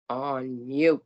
On mute.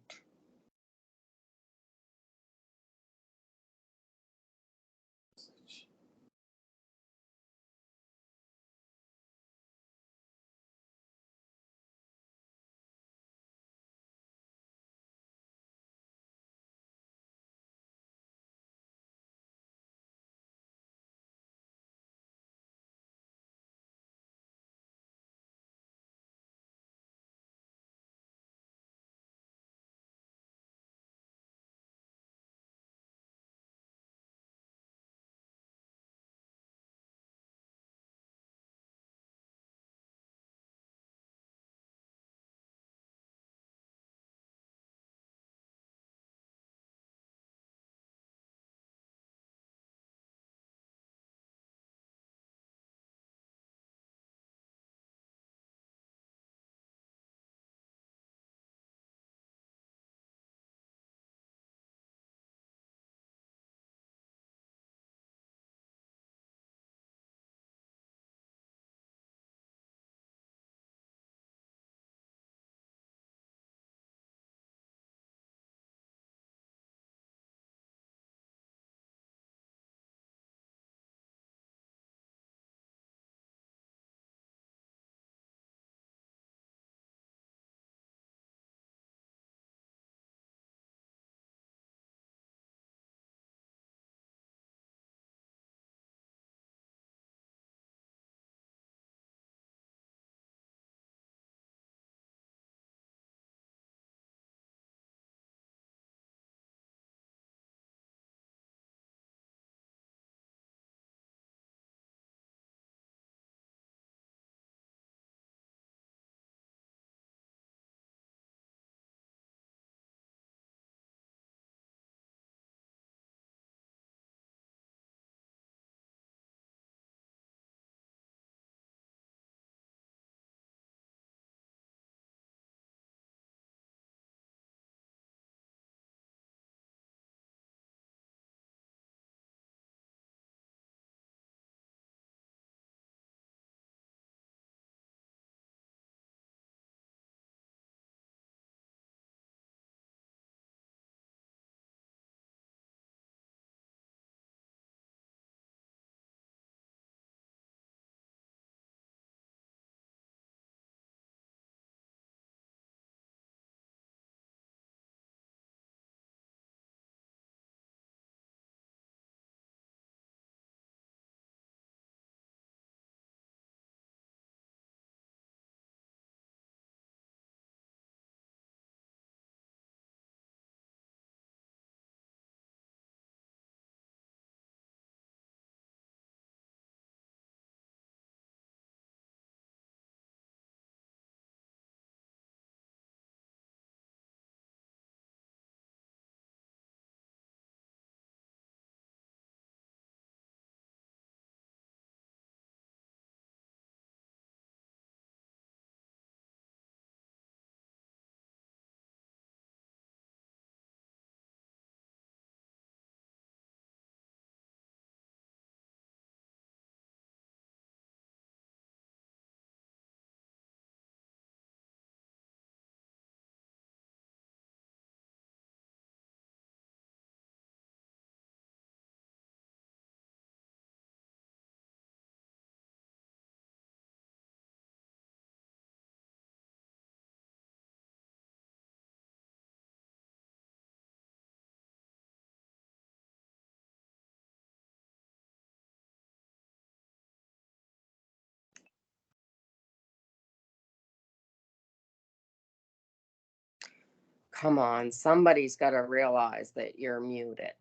Come on, somebody's got to realize that you're muted.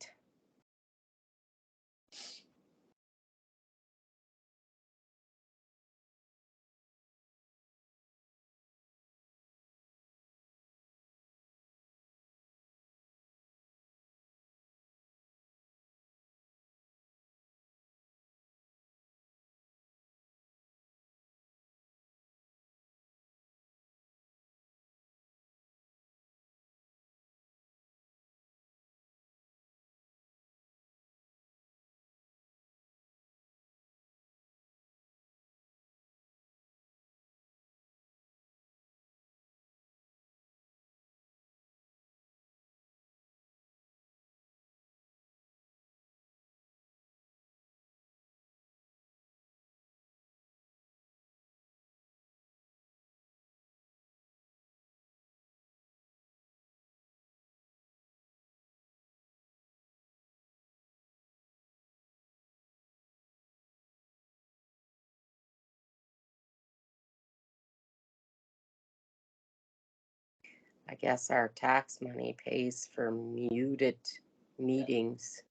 I guess our tax money pays for muted meetings.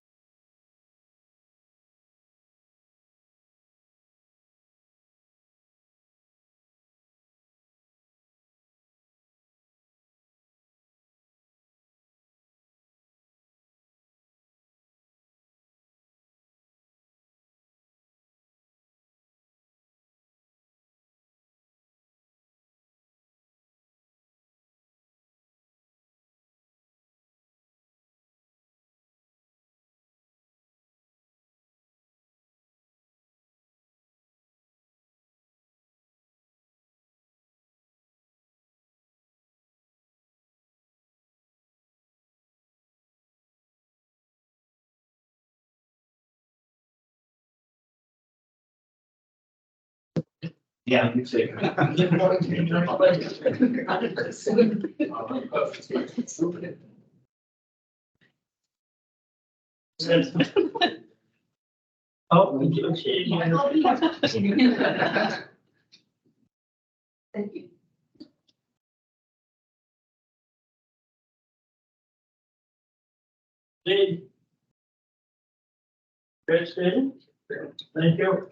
Yeah, you say. Oh, we do. Thank you. Dave. Great, Dave. Thank you.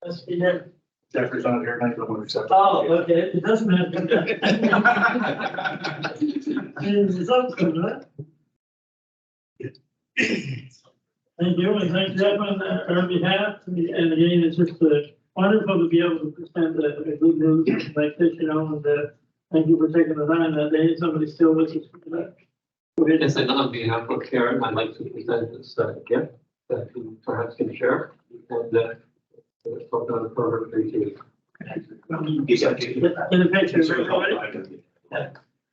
Let's be there. Jeffrey's not here, and I don't want to accept. Oh, okay, it doesn't have to. It's up to that. Thank you, and thank everyone on our behalf, and again, it's just wonderful to be able to present a good news like this, you know, and thank you for taking the time that day, somebody still with us for that. Go ahead. Yes, and on behalf of Karen, I'd like to present this gift that you perhaps can share and talk on the program for you. In the picture, everybody. You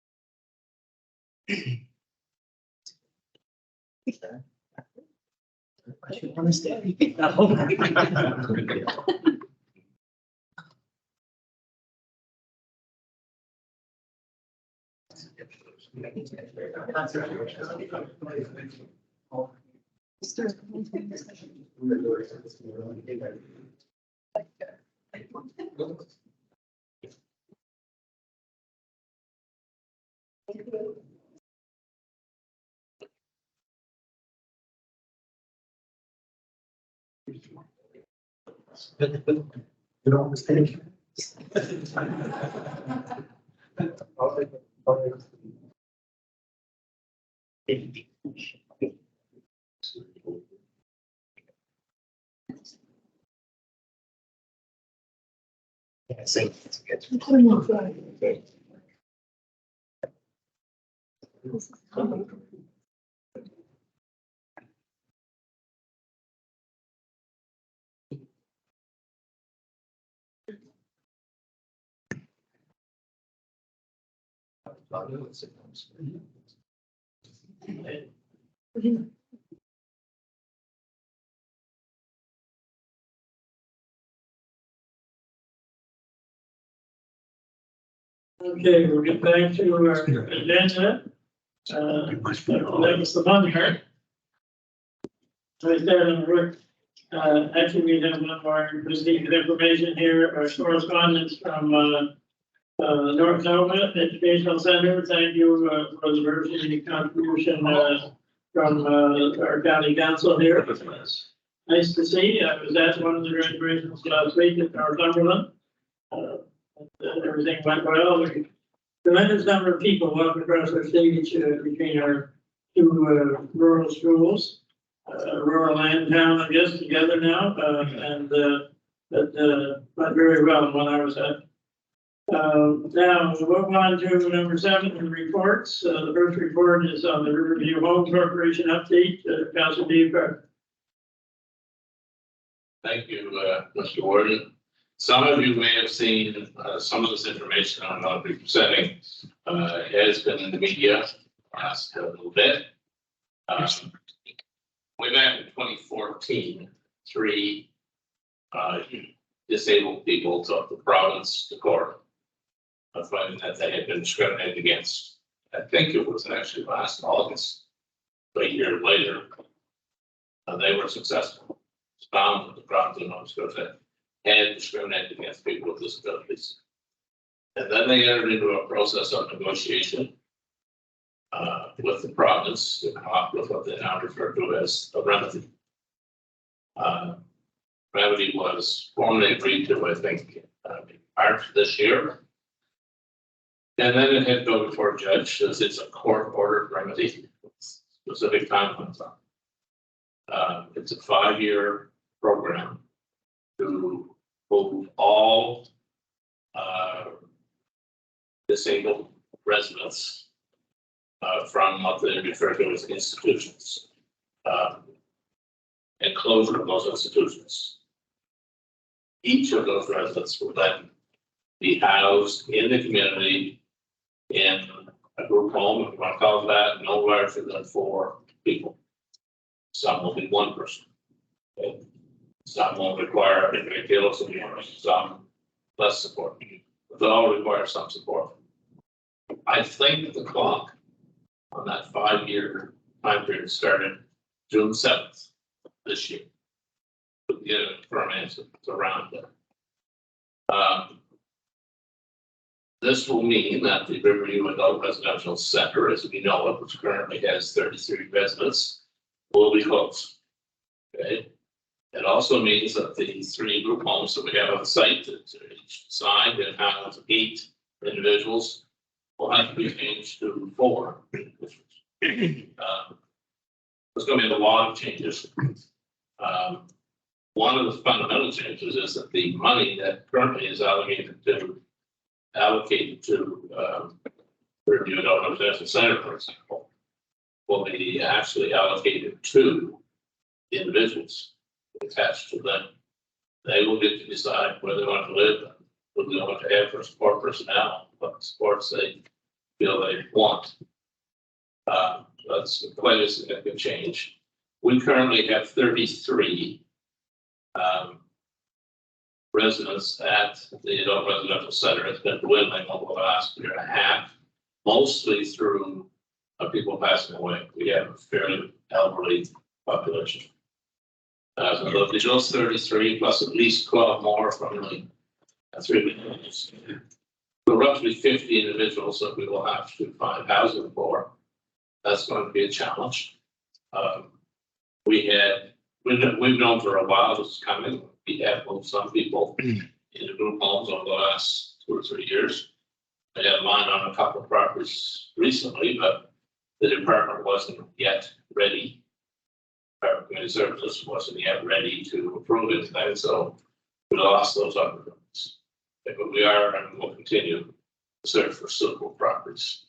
want to stay? Get on the stage. Yeah, so it's good. Okay, we'll get back to our agenda. That was the fun part. Right there, and Rick, actually, we have one more received information here, our correspondence from North Nova Educational Center. Thank you for the diversity contribution from our county council here. Nice to see. I was at one of the graduations last week at Northumberland. Everything went well. Tremendous number of people walking across our stage between our two rural schools, rural and town, I guess, together now, and that went very well when I was at. Now we'll move on to number 7, the reports. The first report is on the Riverview Home Corporation update. Councilor Beaver. Thank you, Mr. Warden. Some of you may have seen some of this information I'm going to be presenting. It has been in the media last little bit. Way back in 2014, three disabled people took the province to court, finding that they had been discriminated against. I think it was actually last August, but a year later, they were successful. It's found that the province of Nova Scotia had discriminated against people with disabilities. And then they entered into a process of negotiation with the province to come up with what they now refer to as a remedy. Remedy was formally agreed to, I think, March this year. And then it had to go before a judge, as it's a court-ordered remedy, specific timelines on. It's a 5-year program to move all disabled residents from what they refer to as institutions and closure of those institutions. Each of those residents will then be housed in the community in a group home, if you want to call it that, no larger than 4 people. Some will be 1 person. Okay. Some will require a great deal of support, some less support. But they all require some support. I think the clock on that 5-year time period started June 7th this year. To get a firm answer, it's around there. This will mean that the Riverview Adult Residential Center, as we know it, which currently has 33 residents, will be closed. Okay. It also means that the 3 group homes that we have on the site that each signed and house 8 individuals will have to be changed to 4. There's going to be a lot of changes. One of the fundamental changes is that the money that currently is allocated to Riverview Adult Residential Center, for example, will be actually allocated to individuals attached to them. They will get to decide where they want to live, what they want to have for support personnel, what supports they feel they want. That's quite a significant change. We currently have 33 residents at the Adult Residential Center. It's been dwindling over the last year and a half, mostly through people passing away. We have a fairly elderly population. So those 33 plus at least 12 more from the 3 individuals. So roughly 50 individuals that we will have to find housing for. That's going to be a challenge. We've known for a while this is coming. We have moved some people into group homes over the last 2 or 3 years. I had mine on a couple of properties recently, but the department wasn't yet ready. Department of Community Services wasn't yet ready to approve it, and so we lost those opportunities. But we are and will continue to search for suitable properties.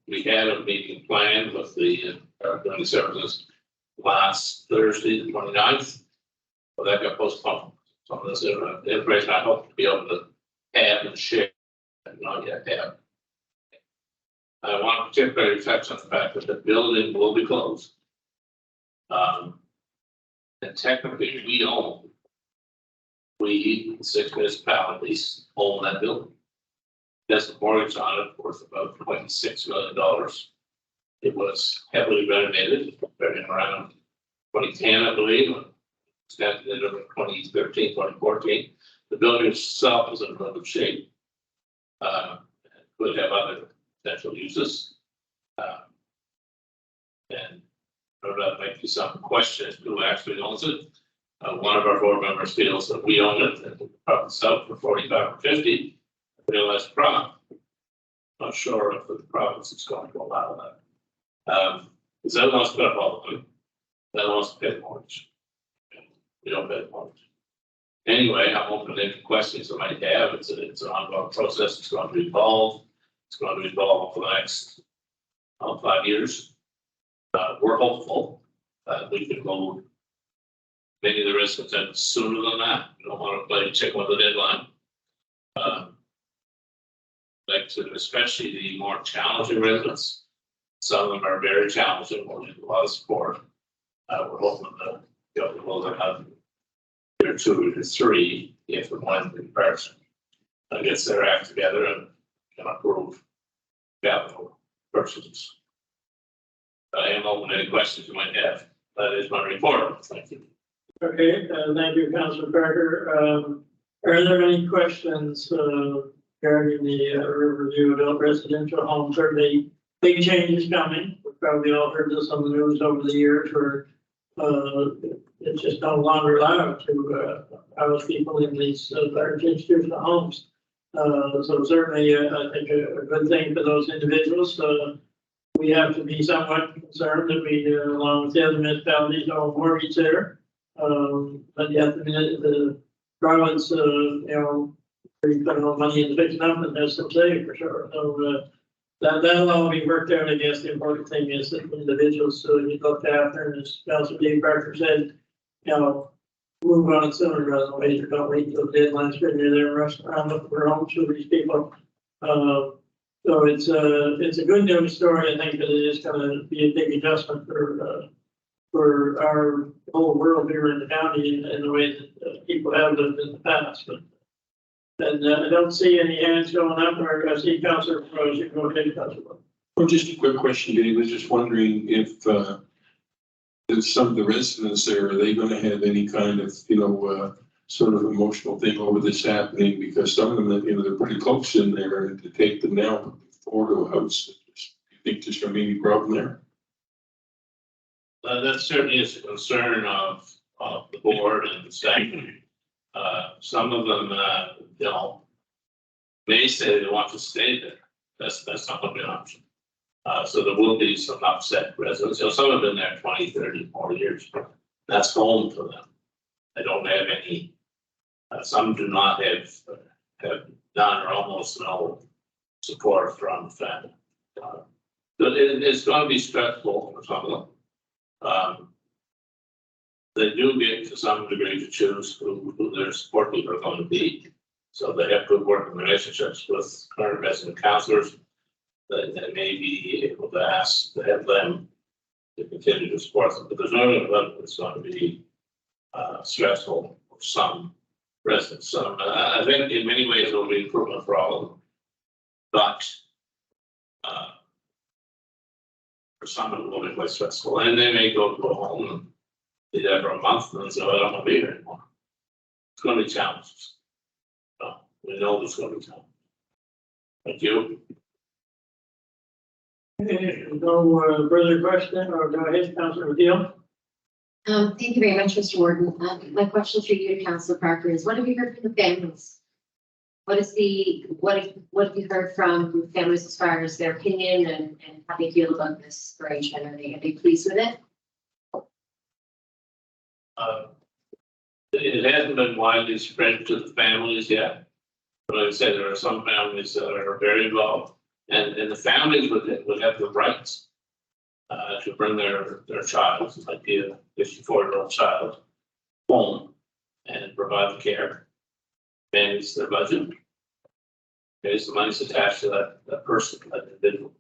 We had a meeting planned with the Community Services last Thursday, the 29th. But that got postponed. Some of this information I hope to be able to have and share, and not yet have. I want to particularly touch on the fact that the building will be closed. And technically, we 6 municipalities own that building. There's a mortgage on it worth about $26 million. It was heavily renovated, starting around 2010, I believe. Started in 2013, 2014. The building itself is in really good shape. Could have other potential uses. And that might be some question as to who actually owns it. One of our board members feels that we own it and probably sell for 45 or 50. Realize profit. Not sure if the province is going to allow that. Because that wants to put up all the money. That wants to pay the mortgage. We don't pay the mortgage. Anyway, I'm open to any questions I might have. It's an ongoing process. It's going to evolve. It's going to evolve for the next 5 years. We're hopeful that we can move Many of the residents have sooner than that. You don't want to play chicken with the deadline. Like to, especially the more challenging residents. Some of them are very challenging, will need a lot of support. We're hoping that the government will have year 2 to 3 if and when the person gets their act together and can approve capital purchases. I am open to any questions you might have. That is my report. Thank you. Okay, thank you, Councilor Carter. Are there any questions regarding the Riverview adult residential homes? Are they big changes coming? We've probably all heard this on the news over the years where it's just no longer allowed to house people in these large institutional homes. So certainly, I think a good thing for those individuals. We have to be somewhat concerned that we, along with the other municipalities, don't mortgage there. But yet the province, you know, we put no money into fixing up and there's some saving for sure. So that'll all be worked out. I guess the important thing is that individuals you looked after, and as Councilor Dave Parker said, you know, move on sooner rather than later. Don't wait until the deadline's written. You're there rushing around looking for homes for these people. So it's a good news story. I think that it is going to be a big adjustment for our whole world here in the county in the way that people have lived in the past. But and I don't see any hands going up, or I see Councilor Rose. You go ahead, Councilor. Well, just a quick question, Dave. I was just wondering if some of the residents there, are they gonna have any kind of, you know, sort of emotional thing over this happening? Because some of them, you know, they're pretty close in there, and to take them now forward to a house, do you think there's gonna be any problem there? That certainly is a concern of the board and the staff. Some of them, you know, may say they want to stay there. That's not going to be an option. So there will be some upset residents. You know, some have been there 20, 30, 40 years. That's home to them. They don't have any. Some do not have none or almost no support from the family. But it's going to be stressful for some of them. They do get to some degree to choose who their support people are going to be. So they have good working relationships with current resident councillors. That they may be able to ask to have them to continue to support them. But there's no doubt it's going to be stressful for some residents. So I think in many ways it will be improvement for all of them. But for some it will be quite stressful. And they may go to a home and be there for a month and say, I don't want to be here anymore. It's going to be challenges. So we know there's going to be challenges. Thank you. Okay, no further question, or go ahead, Councilor McNeil. Thank you very much, Mr. Warden. My question for you, Councilor Parker, is what have you heard from the families? What have you heard from families as far as their opinion and how they feel about this arrangement? Are they pleased with it? It hasn't been widely spread to the families yet. But like I said, there are some families that are very involved, and the families would have the rights to bring their child, like a 54-year-old child, home and provide the care, manage their budget. There's the money's attached to that person, that individual.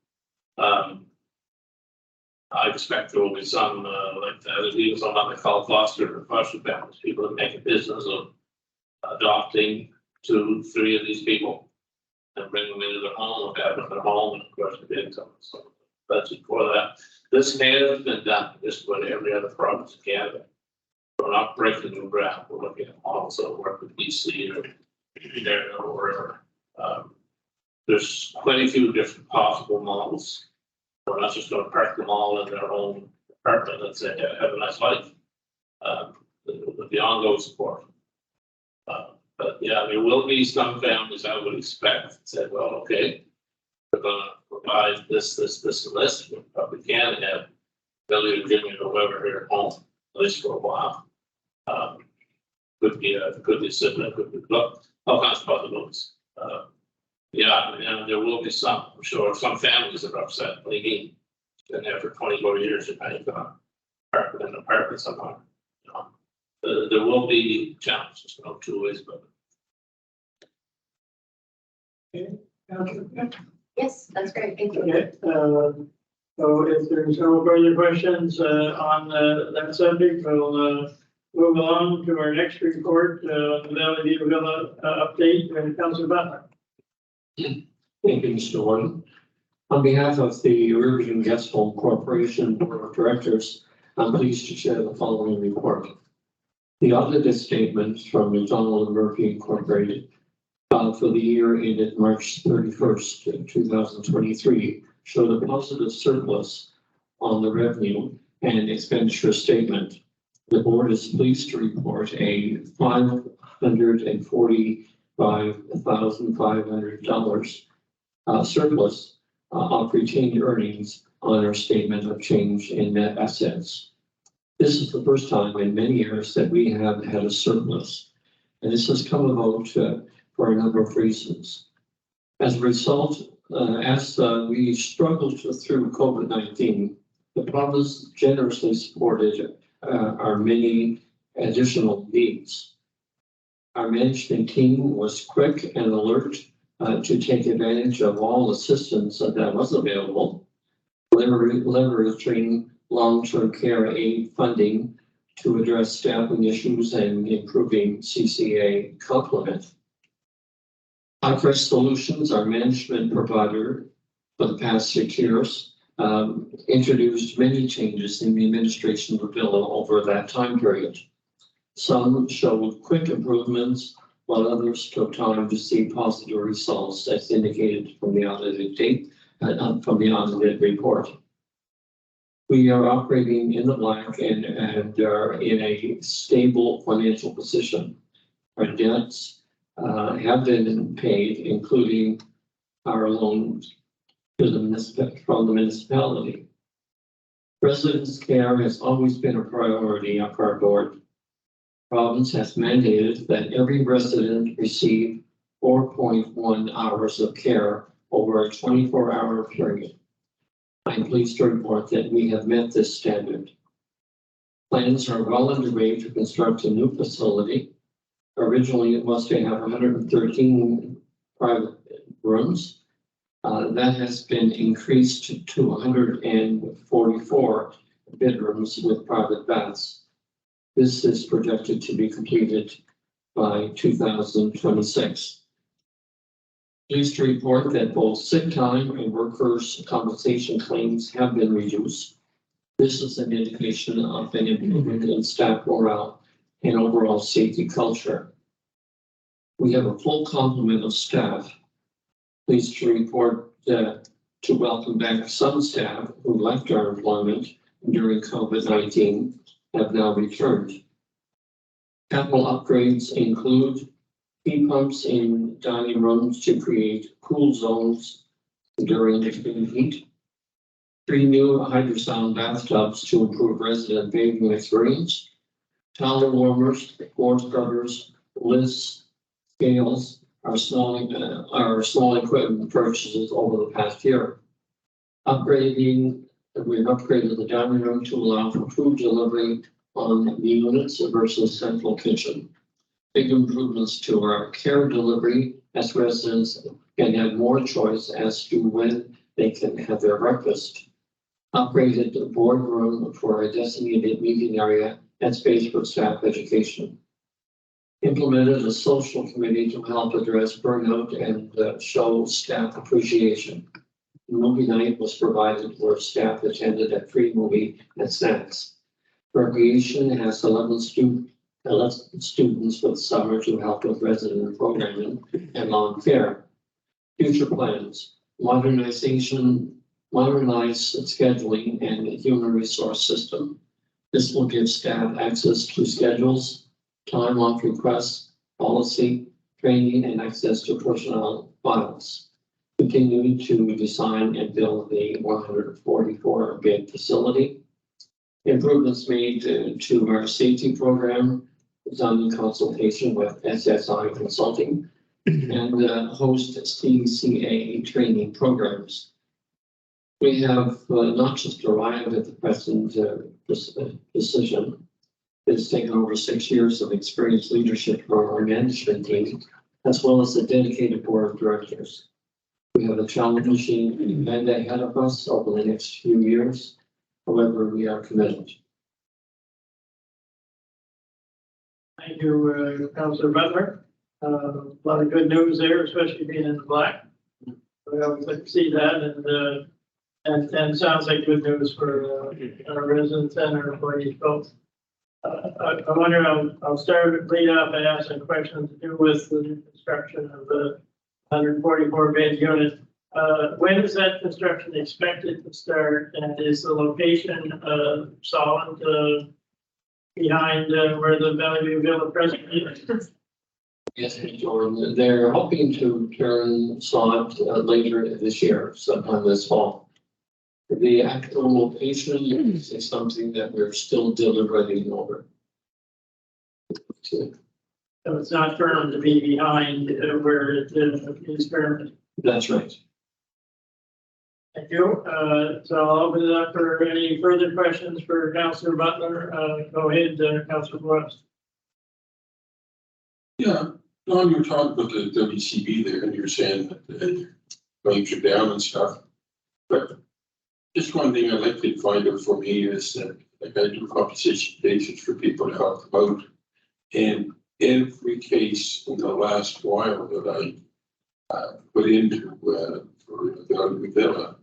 I expect there will be some like that. There's even some what they call foster families, people that make a business of adopting 2, 3 of these people and bring them into their home, look after their home, and of course the big some budget for that. This has been done just about every other province in Canada. We're not breaking new ground. We're looking at models that work with BC or there or wherever. There's quite a few different possible models. We're not just going to park them all in their own apartment and say, have a nice life. With the ongoing support. But yeah, there will be some families I would expect said, well, okay, we're going to provide this, and this. We probably can have Billy or Jimmy or whoever here at home, at least for a while. Could be sibling, could be all kinds of possibilities. Yeah, and there will be some, I'm sure, some families that are upset. Maybe been there for 24 years, you're paying for an apartment somewhere. You know, there will be challenges, no two ways, but Yes, that's great. Thank you. Okay, so if there's no further questions, on, that subject, we'll, move along to our next report, the Valley View Villa, update, and Councilor Butler. Thank you, Mr. Warden. On behalf of the Riverview Guest Home Corporation Board of Directors, I'm pleased to share the following report. The audited statement from McDonald and Murphy Incorporated for the year ended March 31st, 2023 showed a positive surplus on the revenue and expenditure statement. The board is pleased to report a $545,500 surplus of retained earnings on our statement of change in net assets. This is the first time in many years that we have had a surplus, and this has come about for a number of reasons. As a result, as we struggled through COVID-19, the province generously supported our many additional needs. Our management team was quick and alert to take advantage of all assistance that was available, leveraging long-term care aid funding to address staffing issues and improving CCA complement. Highcrest Solutions, our management provider for the past 6 years, introduced many changes in the administration of Villa over that time period. Some showed quick improvements, while others took time to see positive results, as indicated from the audited report. We are operating in the black and are in a stable financial position. Our debts have been paid, including our loans from the municipality. Residents' care has always been a priority of our board. Province has mandated that every resident receive 4.1 hours of care over a 24-hour period. I'm pleased to report that we have met this standard. Plans are well underway to construct a new facility. Originally, it was to have 113 private rooms. That has been increased to 144 bedrooms with private baths. This is projected to be completed by 2026. Pleased to report that both sick time and workers' compensation claims have been reduced. This is an indication of an improvement in staff morale and overall safety culture. We have a full complement of staff. Pleased to report to welcome back some staff who left our employment during COVID-19 have now returned. Capital upgrades include heat pumps in dining rooms to create cool zones during extreme heat, 3 new hydrosound bathtubs to improve resident bathing experience, towel warmers, floor scrubbers, lifts, scales, our small equipment purchases over the past year. We've upgraded the dining room to allow for food delivery on the units versus central kitchen. Big improvements to our care delivery, as residents can have more choice as to when they can have their breakfast. Upgraded the boardroom for a designated meeting area and space for staff education. Implemented a social committee to help address burnout and show staff appreciation. Movie night was provided where staff attended a free movie and snacks. Recreation has 11 students for the summer to help with resident programming and lawn care. Future plans, modernized scheduling and human resource system. This will give staff access to schedules, time off requests, policy, training, and access to personnel files. Continue to design and build the 144-bed facility. Improvements made to our safety program, done in consultation with SSI Consulting, and host CCA training programs. We have not just arrived at the present decision, It's taken over 6 years of experienced leadership for our management team, as well as a dedicated board of directors. We have a challenging mandate ahead of us over the next few years. However, we are committed. Thank you, Councillor Butler. A lot of good news there, especially being in the black. We always like to see that, and sounds like good news for our residents and our employees both. I wonder, I'll start lead off by asking questions to do with the new construction of the 144 bed unit. When is that construction expected to start, and is the location solid behind where the Bellevue Villa presently is? Yes, Jordan, they're hoping to turn solid later this year, sometime this fall. The actual location is something that we're still deliberating over. So it's not firm to be behind where it is currently. That's right. Thank you. So I'll open it up for any further questions for Councillor Butler. Go ahead, Councillor Boyles. Yeah, Don, you were talking about the WCB there, and you're saying that the claims are down and stuff. But just one thing I'd like to find out for me is that, like, I do compensation cases for people to help them out. And every case in the last while that I put into for the Bellevue Villa,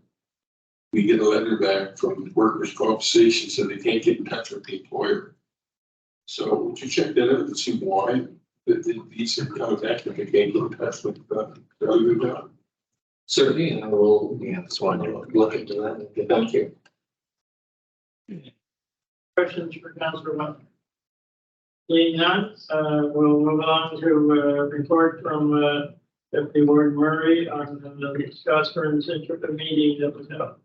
we get a letter back from workers' compensation, so they can't get in touch with the employer. So would you check that out and see why these are coming back and they can't get in touch with the Bellevue Villa? Certainly, I will look into that and get back to you. Questions for Councillor Butler? Seeing none, we'll move on to a report from Deputy Warden Murray on the Scottsburn Central meeting that was held.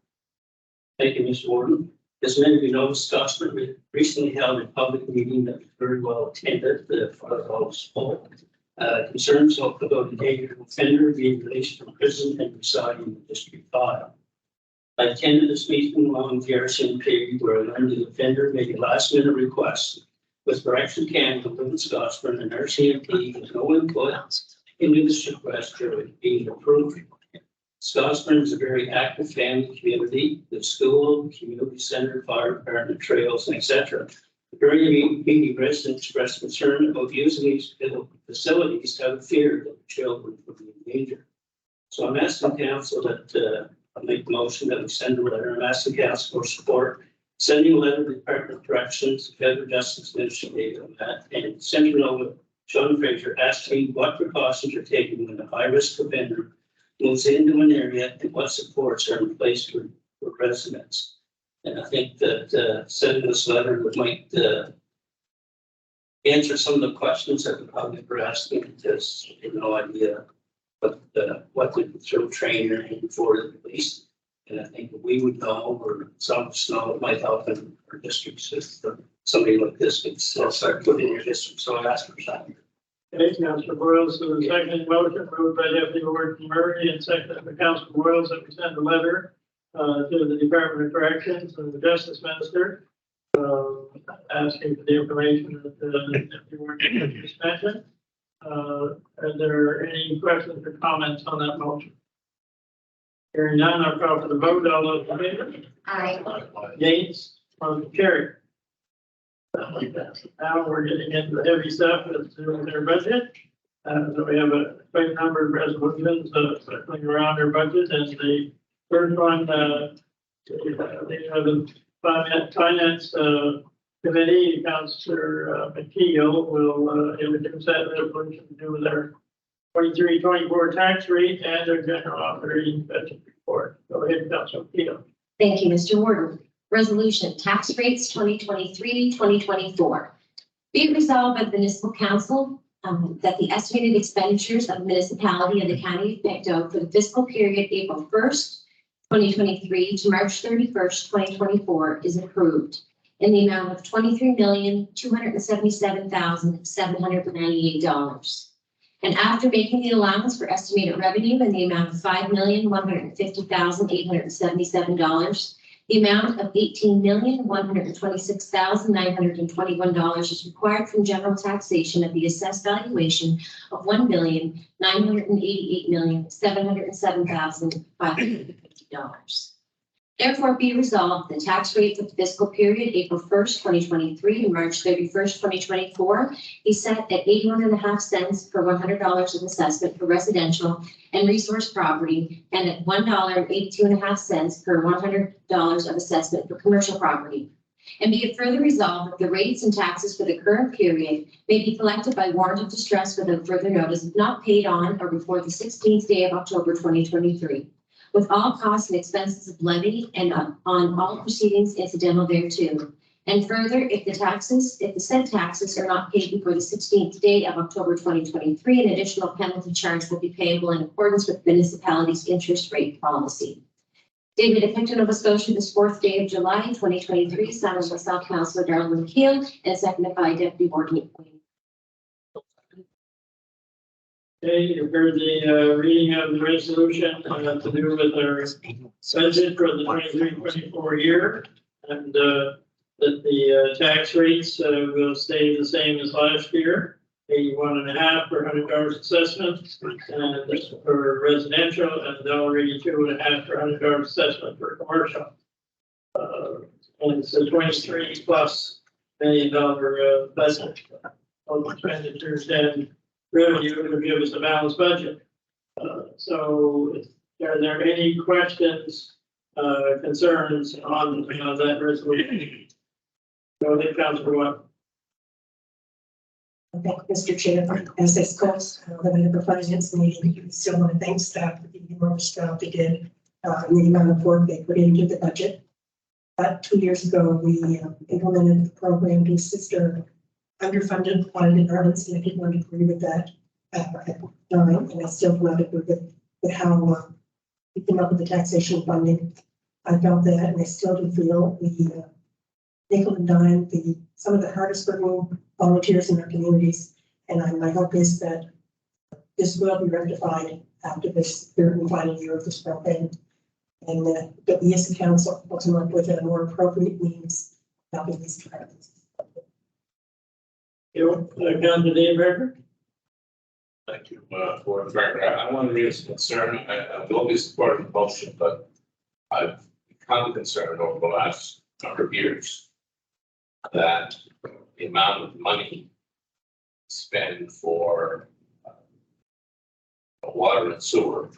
Thank you, Mr. Warden. As many of you know, Scottsburn recently held a public meeting that was very well attended. The hall was full. Concerns about the dangerous offender being released from prison and residing in District 5. I attended this meeting along the RCMP where I learned the offender made a last-minute request with Correction Canada live in Scottsburn, and RCMP has no input into this request being approved. Scottsburn is a very active family community with school, community center, fire department, trails, etc. During the meeting, residents expressed concern about using these facilities out of fear that the children would be in danger. So I'm asking council that I'll make the motion that we send a letter. I'm asking council for support. Sending a letter to the Department of Corrections, the Federal Justice Administrator on that, and Central Nova, Sean Fraser asked me what precautions are taken when a high-risk offender moves into an area and what supports are in place for residents. And I think that sending this letter might answer some of the questions that the public were asking, because they have no idea what the through training for the police. And I think we would know, or some of us know, it might help in our districts if somebody like this could start putting in your district. So I asked for something. Okay, Councillor Boyles, so the second motion moved by Deputy Warden Murray and seconded by Councillor Boyles that we send a letter to the Department of Corrections and the Justice Minister asking for the information that the Deputy Warden just mentioned. Are there any questions or comments on that motion? Hearing none, I'll call for the vote. All those in favor? Aye. Against? Motion carried. Now we're getting into the heavy stuff with their budget. So we have a quite number of resolutions circling around their budget, and the first one, the finance committee, Councillor McKeel will introduce that resolution to do with their 23-24 tax rate and their general operating budget report. Go ahead, Councillor McKeel. Thank you, Mr. Warden. Resolution, tax rates 2023-2024. Be it resolved by the municipal council that the estimated expenditures of the municipality of the county of Pictou for the fiscal period April 1st, 2023 to March 31st, 2024 is approved in the amount of $23,277,798. And after making the allowance for estimated revenue in the amount of $5,150,877, The amount of $18,126,921 is required from general taxation of the assessed valuation of $1,988,707,550. Therefore, be resolved, the tax rate for the fiscal period April 1st, 2023 and March 31st, 2024 is set at 81.5 cents per $100 of assessment for residential and resource property and at $1.82.5 per $100 of assessment for commercial property. And be it further resolved that the rates and taxes for the current period may be collected by warrant of distress without further notice if not paid on or before the 16th day of October 2023. With all costs and expenses of levy and on all proceedings incidental thereto. And further, if the said taxes are not paid before the 16th day of October 2023, an additional penalty charge will be payable in accordance with the municipality's interest rate policy. Dated effective Nova Scotia this 4th day of July, 2023, signed by myself, Councillor Darlene McKeel, and seconded by Deputy Warden McQueen. Okay, you've heard the reading of the resolution to do with our budget for the 23-24 year, and that the tax rates will stay the same as last year, 81.5 per $100 assessment, and for residential, and $1.82.5 per $100 assessment for commercial. And it's a $23+ million budget of expenditures and revenue to give us a balanced budget. So are there any questions, concerns on that resolution? Go ahead, Councilor Watt. Thank you, Mr. Chair. As discussed, the member finance meeting, we still want to thank staff for the enormous job they did, and the amount of work they put into the budget. 2 years ago, we implemented the program to assist our underfunded audit departments, and I did not agree with that at the time, and I still do not agree with how we came up with the taxation funding. I felt that, and I still do feel the nickel and dime some of the hardest working volunteers in our communities, and my hope is that this will be rectified after this third and final year of this program, and that we as a council will come up with a more appropriate means of helping these departments. Councilor David. Thank you, for the record. I want to raise a concern. I will be supporting the motion, but I've become concerned over the last number of years that the amount of money spent for water and sewer,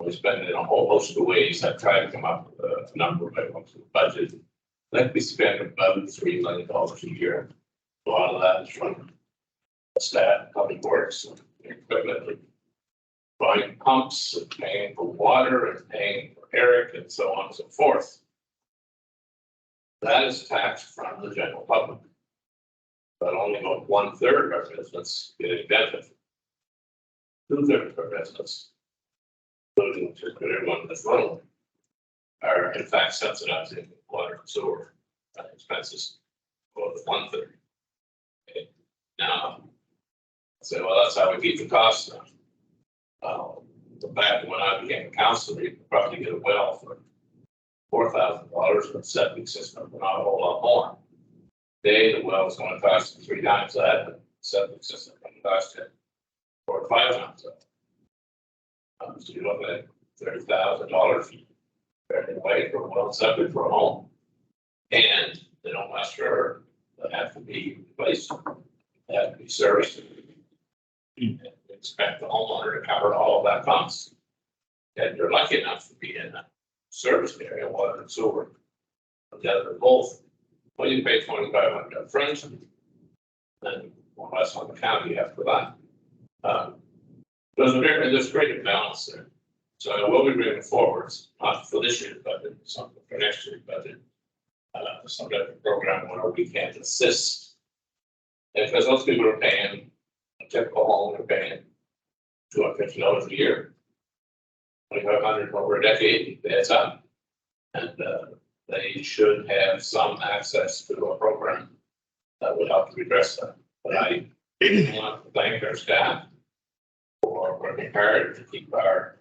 we spend it in a whole host of ways. I've tried to come up with a number by looking at the budget. Let me spend about $3 million a year. A lot of that is from staff, public works, and equipment, like buying pumps and paying for water and paying for Eric and so on and so forth. That is taxed from the general public. But only about 1/3 of our residents get any benefit. 2/3 of our residents, including just everyone in this room, are in fact subsidizing water and sewer expenses for the 1/3. Okay. Now, so well, that's how we keep the costs down. Back when I became a councillor, you could probably get a well for $4,000 with septic system, but not a whole lot more. Today, the well is going to cost you 3 times that, and the septic system is going to cost you 4 or 5 times that. So you're looking at $30,000 away for a well septic for a home, and they don't last forever. They have to be replaced. They have to be serviced. And we expect the homeowner to cover all of that cost. And you're lucky enough to be in a service area, water and sewer. Together, both. Well, you pay $2,500 up front, then more or less on the county after that. There's great imbalance there. So I will be bringing forwards, not for this year's budget, something for next year's budget. Some type of program where we can assist. Because those people are paying, a typical home, they're paying $250 a year. $2,500 over a decade, that's up. And they should have some access to a program that would help to address that. But I want to thank our staff for working hard to keep our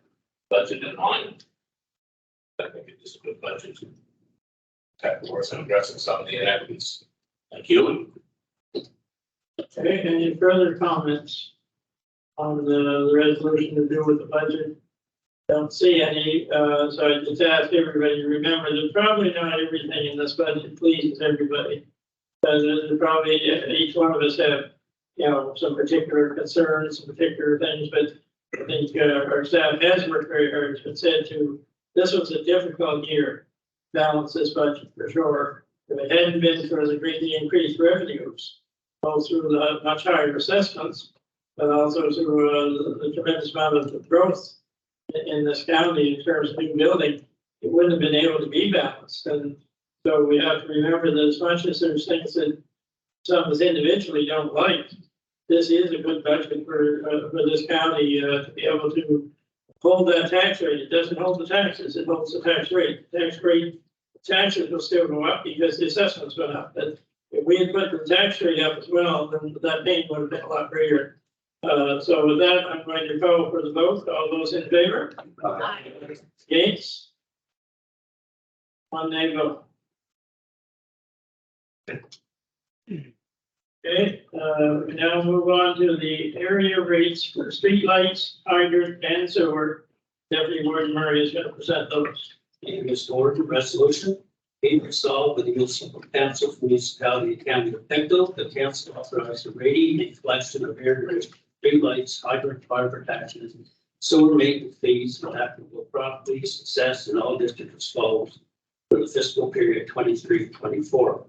budget in line. I think it is a good budget. task force and addressing some of the inequities. Thank you. Okay, any further comments on the resolution to do with the budget? Don't see any, so I just ask everybody to remember that probably not everything in this budget pleases everybody. Because there's probably, each one of us have, some particular concerns, some particular things, but I think our staff has worked very hard. It's been said this was a difficult year, balance this budget for sure. If it hadn't been for the greatly increased revenues, both through the much higher assessments, but also through the tremendous amount of growth in this county in terms of new building, it wouldn't have been able to be balanced. And so we have to remember that as much as there's things that some of us individually don't like, this is a good budget for this county to be able to hold that tax rate. It doesn't hold the taxes, it holds the tax rate. The taxes will still go up because the assessments went up. But if we had put the tax rate up as well, then that pain would have been a lot greater. So with that, I'm going to call for the vote. All those in favor? Aye. Against? One nay vote. Okay, we now move on to the area rates for streetlights, hydrant, and sewer. Deputy Warden Murray is going to present those. And Mr. Warden, resolution being resolved with the municipal council for municipality of County of Pictou, the council authorized the rating and collection of various streetlights, hydrant, fire protection, sewer maintenance fees, and applicable property success in all districts as follows for the fiscal period 23-24.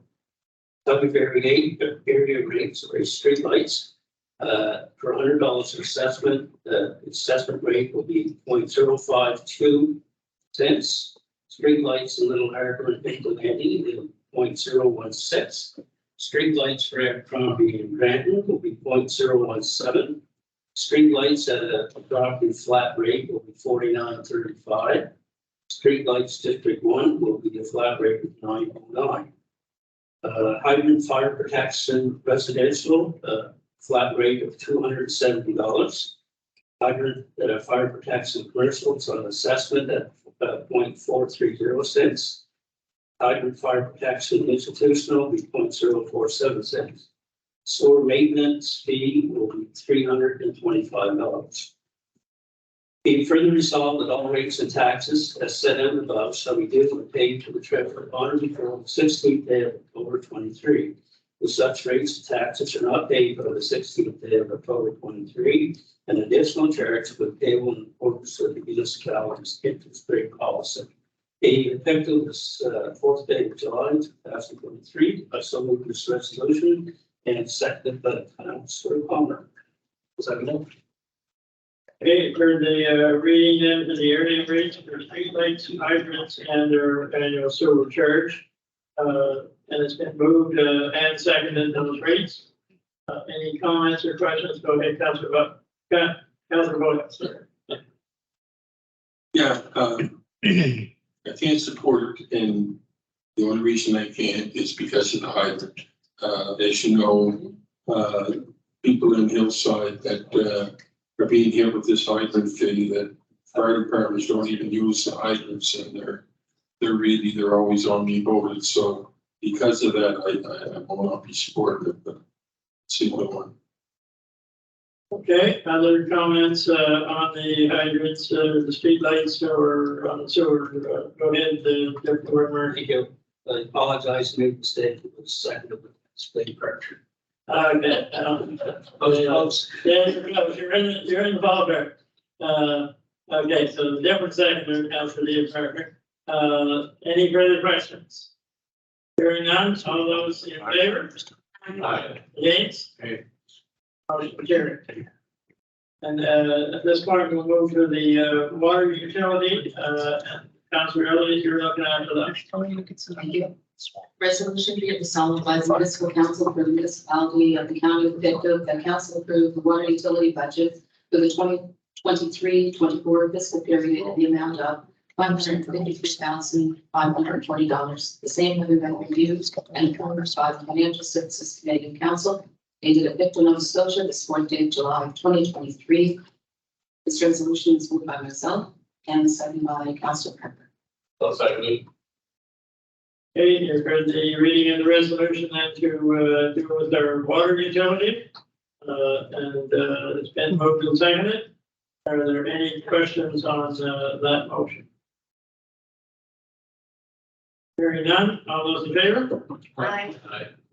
Public area rates or streetlights for $100 assessment. The assessment rate will be 0.052 cents. Streetlights in Little Harbor and Pictou Landing will be 0.016. Streetlights for Abercrombie and Granton will be 0.017. Streetlights at a property flat rate will be $49.35. Streetlights District 1 will be a flat rate of $9.09. Hydrant fire protection residential, flat rate of $270. Hydrant fire protection commercial, it's on assessment at 0.430 cents. Hydrant fire protection institutional will be 0.047 cents. Sewer maintenance fee will be $325. Being further resolved that all rates and taxes as set out above shall be due and paid to the treasurer on or before the 16th day of October 23. With such rates and taxes are not paid by the 16th day of October 23, an additional charge will be payable in accordance with the municipality's interest rate policy. Being effective this 4th day of July 2023, I so move this resolution and seconded by Councilor Palmer. Was that enough? Okay, for the reading then for the area rates for streetlights, hydrants, and their annual sewer charge. And it's been moved and seconded those rates. Any comments or questions? Go ahead, Councilor Buck. Councilor Boyd, sir. Yeah, I can't support it, and the only reason I can't is because of the hydrant. As you know, people in Hillside that are being hit with this hydrant fee, that fire departments don't even use the hydrants, and they're always on me about it. So because of that, I will not be supportive, but see what I want. Okay, other comments on the hydrants, the streetlights, or on the sewer? Go ahead, Deputy Warden Murray. Thank you. I apologize, made a mistake. It was seconded with display pressure. Okay. You're in the ballpark. Okay, so the different second counts for the Parker. Any further questions? Hearing none, all those in favor? Aye. Against? Aye. Motion carried. And at this point, we'll move to the water utility. Councilor Elliott, you're looking after that. Thank you. Resolution be it resolved by the municipal council for the municipality of the county of Pictou that council approved the water utility budget for the 2023-24 fiscal period in the amount of $553,520. The same having been reviewed and approved by the Financial Services Canadian Council dated at Pictou, Nova Scotia, this 4th day of July 2023. This resolution is moved by myself and seconded by Councilor Parker. I'll second it. Okay, you've heard the reading of the resolution then to, do with our water utility. It's been moved and seconded. Are there any questions on, that motion? Hearing none, all those in favor? Aye.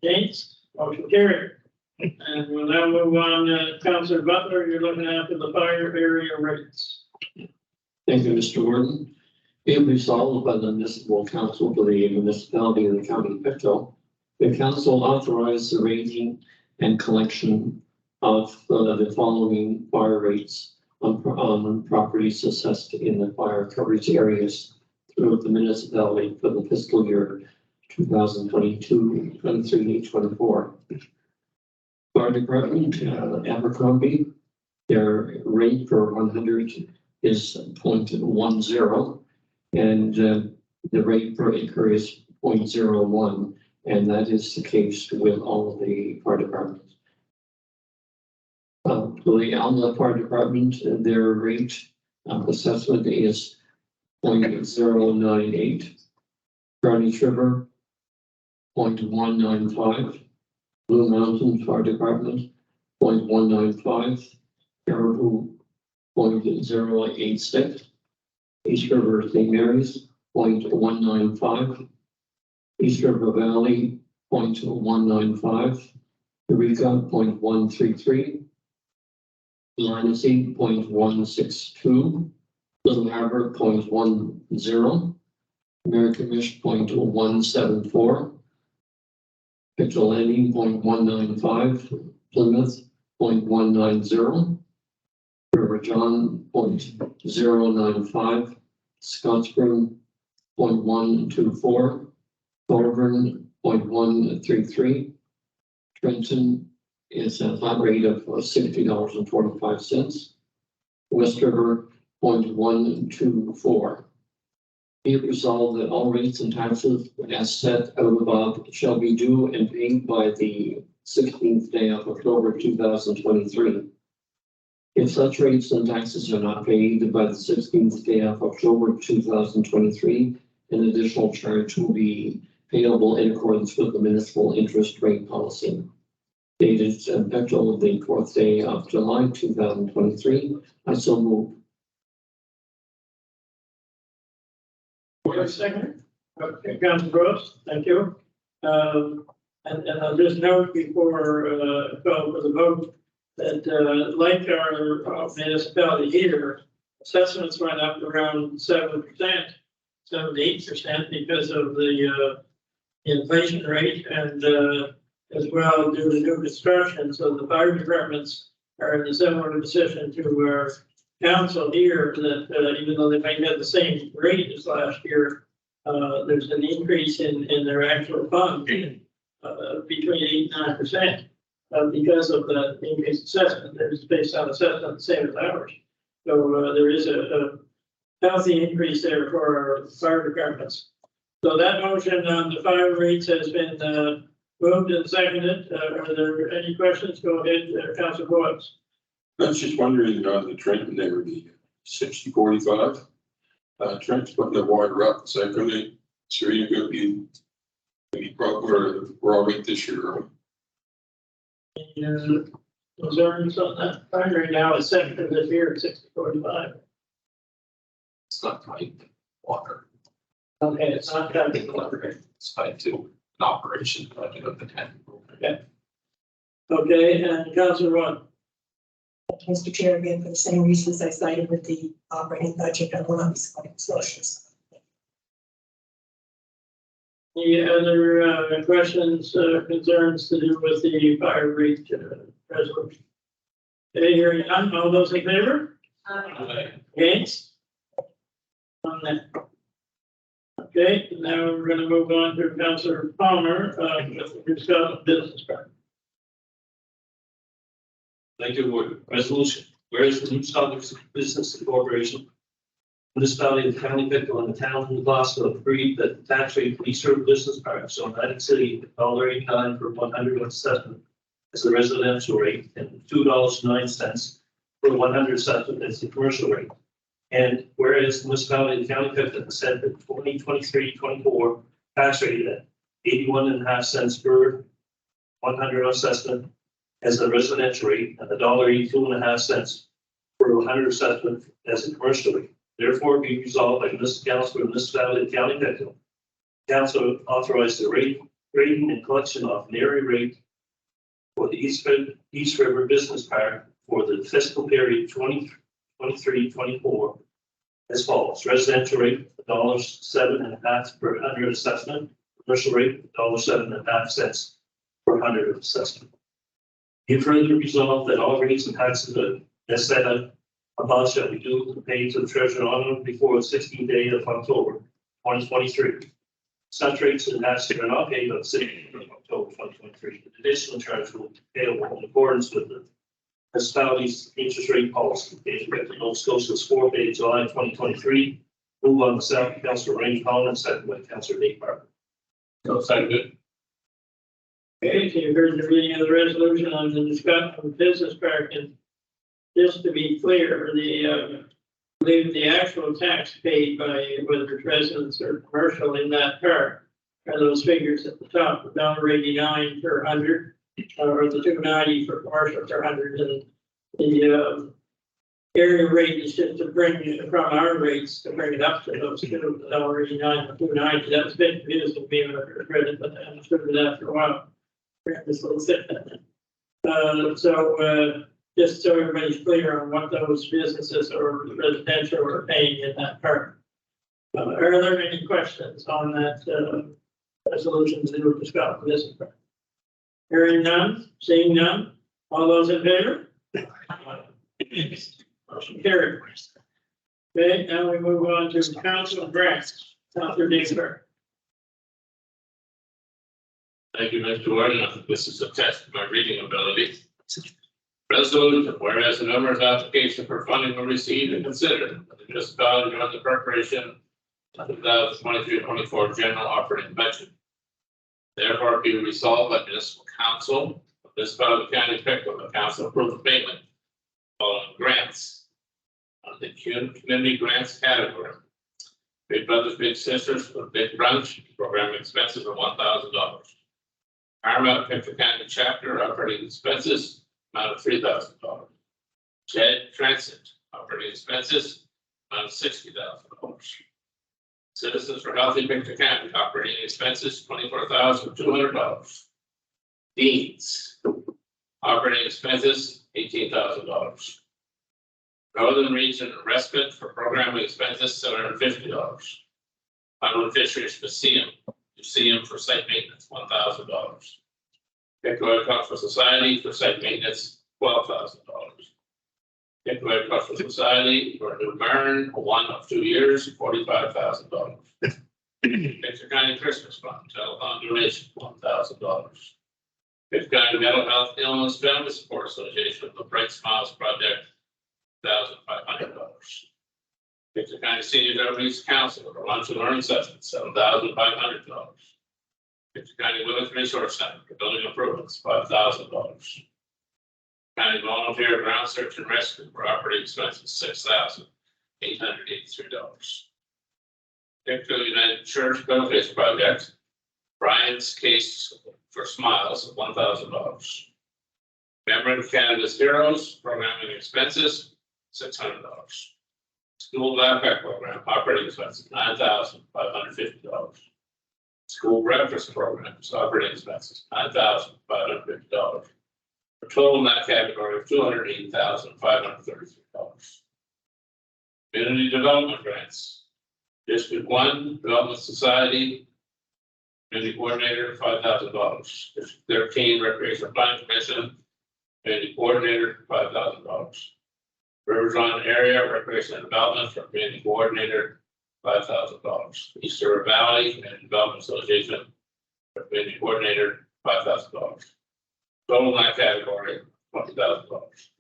Against, motion carried. And we'll now move on, Councillor Butler, you're looking after the fire area rates. Thank you, Mr. Warden. Be it resolved by the municipal council for the municipality of the county of Pictou, the council authorized the rating and collection of the following fire rates on properties assessed in the fire coverage areas throughout the municipality for the fiscal year 2022, 23, 24. Fire department, Abercrombie, their rate for 100 is 0.10, and the rate per acre is 0.01, and that is the case with all of the fire departments. For the Alma Fire Department, their rate assessment is 0.098, Carney River 0.195, Blue Mountain Fire Department 0.195, Caribou 0.086, East River St. Mary's 0.195, East River Valley 0.195, Eureka 0.133, Linacy 0.162, Little Harbor 0.10, Americamish 0.174, Pictou Landing 0.195, Plymouth 0.190, River John 0.095, Scottsburn 0.124, Thorburn 0.133, Trenton is a flat rate of $60.45, West River 0.124. Be it resolved that all rates and taxes as set out above shall be due and paid by the 16th day of October 2023. If such rates and taxes are not paid by the 16th day of October 2023, an additional charge will be payable in accordance with the municipal interest rate policy. Dated Pictou, the 4th day of July 2023. I so move. Second. Okay, Councillor Gross, thank you. And I'll just note before, call for the vote that, like our municipality here, assessments went up around 7%, 7 to 8% because of the inflation rate and, as well due to new construction. So the fire departments are in a similar position to our council here that, even though they might have the same rate as last year, there's an increase in their actual fund between 8 and 9%. Because of the increased assessment, that is based on assessment the same as ours. So there is a healthy increase there for our fire departments. So that motion on the fire rates has been moved and seconded. Are there any questions? Go ahead, Councillor Boyles. I was just wondering on the Trenton there, the 60-45. Trent's putting the water up. Is that going to, Serena going to be proper? We're all right this year. Concerns on that fire right now is set for this year at 60-45. It's not tied to water. Okay, it's not that big water. It's tied to an operation budget of the 10. Okay, and Councillor Roy. Mr. Chair, again, for the same reasons I cited with the operating budget, I will not be supporting this motion. Any other questions, concerns to do with the fire rate resolution? Okay, hearing none, all those in favor? Against? On that. Okay, now we're going to move on to Councillor Palmer, who's got a business partner. Thank you, Ward. Resolution. Whereas the New South Business Corporation, municipality of the county of Pictou and the town of Glasgow agreed that the tax rate for East River Business Park, so Atlantic City, $1.89 for 100 assessment as the residential rate and $2.09 for 100 assessment as the commercial rate. And whereas the municipality of the county of Pictou said that 2023-24 tax rate at 81.5 cents per 100 assessment as a residential rate and $1.82.5 per 100 assessment as a commercial rate. Therefore, be resolved by Municipal Council of the Municipality of County Pictou. Council authorized the rating and collection of an area rate for the East River Business Park for the fiscal period 2023-24 as follows. Residential rate $7.5 per 100 assessment. Commercial rate $7.5 per 100 assessment. Be further resolved that all rates and taxes as set up above shall be due paid to the treasurer on before the 16th day of October 2023. Such rates and taxes are not paid on the 16th of October 2023. The additional charge will be payable in accordance with the municipality's interest rate policy dated by the Nova Scotia's 4th day of July 2023. Move on the South, Councillor Rain Collins, second by Councillor Nate Barber. So second. Okay, so you heard the reading of the resolution on the discussion of business park, and just to be clear, I believe the actual tax paid by whether it's residents or commercial in that park are those figures at the top, $1.89 per 100, or the $2.90 for commercial per 100, and the area rate is just to bring it from our rates to bring it up to those $1.89 and $2.90. That's been confusing to me when I first read it, but I understood it after a while. This little set. Just so everybody's clear on what those businesses or residential are paying in that park. Are there any questions on that resolution to discuss this? Hearing none, seeing none, all those in favor? Motion carried. Okay, now we move on to council grants. Councilor Dingsburg. Thank you, Mr. Warden. This is a test of my reading ability. Resolution, whereas a number of applications for funding were received and considered, the municipality during the preparation of the 2023-24 general operating budget. Therefore, be resolved by municipal council of this County Pictou, the council approved the payment following grants on the community grants category. Big Brothers Big Sisters for Big Brunch program expenses of $1,000. Paramount Pictou County chapter operating expenses amount of $3,000. JED Transit operating expenses amount of $60,000. Citizens for Healthy Pictou County operating expenses $24,200. Deans operating expenses $18,000. Northern Region Respite for programming expenses $750. Island Fisheries Museum for site maintenance $1,000. Pictou Agricultural Society for site maintenance $12,000. Pictou Agricultural Society for New Marin, one of 2 years, $45,000. Pictou County Christmas Fund telethon donation $1,000. Pictou County Mental Health Illness Family Support Association for the Bright Smiles Project $1,500. Pictou County Senior Outreach Council for lunch and learning sessions $7,500. Pictou County Women's Resource Center for building improvements $5,000. County Volunteer Ground Search and Rescue for operating expenses $6,883. Pictou United Church Benefits Project, Brian's Case for Smiles $1,000. Memory of Canada's Heroes programming expenses $600. School Backpack Program operating expenses $9,550. School Breakfast Programs operating expenses $9,550. A total in that category of $280,533. Community Development Grants. District 1 Development Society Community Coordinator $5,000. District 13 Recreation Planning Commission Community Coordinator $5,000. River Run Area Recreation and Development for Community Coordinator $5,000. East River Valley Community Development Association for Community Coordinator $5,000. Total in that category $20,000.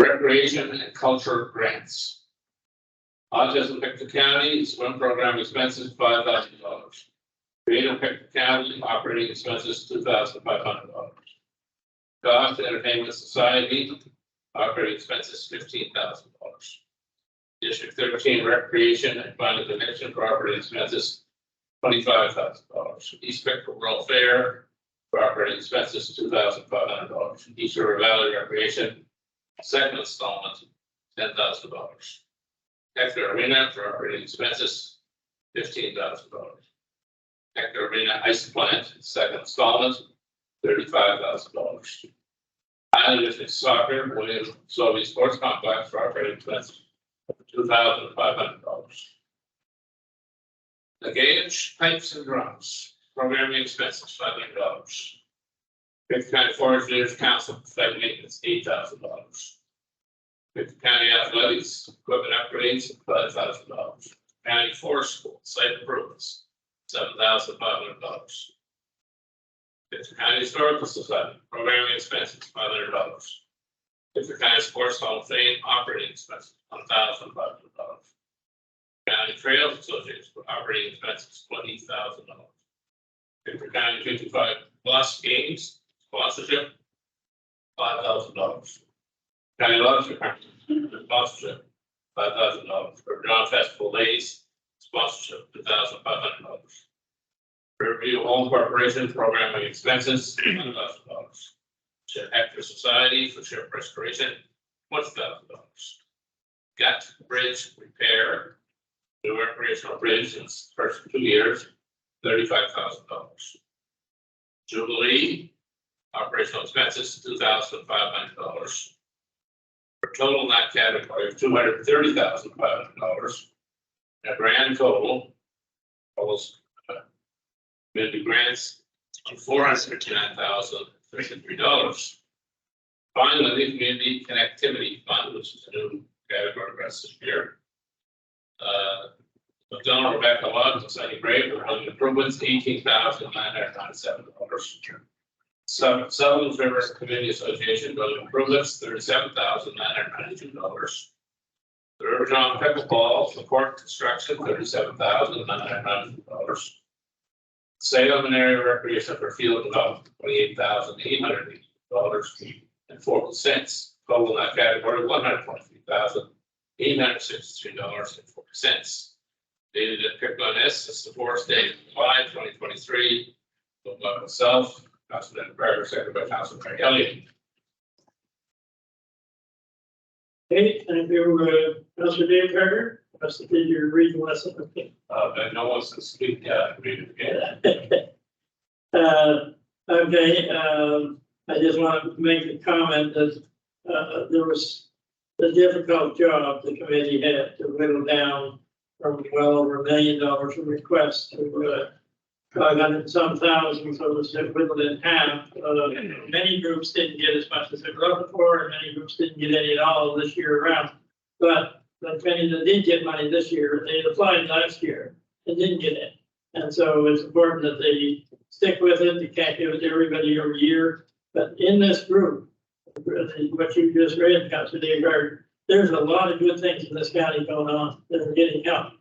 Recreation and Culture Grants. Autism Pictou County swim program expenses $5,000. Creative Pictou County operating expenses $2,500. Goth Entertainment Society operating expenses $15,000. District 13 Recreation and Planning Connection for operating expenses $25,000. East Pickerel Rural Fair for operating expenses, $2,500. East River Valley Recreation, second installment, $10,000. Hector Arena for operating expenses, $15,000. Hector Arena Ice Plant, second installment, $35,000. Island District Soccer, William Slovey Sports Complex for operating expenses, $2,500. The Gauge Pipes and Drums, programming expenses, $500. Pickett County Forest Leaders Council, site maintenance, $8,000. Pickett County Athletics, equipment upgrades, $5,000. County Forest School, site improvements, $7,500. Pickett County Historical Society, programming expenses, $500. Pickett County Sports Hall of Fame, operating expenses, $1,500. County Trails Association for operating expenses, $20,000. Pickett County 55 Plus Games, sponsorship, $5,000. County Lottery sponsorship, $5,000. For John Festival Days, sponsorship, $2,500. Riverview Home Corporation programming expenses, $1,000. Hector Society for ship restoration, $20,000. Gut Bridge repair, new recreational bridge in the first 2 years, $35,000. Jubilee operational expenses, $2,500. For total in that category of $230,500. A grand total almost community grants of $459,033. Finally, the Community Connectivity Fund, which is a new category for us this year. McDonald Rebecca Lodge, Society Brave, for building improvements, $18,997. Sutherland River Community Association, building improvements, $37,992. The River John Pickleball support construction, $37,992. Salem and area recreation for field development, $28,880.04. Total in that category, $123,863.40. Dated at Picklin S, this is the fourth day of July 2023. Moved by myself, Councilman Berger, seconded by Councilman Elliott. Okay, thank you, Councilor Dave Berger. That's the your reading lesson. Okay. But no one's to speak, read it again. Okay, I just want to make a comment that there was a difficult job the committee had to whittle down from well over $1 million of requests to 500 some thousand, so it was whittled in half. Many groups didn't get as much as they were looking for, and many groups didn't get any at all this year around. But the many that did get money this year, they applied last year and didn't get it. And so it's important that they stick with it. They can't give it to everybody every year. But in this group, what you just read, Councilor Dave Berger, there's a lot of good things in this county going on that are getting help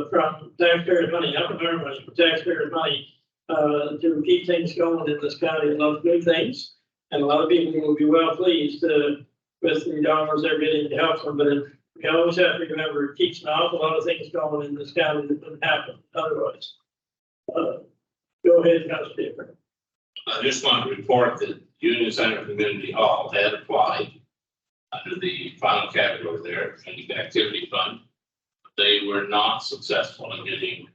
from taxpayers' money, not from our money, from taxpayers' money to keep things going in this county. A lot of good things, and a lot of people will be well pleased with the dollars they're getting to help them. But we always have to remember it keeps an awful lot of things going in this county that wouldn't happen otherwise. Go ahead, Councilor Dave Berger. I just want to report that Union Center Community Hall had applied under the final category there, Community Activity Fund. They were not successful in getting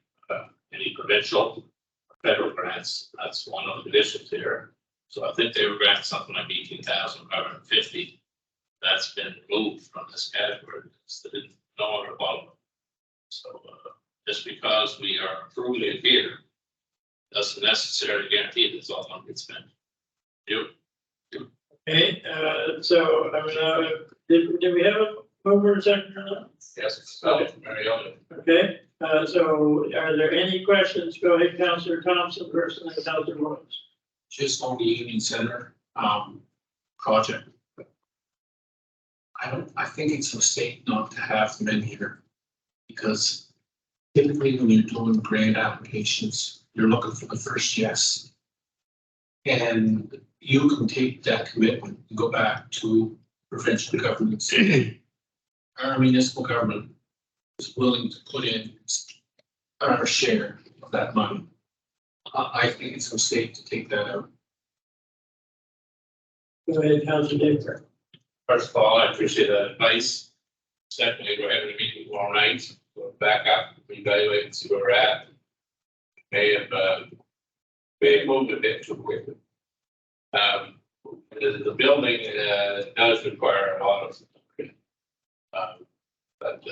any provincial or federal grants. That's one of the conditions here. So I think they were granted something like $18,550. That's been removed from this category because they didn't no longer qualify. So just because we are approving it here doesn't necessarily guarantee that it's all going to get spent. Okay, so I mean, did we have a mover and second or not? Yes, it's very open. Okay, so are there any questions? Go ahead, Councilor Thompson, first, and then Councilor Williams. Just on the Union Center project. I think it's a mistake not to have them in here. Because typically when you're doing grant applications, you're looking for the first yes. And you can take that commitment and go back to provincial governments. Our municipal government is willing to put in our share of that money. I think it's a mistake to take that out. Go ahead, Councilor David. First of all, I appreciate that advice. Secondly, we're having a meeting tomorrow night, go back up, reevaluate and see where we're at. May have moved a bit too quickly. The building does require a lot of. But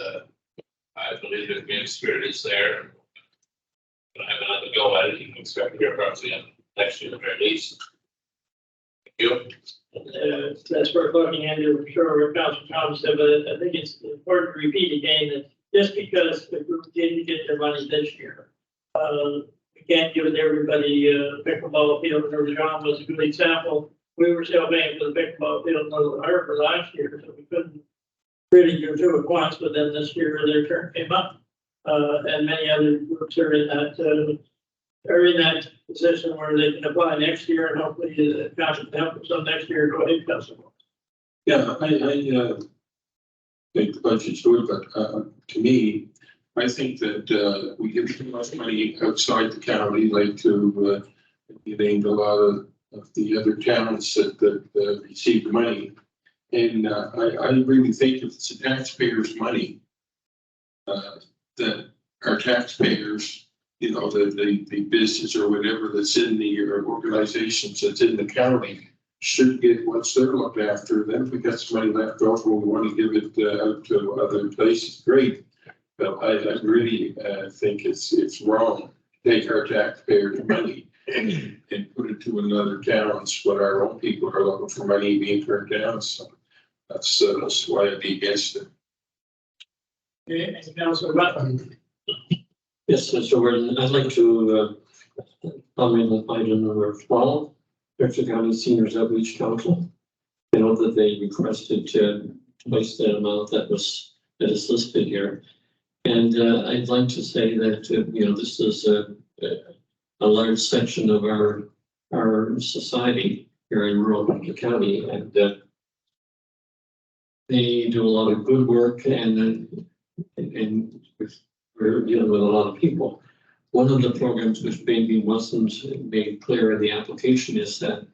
I believe the community spirit is there. But I have another go at it, you can expect to hear probably next year at the very least. Thank you. That's worth looking into, I'm sure what Councilor Thomas said, but I think it's important to repeat again that just because the group didn't get their money this year, we can't give it to everybody, pickleball field, or John was a good example. We were still paying for the pickleball field in Northern Harbor last year, so we couldn't really do two at once, but then this year their turn came up. And many other groups are in that position where they can apply next year, and hopefully the council can help us on next year. Go ahead, Councilor. Yeah, I think the budget's good, but to me, I think that we give too much money outside the county, like to you named a lot of the other towns that receive the money. And I really think if it's the taxpayers' money, that our taxpayers, you know, the business or whatever that's in the organizations that's in the county should get what's they're looked after. Then if we got some money left over, we want to give it out to other places, great. But I really think it's wrong to take our taxpayers' money and put it to another town's when our own people are looking for money being turned down. So that's why I'd be against it. Okay, and Councilor Butler. Yes, Mr. Warden, I'd like to comment on item number 12, Berkshire County Seniors Outreach Council. I know that they requested twice that amount that is listed here. And I'd like to say that, you know, this is a large section of our society here in rural Berkshire County, and they do a lot of good work, and we're dealing with a lot of people. One of the programs which maybe wasn't made clear in the application is that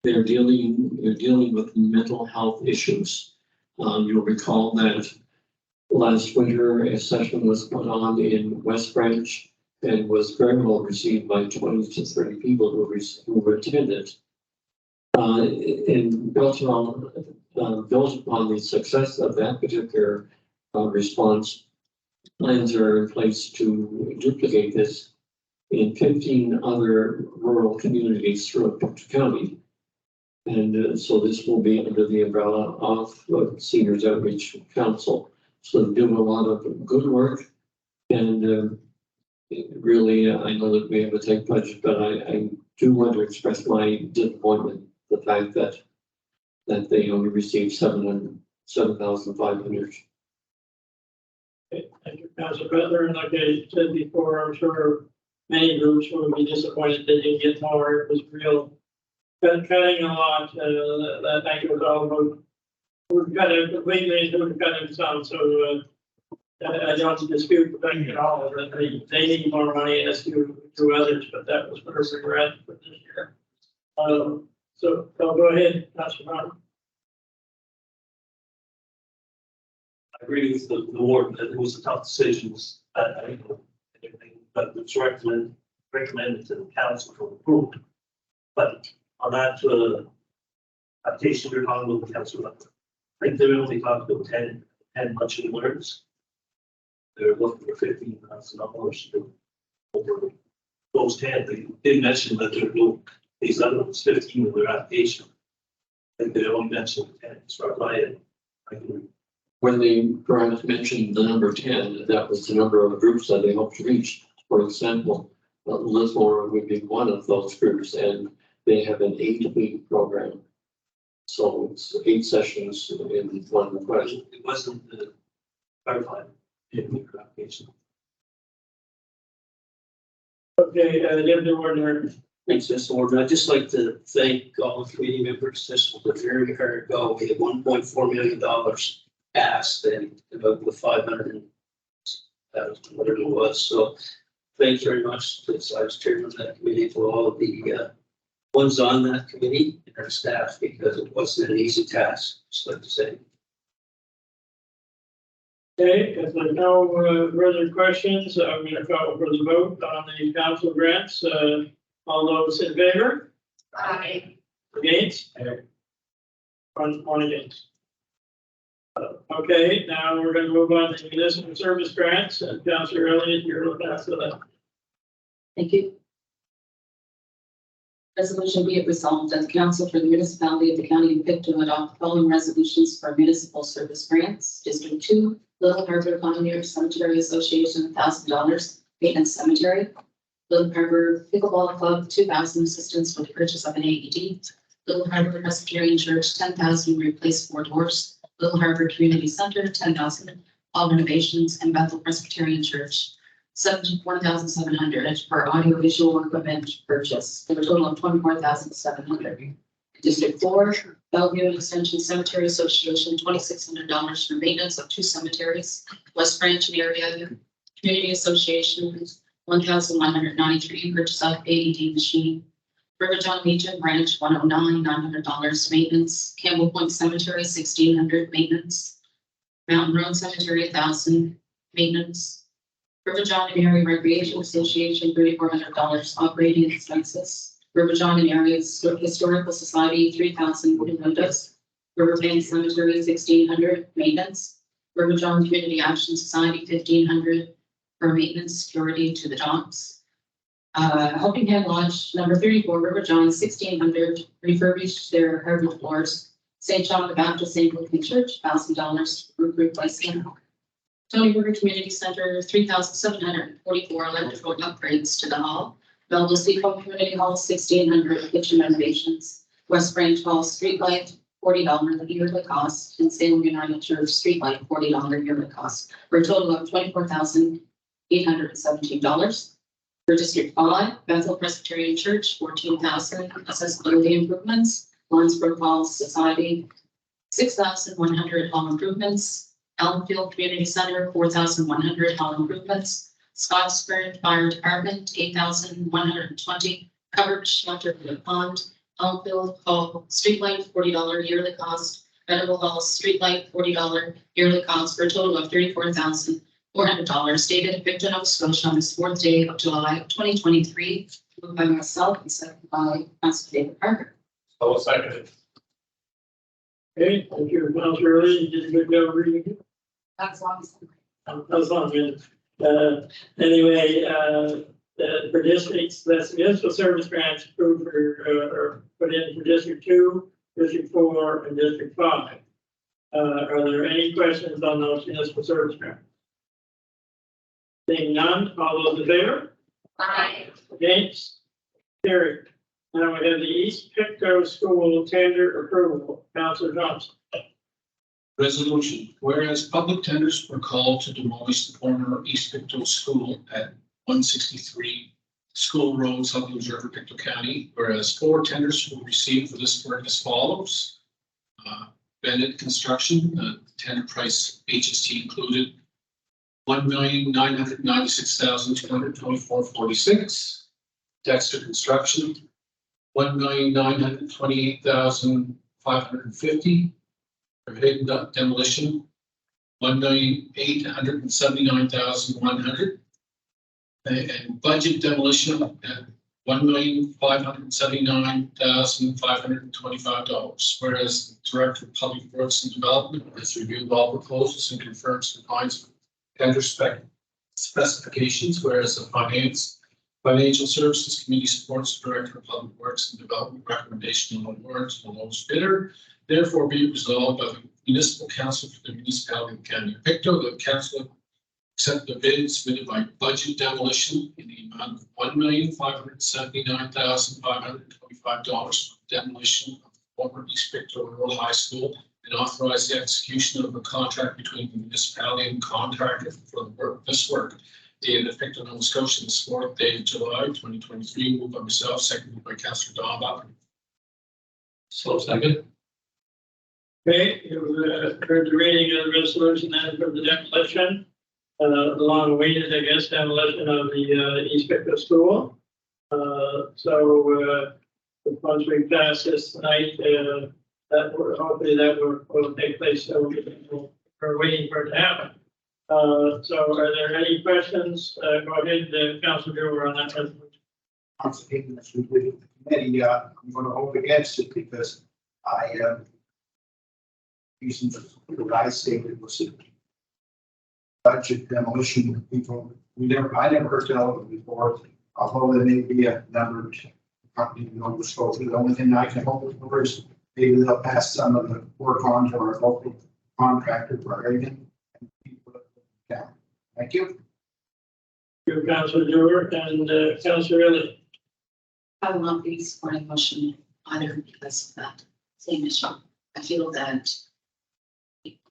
they're dealing with mental health issues. You'll recall that last winter a session was put on in West Branch and was very well received by 20 to 30 people who attended. And built upon the success of that particular response, plans are in place to duplicate this in 15 other rural communities throughout Berkshire County. And so this will be under the umbrella of Seniors Outreach Council. So they do a lot of good work, and really, I know that we have a tight budget, but I do want to express my disappointment, the fact that they only received 7,500. Thank you, Councilor Butler. And like I said before, I'm sure many groups will be disappointed they didn't get more. It was real cutting a lot. Thank you all about. We're cutting completely into the cutting some. So I don't dispute the fact at all that they need more money as do others, but that was where we were at for this year. So go ahead, Councilor Brown. I agree with the board that it was a tough decision, but it's recommended to the council for approval. But on that application, you're talking about the council. I think they only talked about 10 much words. They're looking for $15,000 over those 10. They did mention that there were these other ones, 15 in their application. I think they only mentioned 10. So I can. When they perhaps mentioned the number 10, that was the number of groups that they hoped to reach. For example, Lismore would be one of those groups, and they have an 8-week program. So it's 8 sessions in one request. It wasn't clarified in the application. Okay, Deputy Warden. Thanks, Mr. Warden. I'd just like to thank all the committee members. This was a very hard go. We had $1.4 million asked and about the 500, whatever it was. So thanks very much to the vice chairman of that committee, for all of the ones on that committee and our staff, because it wasn't an easy task, just like to say. Okay, if there's no further questions, I'm going to call for the vote on the council grants. All those in favor? Aye. Against? One against. Okay, now we're going to move on to municipal service grants, and Councillor Elliott, you're looking after that. Thank you. Resolution be it resolved that the council for the municipality of the county of Pictou adopt the following resolutions for municipal service grants. District 2, Little Harbor Pioneer Cemetery Association, $1,000 maintenance cemetery. Little Harbor Pickleball Club, 2,000 assistance for the purchase of an AED. Little Harbor Presbyterian Church, 10,000 replace 4 doors. Little Harbor Community Center, 10,000 all renovations, and Bethel Presbyterian Church, 1,700 for audiovisual equipment purchase, for a total of 24,700. District 4, Bellevue Extension Cemetery Association, $2,600 for maintenance of 2 cemeteries. West Branch and Area Community Association, $1,193 purchase of AED machine. River John Legion Branch, 109, $900 maintenance. Campbell Point Cemetery, $1,600 maintenance. Mountain Road Cemetery, $1,000 maintenance. River John and Area Recreation Association, $3,400 operating expenses. River John and Area Historical Society, 3,000 wooden windows. Riverbank Cemetery, 1,600 maintenance. River John Community Action Society, 1,500 for maintenance security to the docks. Helping Hand Lodge, number 34, River John, 1,600 refurbished their hardwood floors. St. John the Baptist Anglican Church, $1,000 roof replacement. Tony River Community Center, 3,744 electrical upgrades to the hall. Belleville Seafoam Community Hall, 1,600 kitchen renovations. West Branch Hall streetlight, $40 yearly cost, and Salem United Church streetlight, $40 yearly cost, for a total of $24,817. For District 5, Bethel Presbyterian Church, 14,000 accessibility improvements. Lawrenceburg Hall Society, 6,100 hall improvements. Elmfield Community Center, 4,100 hall improvements. Scottsburn Fire Department, 8,120 covered shelter for the pond. Elmfield Hall streetlight, $40 yearly cost. Edible Hall streetlight, $40 yearly cost, for a total of $34,400, dated in Pictou, Nova Scotia, on this 4th day of July, 2023. Moved by myself and seconded by Councilor David Parker. I will second it. Okay, thank you, Councillor Elliott, you did a good job reading it. That's long as. That's fine, man. Anyway, for districts, that's municipal service grants approved for, or put in for District 2, District 4, and District 5. Are there any questions on those municipal service grants? Seeing none, all those in favor? Aye. Against? Carried. Now we have the East Pictou School tender approval. Councillor Thompson. Resolution, whereas public tenders were called to demolish the former East Pictou School at 163 School Road, Southern River, Pictou County, whereas 4 tenders were received for this work as follows. Bennett Construction, tender price HST included $1,996,224.46. Dexter Construction, $1,928,550. For Hayden Demolition, $1,879,100. And budget demolition at $1,579,525. Whereas the Director of Public Works and Development has reviewed all proposals and confirms compliance with tender specifications. Whereas the Financial Services Committee supports the Director of Public Works and Development recommendation on award to the lowest bidder. Therefore, be it resolved by the Municipal Council for the Municipality of the County of Pictou, the Council accept the bid submitted by Budget Demolition in the amount of $1,579,525 for demolition of the former East Pictou Rural High School, and authorize the execution of a contract between the municipality and contractor for the work. This work dated in Pictou, Nova Scotia, this 4th day of July, 2023. Moved by myself, seconded by Councillor Don. So second. Okay, you've heard the reading of the resolution then for the demolition. long awaited, I guess, demolition of the East Pictou School. Once we pass this tonight, that will, hopefully that will take place, so we're waiting for it to happen. So are there any questions? Go ahead, Councilor Brewer, on that resolution. The committee, I'm going to vote against it because reasons that I stated was a budget demolition people. I never heard tell of it before, although there may be a number of companies in Nova Scotia. The only thing I can hope for is maybe they'll pass some of the work on to our local contractor for everything. Thank you. You, Councilor Brewer, and Councilor Elliott. I will not be supporting motion either because of that same issue. I feel that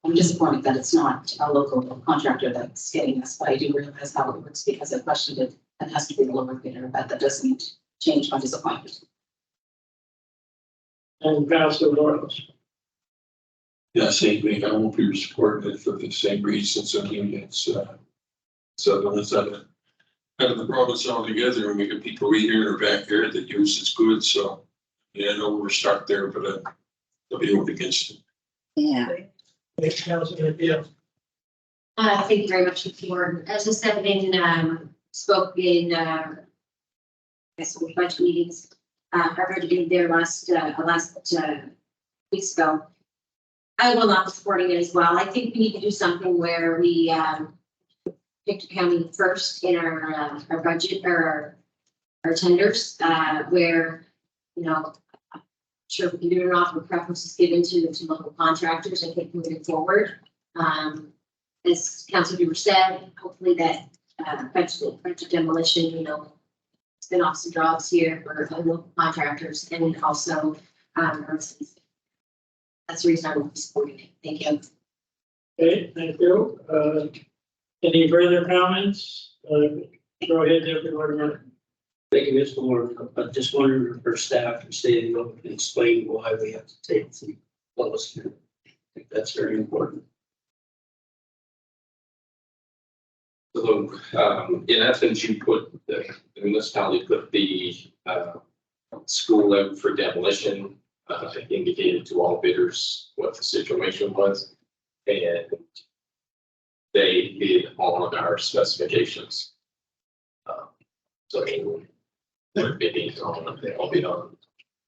I'm disappointed that it's not a local contractor that's getting us, but I do realize how it works because I questioned it and has to be the lower bidder, but that doesn't change my disappointment. And Councilor Lawrence. Yeah, same thing. I won't be supporting it for the same reasons. I mean, it's, so it's out of the province altogether, and we get people right here in our backyard that use it's good, so. Yeah, I know we're stuck there, but I'll be over against it. Yeah. Thanks, Councilor Beal. Thank you very much, Mr. Warden. As I said spoke in, budget meetings, prior to there last weeks ago. I will not be supporting it as well. I think we need to do something where we, Pictou County first in our budget or our tenders, where, you know, I'm sure we can do it off with preferences given to local contractors. I think moving forward, as Councilor Brewer said, hopefully that budget demolition, you know, spin off some jobs here for local contractors and also that's the reason I will be supporting it. Thank you. Okay, thank you. Any further comments? Go ahead, Deputy Warden. Thank you, Mr. Warren. I just wondered for staff to stay in and explain why we have to take the lowest here. I think that's very important. So, in essence, you put the municipality put the school out for demolition, indicated to all bidders what the situation was, and they did all of our specifications. So they're bidding on, they all bid on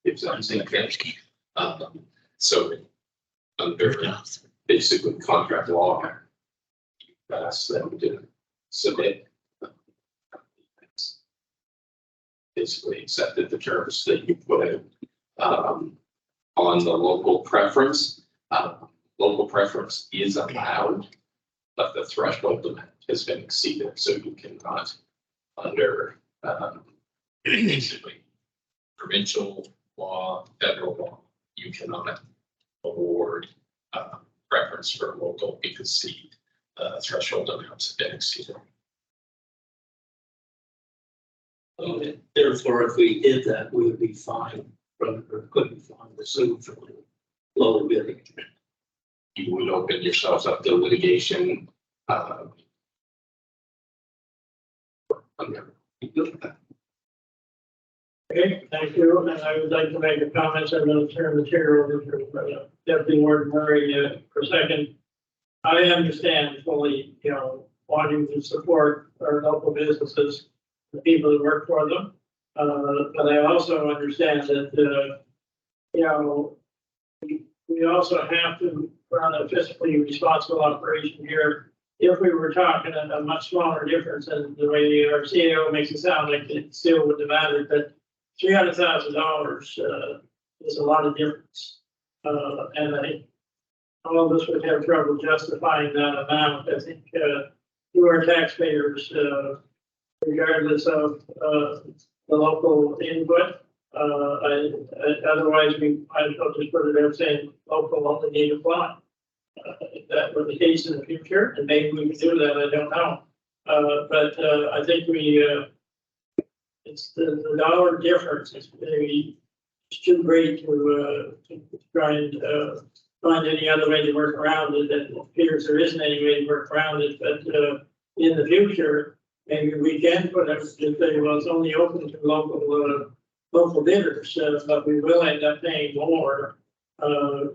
the exact same thing. So under basically contract law, asked them to submit. Basically accepted the terms that you put out. On the local preference, local preference is allowed, but the threshold limit has been exceeded, so you cannot, under basically provincial law, federal law, you cannot award preference for local because the threshold amounts have been exceeded. Therefore, if we did that, we would be fined from, or could be fined or sued for lower bidding. You would open yourselves up to litigation. Okay, thank you. And I would like to make a comment. I'm going to turn the chair over to Deputy Warden Murray for a second. I understand fully, you know, wanting to support our local businesses, the people that work for them. But I also understand that, you know, we also have to run a fiscally responsible operation here. If we were talking a much smaller difference than the way our CEO makes it sound like it still wouldn't have mattered, but $300,000 is a lot of difference. And I think all of us would have trouble justifying that amount. I think to our taxpayers, regardless of the local input, otherwise I'll just put it out saying local only need apply. If that were the case in the future, and maybe we could do that, I don't know. But I think it's the dollar difference is maybe too great to try and find any other way to work around it. And it appears there isn't any way to work around it. But in the future, maybe we can put it, just say, well, it's only open to local bidders, but we will end up paying more,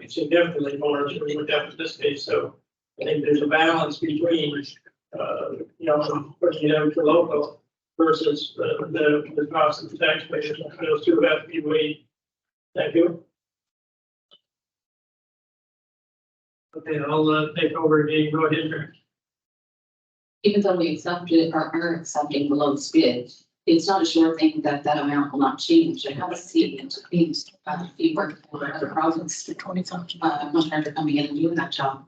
significantly more than we would have in this case. So I think there's a balance between, pushing it out to local versus the cost of the taxpayers. Those two have to be weighed. Thank you. Okay, I'll take over again. Go ahead, Rick. Even though we accepted or are accepting the lowest bid, it's not a sure thing that that amount will not change. I have a seat into things, if you work for other province, the 20,000 contractor coming in and doing that job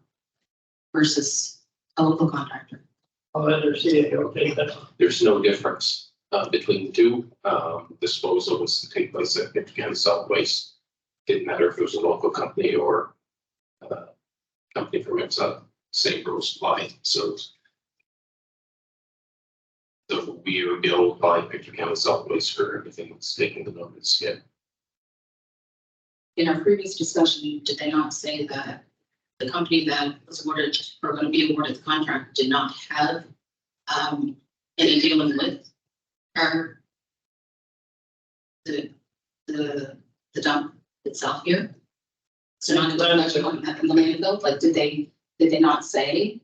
versus a local contractor. I'll let her see it. Okay, that's There's no difference between the two. Disposal was to take place at Michigan Solid Waste. Didn't matter if it was a local company or company from outside, same rules apply. So we are billed by Picture County Solid Waste for everything that's taken the notice yet. In our previous discussion, did they not say that the company that was awarded or going to be awarded the contract did not have any dealing with our the dump itself here? So not in the landfill, like did they not say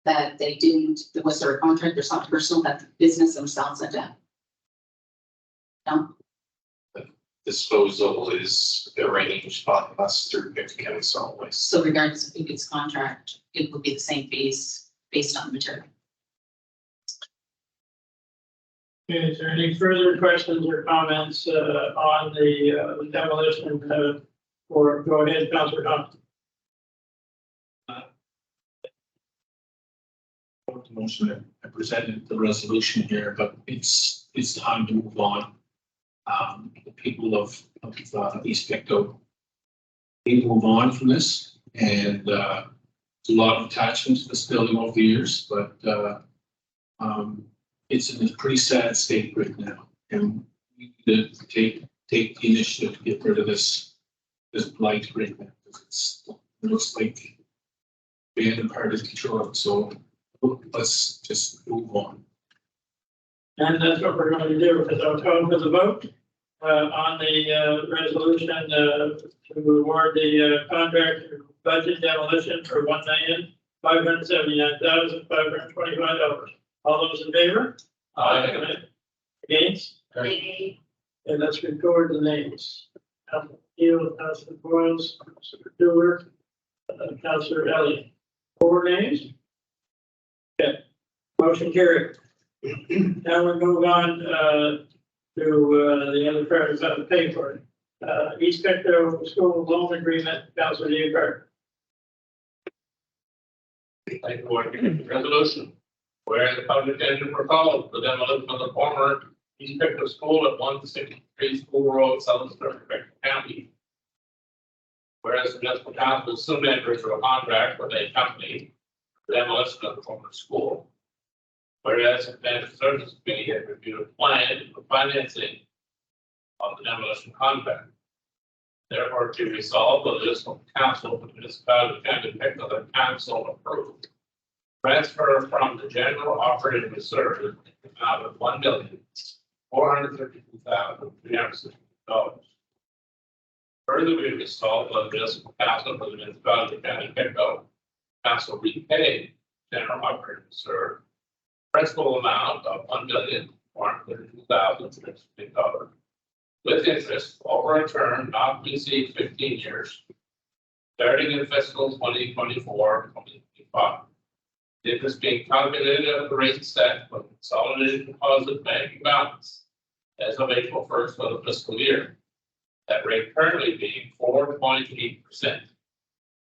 that they didn't, there was there a contract or something personal that the business themselves had done? No. Disposal is arranged by us through Picture County Solid Waste. So regardless of who gets contract, it would be the same fees based on the material. Okay, is there any further questions or comments on the demolition? Or go ahead, Councilor Thompson. The motion, I presented the resolution here, but it's time to move on. The people of East Pictou, they move on from this, and there's a lot of attachment to this building over the years, but it's in a pretty sad state right now, and we need to take the initiative to get rid of this blight right now. It looks like being part of control, so let's just move on. And that's what we're going to do, because I'll call for the vote on the resolution to award the contract budget demolition for $1,579,525. All those in favor? Aye. Against? Aye. And let's record the names. Councilor Keel, Councilor Boyles, Councilor Stewart, Councilor Elliott. 4 names. Okay. Motion carried. Now we move on to the other part about the pay for it. East Pictou School Loan Agreement, Councilor Diaz-Carter. Thank you, Board. Resolution. Where the public engine were called for demolition of the former East Pictou School at 163 School Road, Southern Pictou County. Whereas the municipal council is soon enter into a contract with a company for demolition of the former school. Whereas the Financial Services Committee had reviewed a plan for financing of the demolition contract. Therefore, to resolve the municipal council, the municipality of County Pictou, the council approved transfer from the general operating reserve the amount of $1,432,360. Further, we resolved the municipal council for the municipality of County Pictou, council repaid general operating reserve principal amount of $1,432,360 with interest over a term not to exceed 15 years, starting in fiscal 2024-2025. Interest being calculated at the rate set for consolidated deposit banking balance as of April 1st for the fiscal year. That rate currently being 4.8%.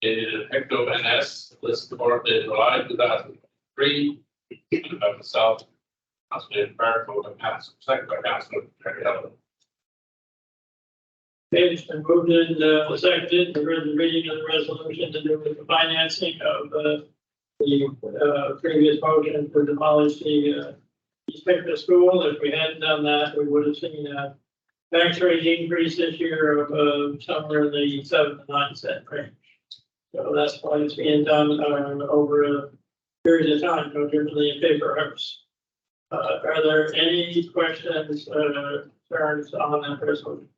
Dated in Pictou NS, listed for the July 2003. About the South, Councilor Fairfield and Council, second by Councilor Terry Elliott. It's been moved and seconded. We read the reading of the resolution to do with the financing of the previous motion to demolish the East Pictou School. If we hadn't done that, we would have seen a tax rate increase this year of somewhere in the 7 to 9 cent range. So that's why it's being done over period of time, no differently in paper house. Are there any questions, concerns on that resolution?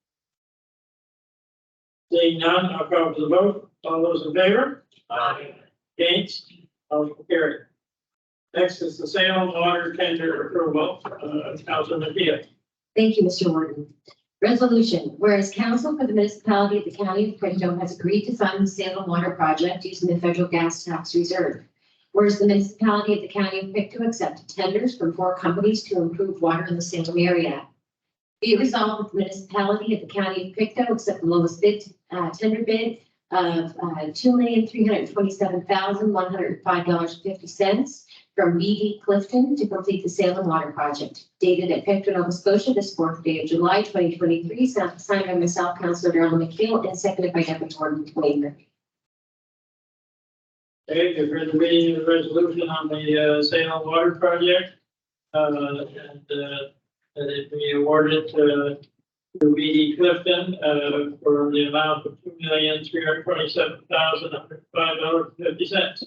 Seeing none, I'll call to the vote. All those in favor? Aye. Against? Motion carried. Next is the sale water tender approval, Councilor McKeel. Thank you, Mr. Warden. Resolution, whereas council for the municipality of the county of Princeton has agreed to fund the Salem Water Project using the federal gas tax reserve. Whereas the municipality of the county of Pictou accepted tenders from 4 companies to improve water in the Salem area. Be it resolved that the municipality of the county of Pictou accept the lowest bid, tender bid of $2,327,105.50 from BD Clifton to complete the Salem Water Project. Dated at Pictou, Nova Scotia, this 4th day of July, 2023, signed by myself, Councilor Darrell McKeel, and seconded by Deputy Warden Wayne. Okay, you've heard the reading of the resolution on the Salem Water Project. And that it be awarded to BD Clifton for the amount of $2,327,105.50.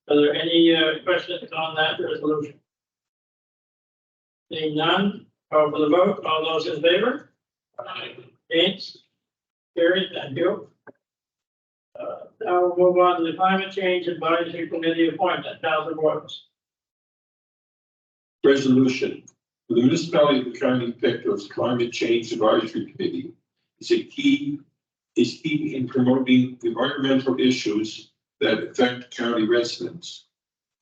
Are there any questions on that resolution? Seeing none, call for the vote. All those in favor? Aye. Against? Carried. Thank you. Now we'll move on to the Climate Change Advisory Committee appointment. Councilor Boyles. Resolution. For the municipality of the county of Pictou's Climate Change Advisory Committee is key in promoting environmental issues that affect county residents.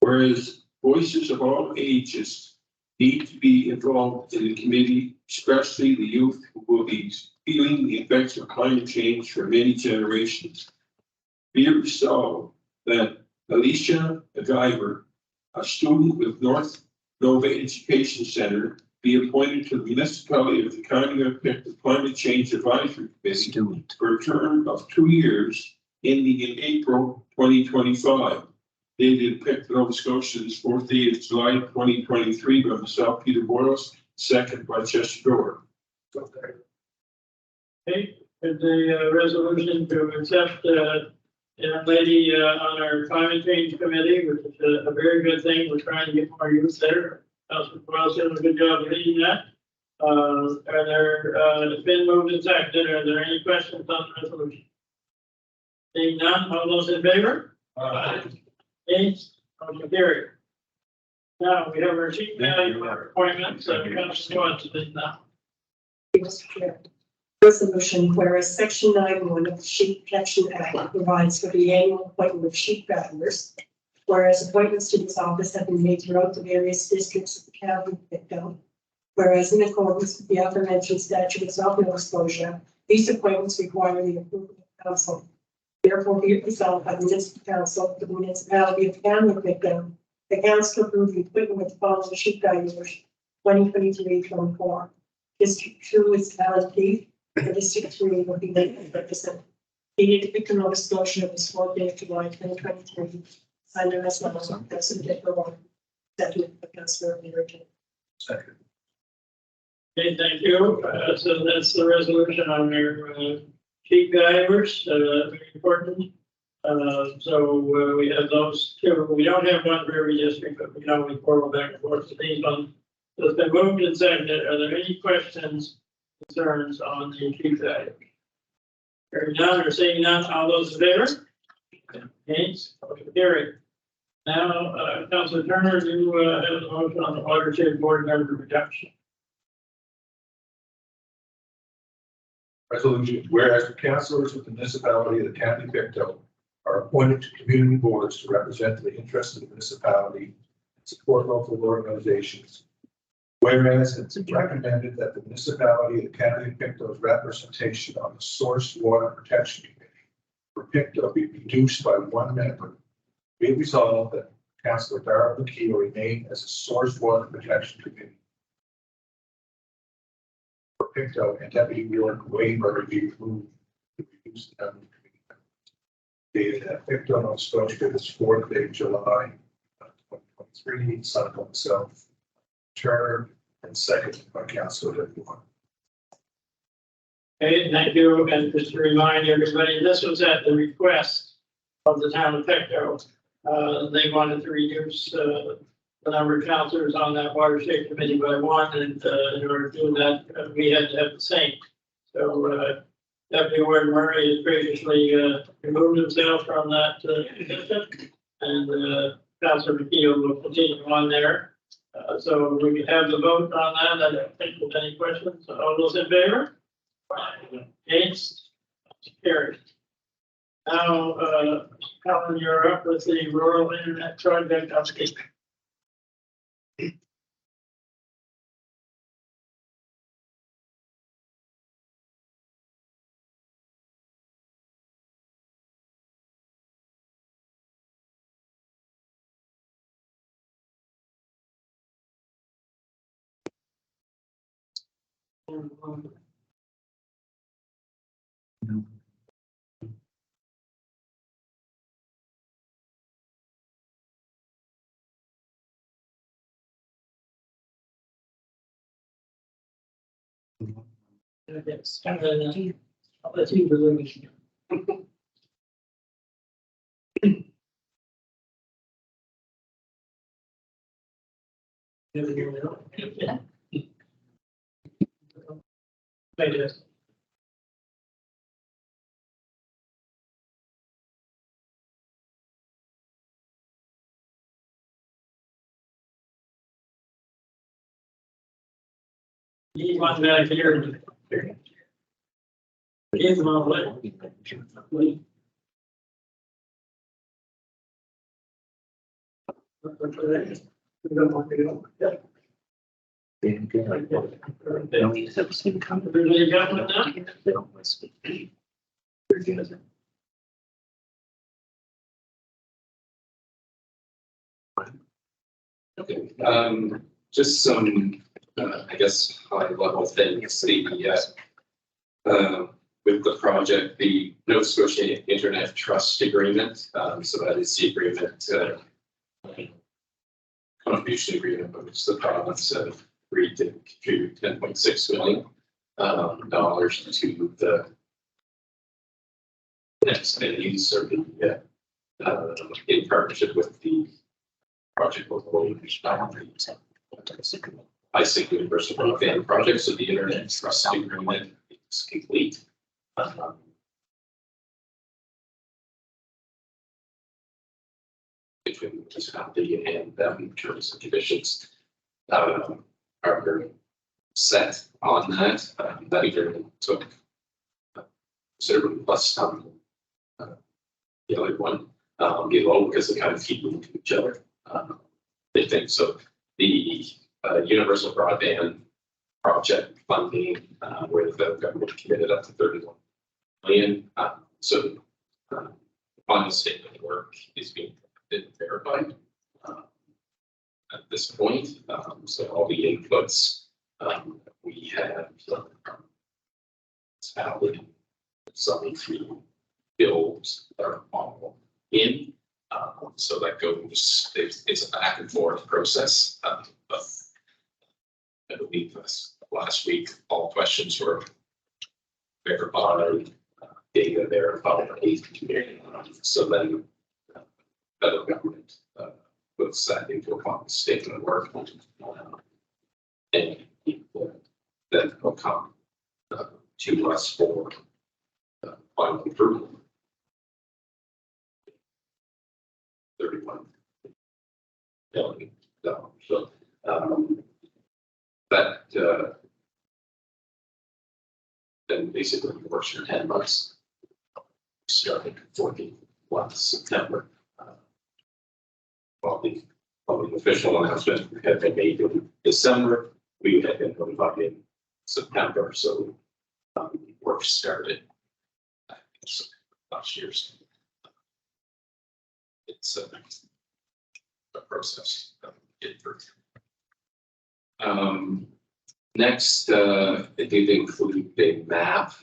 Whereas voices of all ages need to be involved in the committee, especially the youth who will be feeling the effects of climate change for many generations. Be it resolved that Alicia MacGyver, a student with North Nova Education Center, be appointed to the municipality of the county of Pictou Climate Change Advisory Committee for a term of 2 years ending in April 2025. Dated Pictou, Nova Scotia, this 4th day of July 2023 by myself, Peter Boyles, second by Chester Dorr. Okay, with the resolution to accept young lady on our Climate Change Committee, which is a very good thing. We're trying to get more youth there. Councilor Boyles doing a good job of leading that. It's been moved and seconded. Are there any questions on the resolution? Seeing none, all those in favor? Aye. Against? Motion carried. Now we have our chief value appointments. Councilor Watson is now. Mr. Chair. Resolution, whereas section 9(1) of the Sheep Protection Act provides for the annual appointment of sheep valuers. Whereas appointments to this office have been made throughout the various districts of the county of Pictou. Whereas in accordance with the aforementioned statutes of Nova Scotia, these appointments require the approval of council. Therefore, be it resolved by the municipal council of the municipality of the county of Pictou, the council approve the appointment of the following sheep valuers 2023-24. District 2 is Alan Keith. The District 3 will be represented. Dated Pictou, Nova Scotia, this 4th day of July 2023. Signed by myself, Councilor Deborah Warren, seconded by Councilor American. Second. Okay, thank you. So that's the resolution on our sheep valuers, very important. So we have those two. We don't have one for every district, but we can always forward back and forth to these ones. So it's been moved and seconded. Are there any questions, concerns on the sheep value? Hearing none or seeing none, all those in favor? Against? Motion carried. Now, Councilor Turner, you have the motion on the watershed board member reduction. Resolution, whereas the councillors of the municipality of the county of Pictou are appointed to community boards to represent the interests of the municipality and support local organizations. Whereas it's recommended that the municipality of the county of Pictou's representation on the Source Water Protection Committee for Pictou be reduced by 1 member. Be resolved that Councilor Darrell McKeel remain as a Source Water Protection Committee for Pictou, and Deputy Warden Wayne be removed to reduce the number of committee members. Dated at Pictou, Nova Scotia, this 4th day of July 2023, signed by myself, Turner, and seconded by Councilor Deborah. Okay, thank you. And just to remind everybody, this was at the request of the town of Pictou. They wanted to reduce, the number of counselors on that watershed committee by one, and, in order to do that, we had to have the same. So, Deputy Warden Murray has graciously, removed himself from that, position, and, Councilor McKeel will continue on there. So we can have the vote on that. I don't think there's any questions. All those in favor? Against? Carried. Now, Helen, you're up with the rural internet project update. Yes, I'll let you believe. Need one back here. Here's one way. They don't use the same company. Everybody got one now? They don't listen. Okay, just some, I guess, high level things, with the project, the Nova Scotia Internet Trust Agreement, so that is the agreement, contribution agreement, which the province agreed to contribute $10.6 million dollars to the next entities, or the, in partnership with the project portfolio. I think Universal Broadband project, so the Internet Trust Agreement is complete. Between this company and them, terms and conditions are set on that. That agreement took considerably less time. The other one, below, because they kind of feed into each other. They think so. The Universal Broadband project funding, where the federal government committed up to 31 million. So final statement of work is being verified at this point. So all the inputs we have valid, some through bills that are all in. So that goes, it's a back and forth process. But I believe last week, all questions were verified, data verified. So then federal government puts that into a final statement of work. And then will come to us for final approval. 31 million dollars. So that then basically works for 10 months. Starting 14 September. Well, the official announcement had been made in December. We had been notified in September, so work started last year's. It's a process that we get through. Next, it did include a map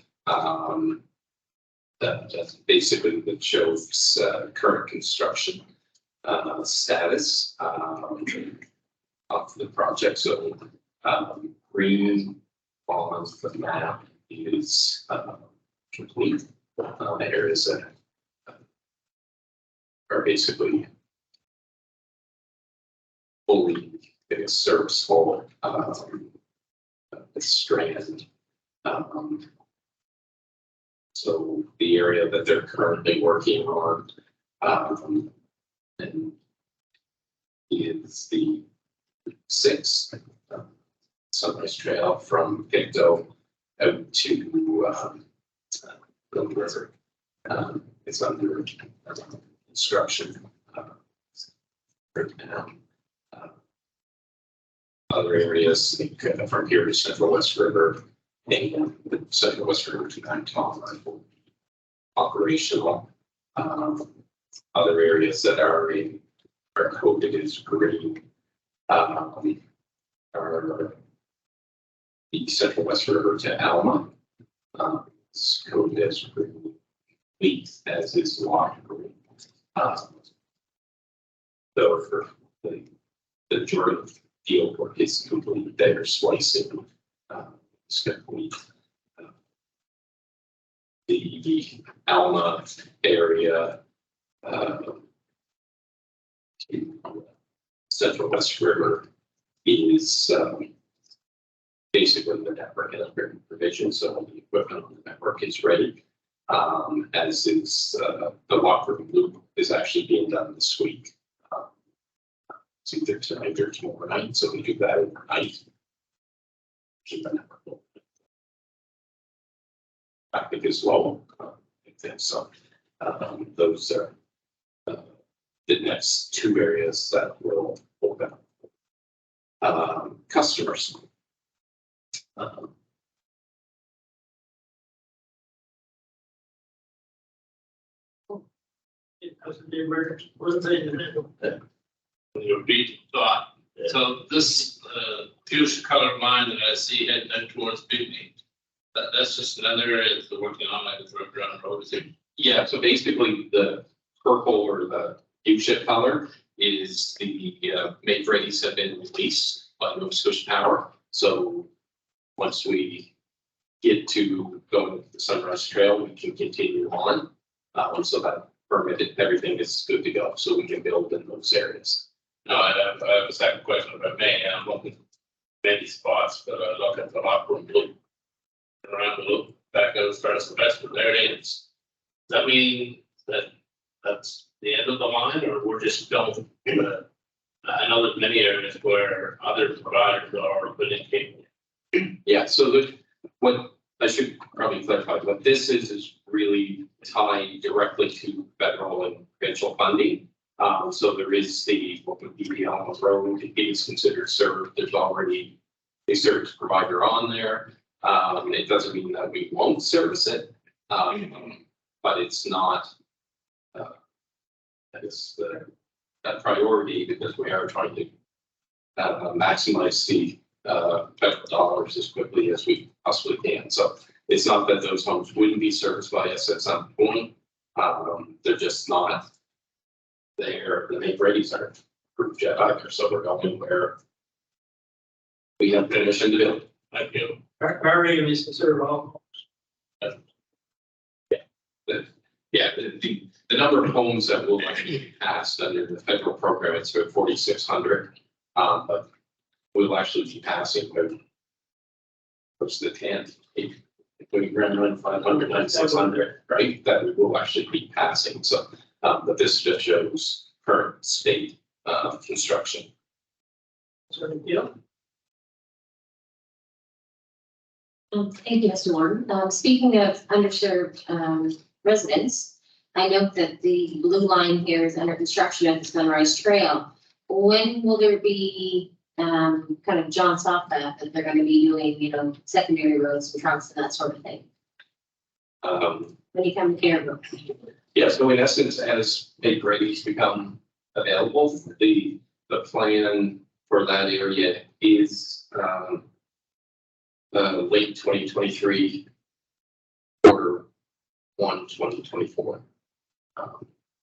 that basically that shows current construction status of the project. So green on the map is complete. Areas that are basically fully serviceable, strand. So the area that they're currently working on, and is the 6 Sunrise Trail from Pictou out to Golden River. It's under construction right now. Other areas, like, from here to Central West River, and the Central West River to Nanton are operational. Other areas that are coded as green are the Central West River to Alma. It's coded as green, wheat as is water green. Though for the majority of field work is complete, they're splicing wheat. The Alma area Central West River is basically the network has been provision, so the equipment on the network is ready. As is the locker room loop is actually being done this week. It's either tonight or tomorrow night, so we do that overnight. Keep the network open. I think as well. I think so. Those are the next 2 areas that will open up. Customers. It has to be emergency. What they Your beat thought. So this fuchsia colored line that I see heading towards Bigny, that's just another area that they're working on, like the Brown Road, is it? Yeah, so basically the purple or the fuchsia color is the make readies have been released by Nova Scotia Power. So once we get to going to the Sunrise Trail, we can continue on. So that permitted, everything is good to go, so we can build in those areas. No, I have a second question about May. I'm looking many spots, but I look at the locker room loop. Around the loop, back out as far as the best, but there it is. Does that mean that that's the end of the line, or we're just going? I know there's many areas where other providers are putting cable. Yeah, so what I should probably clarify, what this is really tied directly to federal and provincial funding. So there is what would be the Alma Road, it is considered served. There's already a service provider on there. It doesn't mean that we won't service it, but it's not a priority because we are trying to maximize the federal dollars as quickly as we possibly can. So it's not that those homes wouldn't be serviced by us at some point. They're just not there. The make readies aren't approved yet either. So we're going where we have permission to build. Thank you. Our aim is to serve all. The number of homes that will actually be passed under the federal program, it's about 4,600. But we'll actually be passing with close to 10, including around 500, 9,600, right? That we will actually be passing. So, but this just shows current state of construction. Sort of deal. Thank you, Mr. Warden. Speaking of underserved residents, I note that the blue line here is under construction at the Sunrise Trail. When will there be kind of John off that they're going to be doing, secondary roads and trunks and that sort of thing? When you come to Caribou? Yeah, so in essence, as make readies become available, the plan for that area is late 2023, quarter 1, 2024.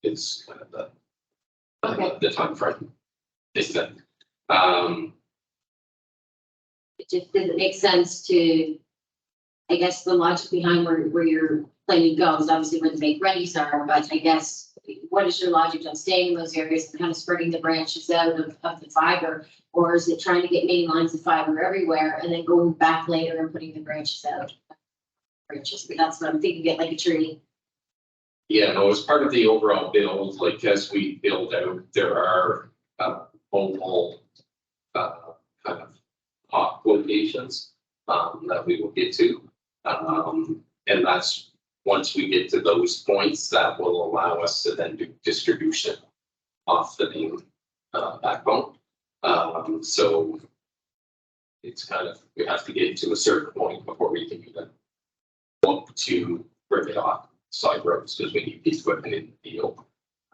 It's kind of the time frame. Is that It just didn't make sense to, I guess the logic behind where you're Plainview goes, obviously where the big readies are, but I guess what is your logic on staying in those areas and kind of spreading the branches out of the fiber? Or is it trying to get main lines of fiber everywhere and then going back later and putting the branches out? Branches, but that's what I'm thinking, get like a tree. Yeah, no, as part of the overall build, like as we build out, there are mobile kind of hot locations that we will get to. And that's, once we get to those points, that will allow us to then do distribution off the main backbone. So it's kind of, we have to get to a certain point before we can even look to bring it off side roads, because we need the equipment in the field.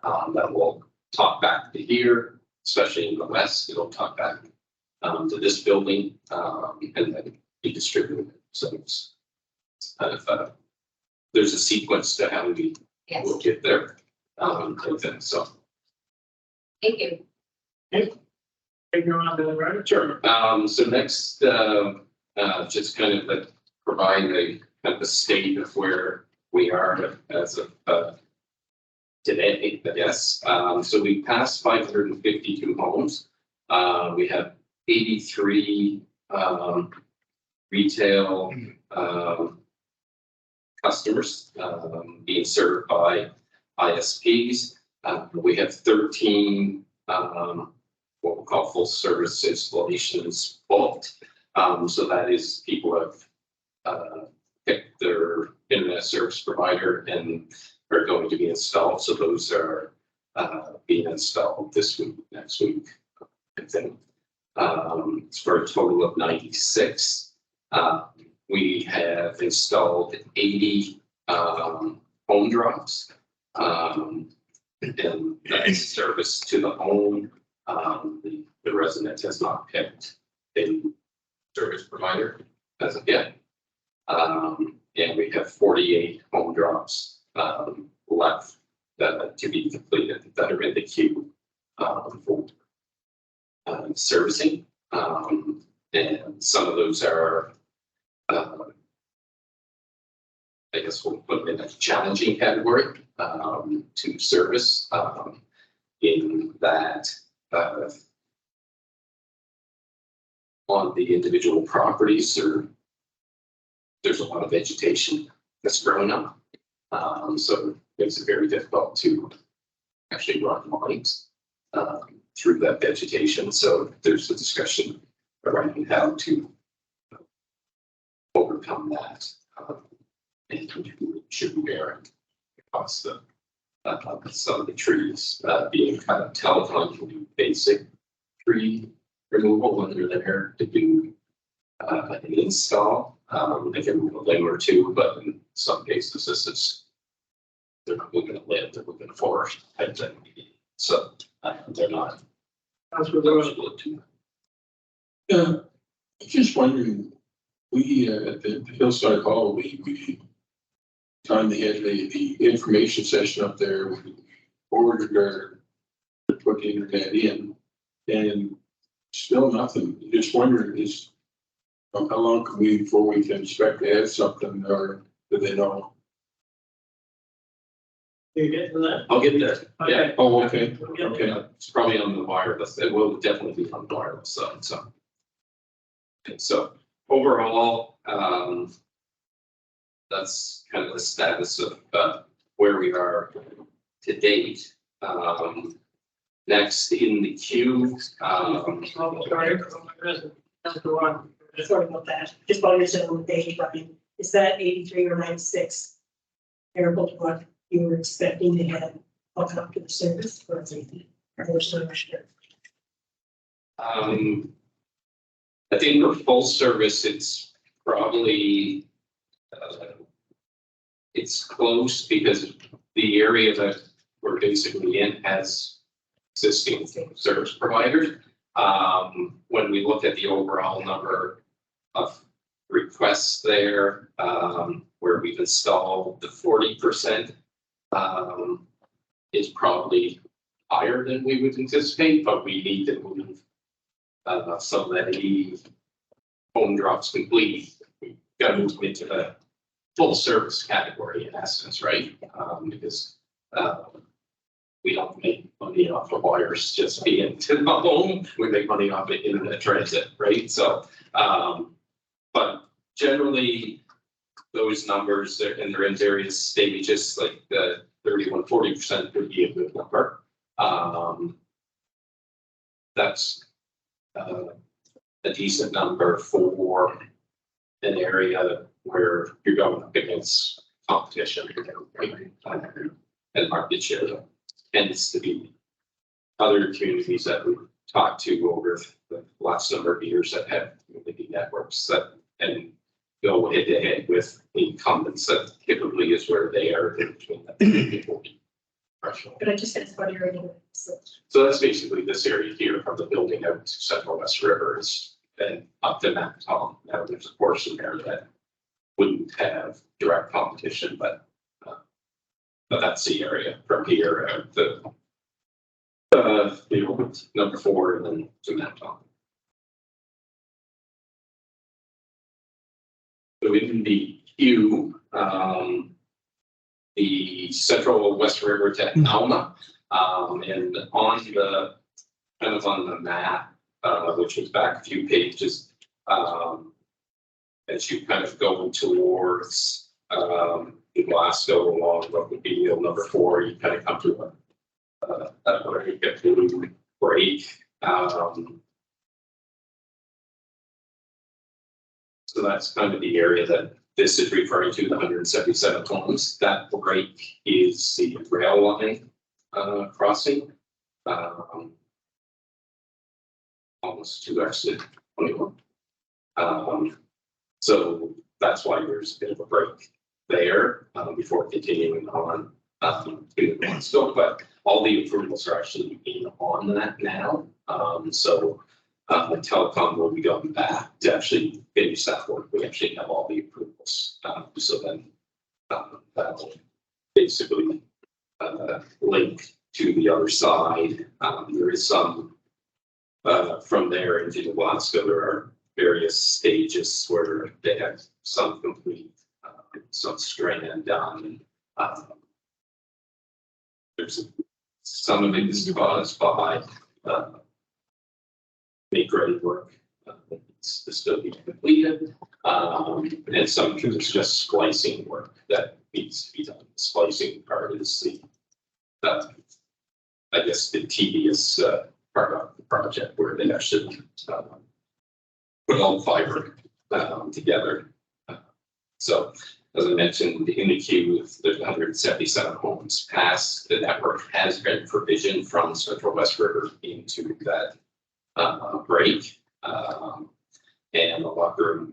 That will talk back to here, especially in the west, it'll talk back to this building, and then be distributed. So it's kind of there's a sequence to how we Yes, will get there. And then, so. thank you. Take you on to the right. Sure. So next, just kind of like provide a kind of a state of where we are as of today, I guess. So we passed 552 homes. We have 83 retail customers being served by ISPs. We have 13 what we call full service installations booked. So that is people have picked their internet service provider and are going to be installed. So those are being installed this week, next week, I think. It's for a total of 96. We have installed 80 home drops. And that's service to the home. The resident has not picked a service provider as of yet. And we have 48 home drops left to be completed that are in the queue for servicing. And some of those are, I guess we'll put them in a challenging category to service in that on the individual properties there's a lot of vegetation that's growing up. So it makes it very difficult to actually run lines through that vegetation. So there's a discussion around how to overcome that and should be bearing across the some of the trees being kind of telephone can do basic tree removal when they're there to do an install. They can remove a limb or two, but in some cases this is they're moving a limb, they're moving a forest type thing. So they're not. That's what they're going to. I'm just wondering, we at the Hillside Hall, we time they had the information session up there, we ordered our to put the internet in, and still nothing. Just wondering is how long can we before we can expect to have something, or do they know? You get to that? I'll get there. Yeah. Okay. Oh, okay, We'll get okay. there. It's probably on the wireless. It will definitely be on the wireless side. So, and so overall, that's kind of the status of where we are to date. Next in the queue, Sorry. That's the one. Sorry about that. Just while you're saying with the 80, Brian, is that 83 or 96 comparable to what you were expecting to have hook up to the service, or is it more service? I think for full service, it's probably it's close because the area that we're basically in has existing service providers. When we look at the overall number of requests there, where we've installed the 40%, is probably higher than we would anticipate, but we need to move some of that 80 home drops complete. We've got to move into the full service category in essence, right? Because, we don't make money off of wires just being to the home, we make money off of internet transit, right? So, but generally, those numbers, and they're in various stages, like the 31-40% would be a good number. That's a decent number for an area where you're going up against competition, right? And market share tends to be other communities that we've talked to over the last number of years that have community networks that and go head to head with incumbents. That typically is where they are in between that threshold. But I just said it's what you're doing. So So that's basically this area here from the building out to Central West River is then up to Mount Tom. Now there's a portion there that wouldn't have direct competition, but that's the area from here out to number 4 and then to Mount Tom. So in the queue, the Central West River to Alma, and on the kind of on the map, which was back a few pages, as you kind of go towards Glasgow along what would be wheel number 4, you kind of come to a break. So that's kind of the area that this is referring to, the 177 homes. That break is the rail line crossing. Almost to exit 21. So that's why there's a bit of a break there before continuing on to the next scope. But all the approvals are actually in on that now. So the telecom will be going back to actually finish that work. We actually have all the approvals. So then that'll basically link to the other side. There is some from there into Glasgow, there are various stages where they have some complete, some strand done. There's some of it is caused by make ready work. It's still being completed. And some of it is just splicing work that needs to be done. The splicing part is the, I guess, the tedious part of the project where they actually put all the fiber together. So as I mentioned, in the queue, there's 177 homes passed. The network has been provisioned from Central West River into that break. And the locker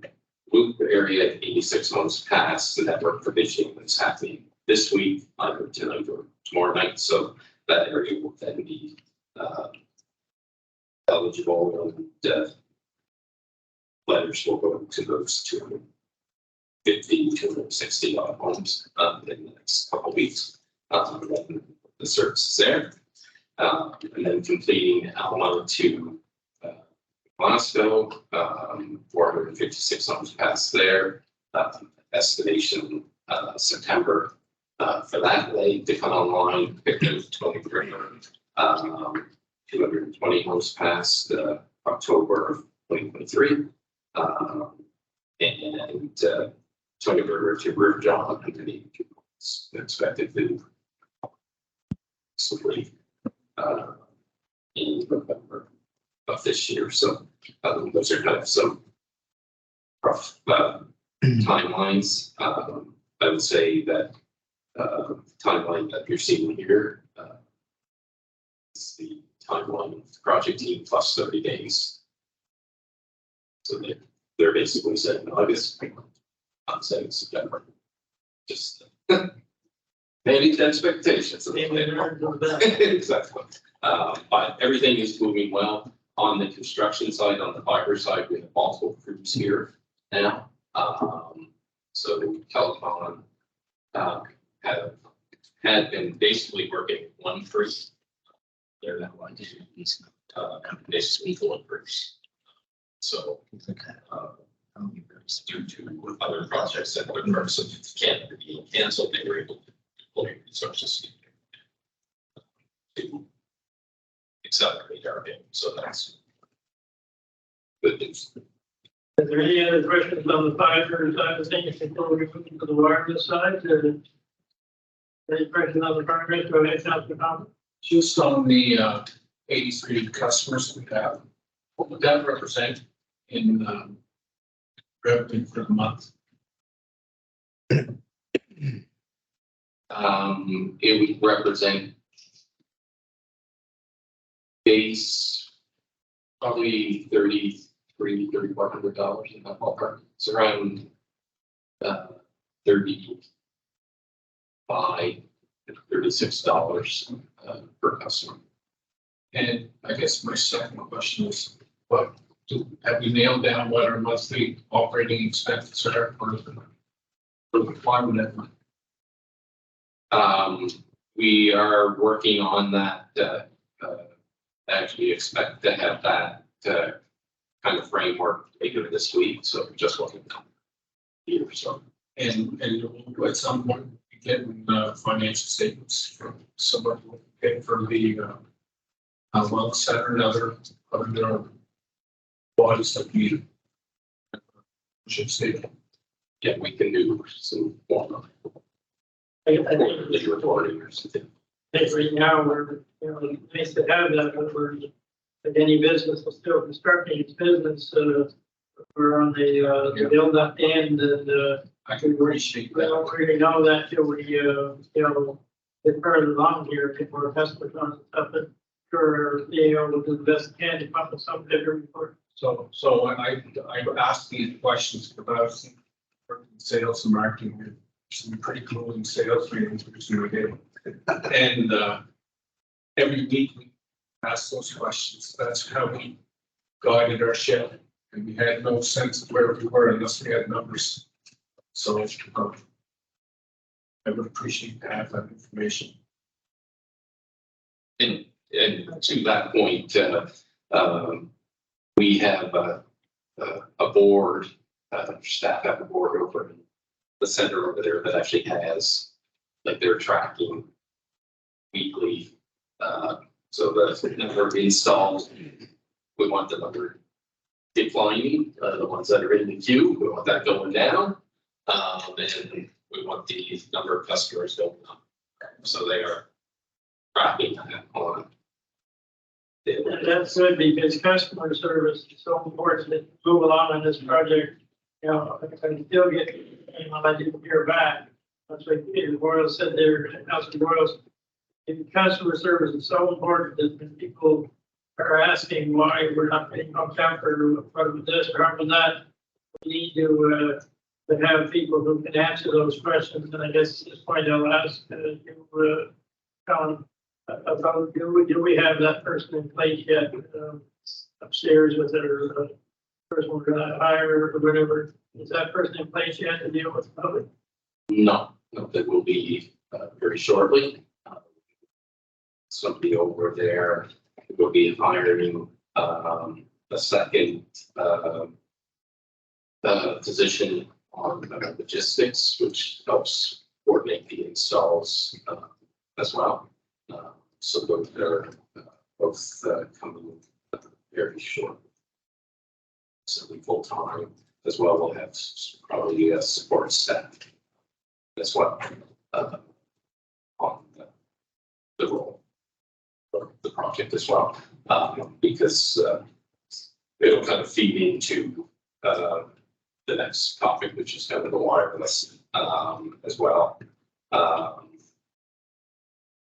loop area, 86 homes passed. The network provisioning is happening this week, either tonight or tomorrow night. So that area will then be eligible, and letters will go to those 250, 260 odd homes in the next couple of weeks. When the service is there, and then completing Alma to Glasgow, 456 homes passed there. Estimation September for that leg to come online. 220 homes passed October of 2023. And Tony Berger to River John is expected to complete in November of this year. So those are kind of some rough timelines. I would say that timeline that you're seeing here is the timeline of the project team plus 30 days. So they're basically saying August, I'm saying September. Just manage expectations. Exactly. But everything is moving well. On the construction side, on the fiber side, we have multiple crews here now. So Telecom had been basically working one crew. They're now on basically one crew. So years due to other projects that were can't be canceled. They were able to deploy resources to accelerate our game. So that's good news. Is there any other questions on the fiber side of things before we move to the wireless side? Any questions on the fiber? Go ahead, Councilor Thomas. Just on the 83 customers we have, what would that represent in revenue for the month? It would represent base probably $3,400 in that ballpark. It's around $35 to $36 per customer. And I guess my second question is, have we nailed down what our monthly operating expenses are for the fiber network? We are working on that. Actually expect to have that kind of framework later this week. So just looking here. So And at some point, we get financial statements from somebody for the well center and other bodies that we should say. yeah, we can do some more I think reporting or something. right now, we're, nice to have that, but we're, like any business is still constructing its business, we're on the build up end, and, I can appreciate we that. don't really know that till we, get further along here, get more customers on and stuff, but sure, being able to do the best we can to come up with something different report. So I asked these questions about sales and marketing, with some pretty grueling sales meetings, which we did. And every week we ask those questions. That's how we guided our ship. And we had no sense of where we were unless we had numbers. So I would appreciate to have that information. And to that point, we have a board, staff have a board over in the center over there that actually has, like, they're tracking weekly. So the number of installs, we want the number declining, the ones that are in the queue, we want that going down. And we want the number of customers going up. So they are tracking that on. And that's good because customer service is so important to move along on this project. I can still get, I didn't hear back. That's like Peter Boyle said there, Councilor Boyle. Customer service is so important that when people are asking why we're not getting hooked up or what of this or what of that, we need to have people who can answer those questions. And I guess at this point I'll ask you, Colin, about do we have that person in place yet upstairs with their person we're going to hire or whatever? Is that person in place yet to deal with the public? No, that will be very shortly. Somebody over there will be hiring a second position on logistics, which helps coordinate the installs as well. So those are both coming very short. So we full time as well. We'll have probably a support staff as well on the role of the project as well, because it'll kind of feed into the next topic, which is kind of the wireless as well.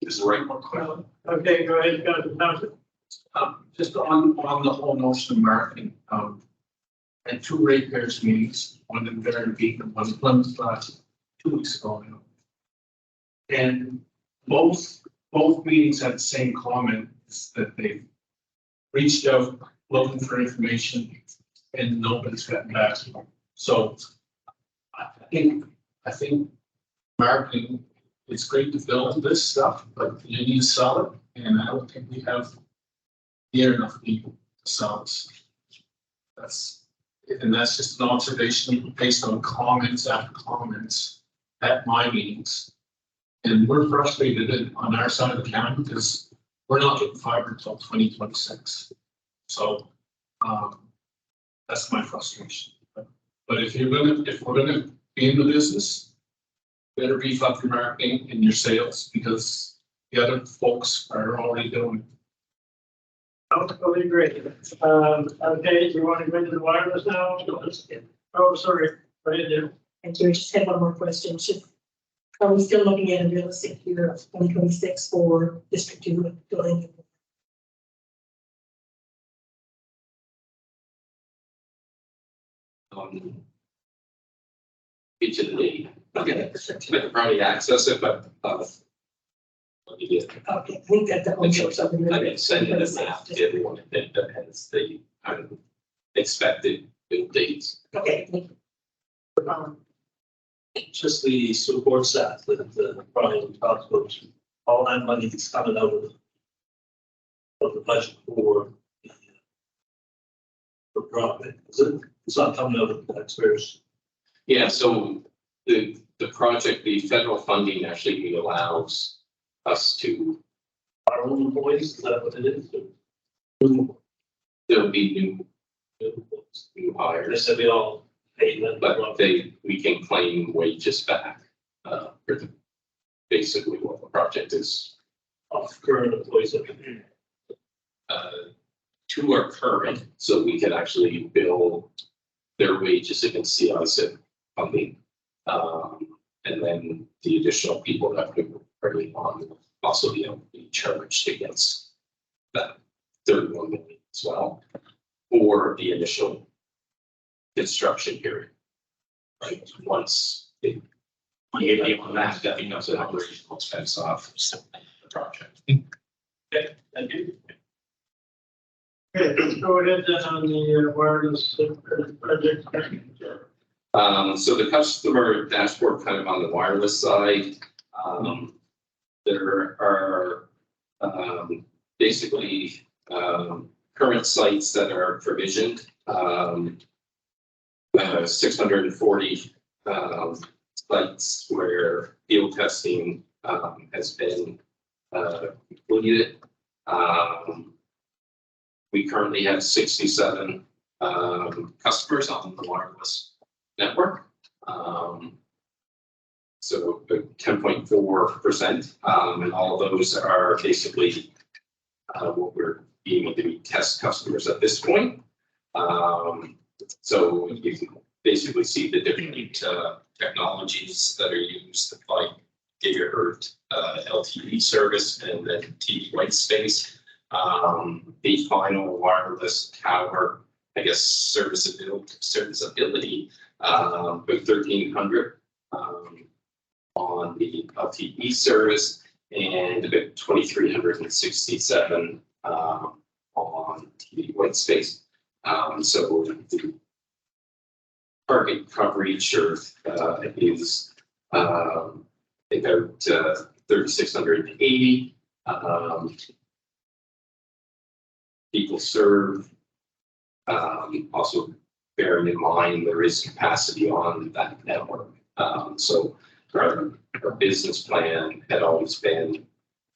Is the right one clear? Okay, go ahead, Councilor Thompson. Just on the whole notion of marketing, at two ratepayers meetings, one in Barron Beacon and one in Plymouth last 2 weeks ago now. And both meetings had the same comment, is that they reached out looking for information and nobody's gotten back to them. So I think marketing, it's great to build this stuff, but you need to sell it. And I don't think we have near enough people to sell this. And that's just an observation based on comments after comments at my meetings. And we're frustrated on our side of the county because we're not getting fiber until 2026. So that's my frustration. But if we're gonna be in the business, better beef up your marketing and your sales because the other folks are already doing it. I totally agree. Okay, you want to go into the wireless now? Oh, sorry. Go ahead, Jim. And you just had one more question. Are we still looking at a realistic year of 2026 for District 2 building? Each of the date, okay, I could probably access it, but, Okay, I think that the home show something. I can send it as map to everyone that has the kind of expected build dates. Okay. Just the support staff with the Brian talked about, all that money that's coming out of the budget for profit, is it? It's not coming out of the taxpayers. Yeah, so the project, the federal funding actually allows us to, Our own employees, is that what it is? there'll be new They hires, said we all pay them, but we can claim wages back, for basically what the project is. off current employees. Two are current, so we can actually bill their wages against CISIP funding. And then the additional people that we bring on will also be able to be charged against that 31 million as well, or the initial construction period. Right, once it, on that becomes an operational expense off the project. Okay, thank you. Okay, let's go ahead then on the wireless project. So the customer dashboard kind of on the wireless side, there are basically current sites that are provisioned, 640 sites where field testing has been completed. We currently have 67 customers on the wireless network. So 10.4%, and all of those are basically what we're deeming to be test customers at this point. So you can basically see the different technologies that are used, like gigahertz LTE service and then TV white space. The final wireless tower, I guess, serviceability, with 1300 on the LTE service and about 2367 on TV white space. So the target coverage is about 3680. People served. Also bearing in mind there is capacity on that network. So our business plan had always been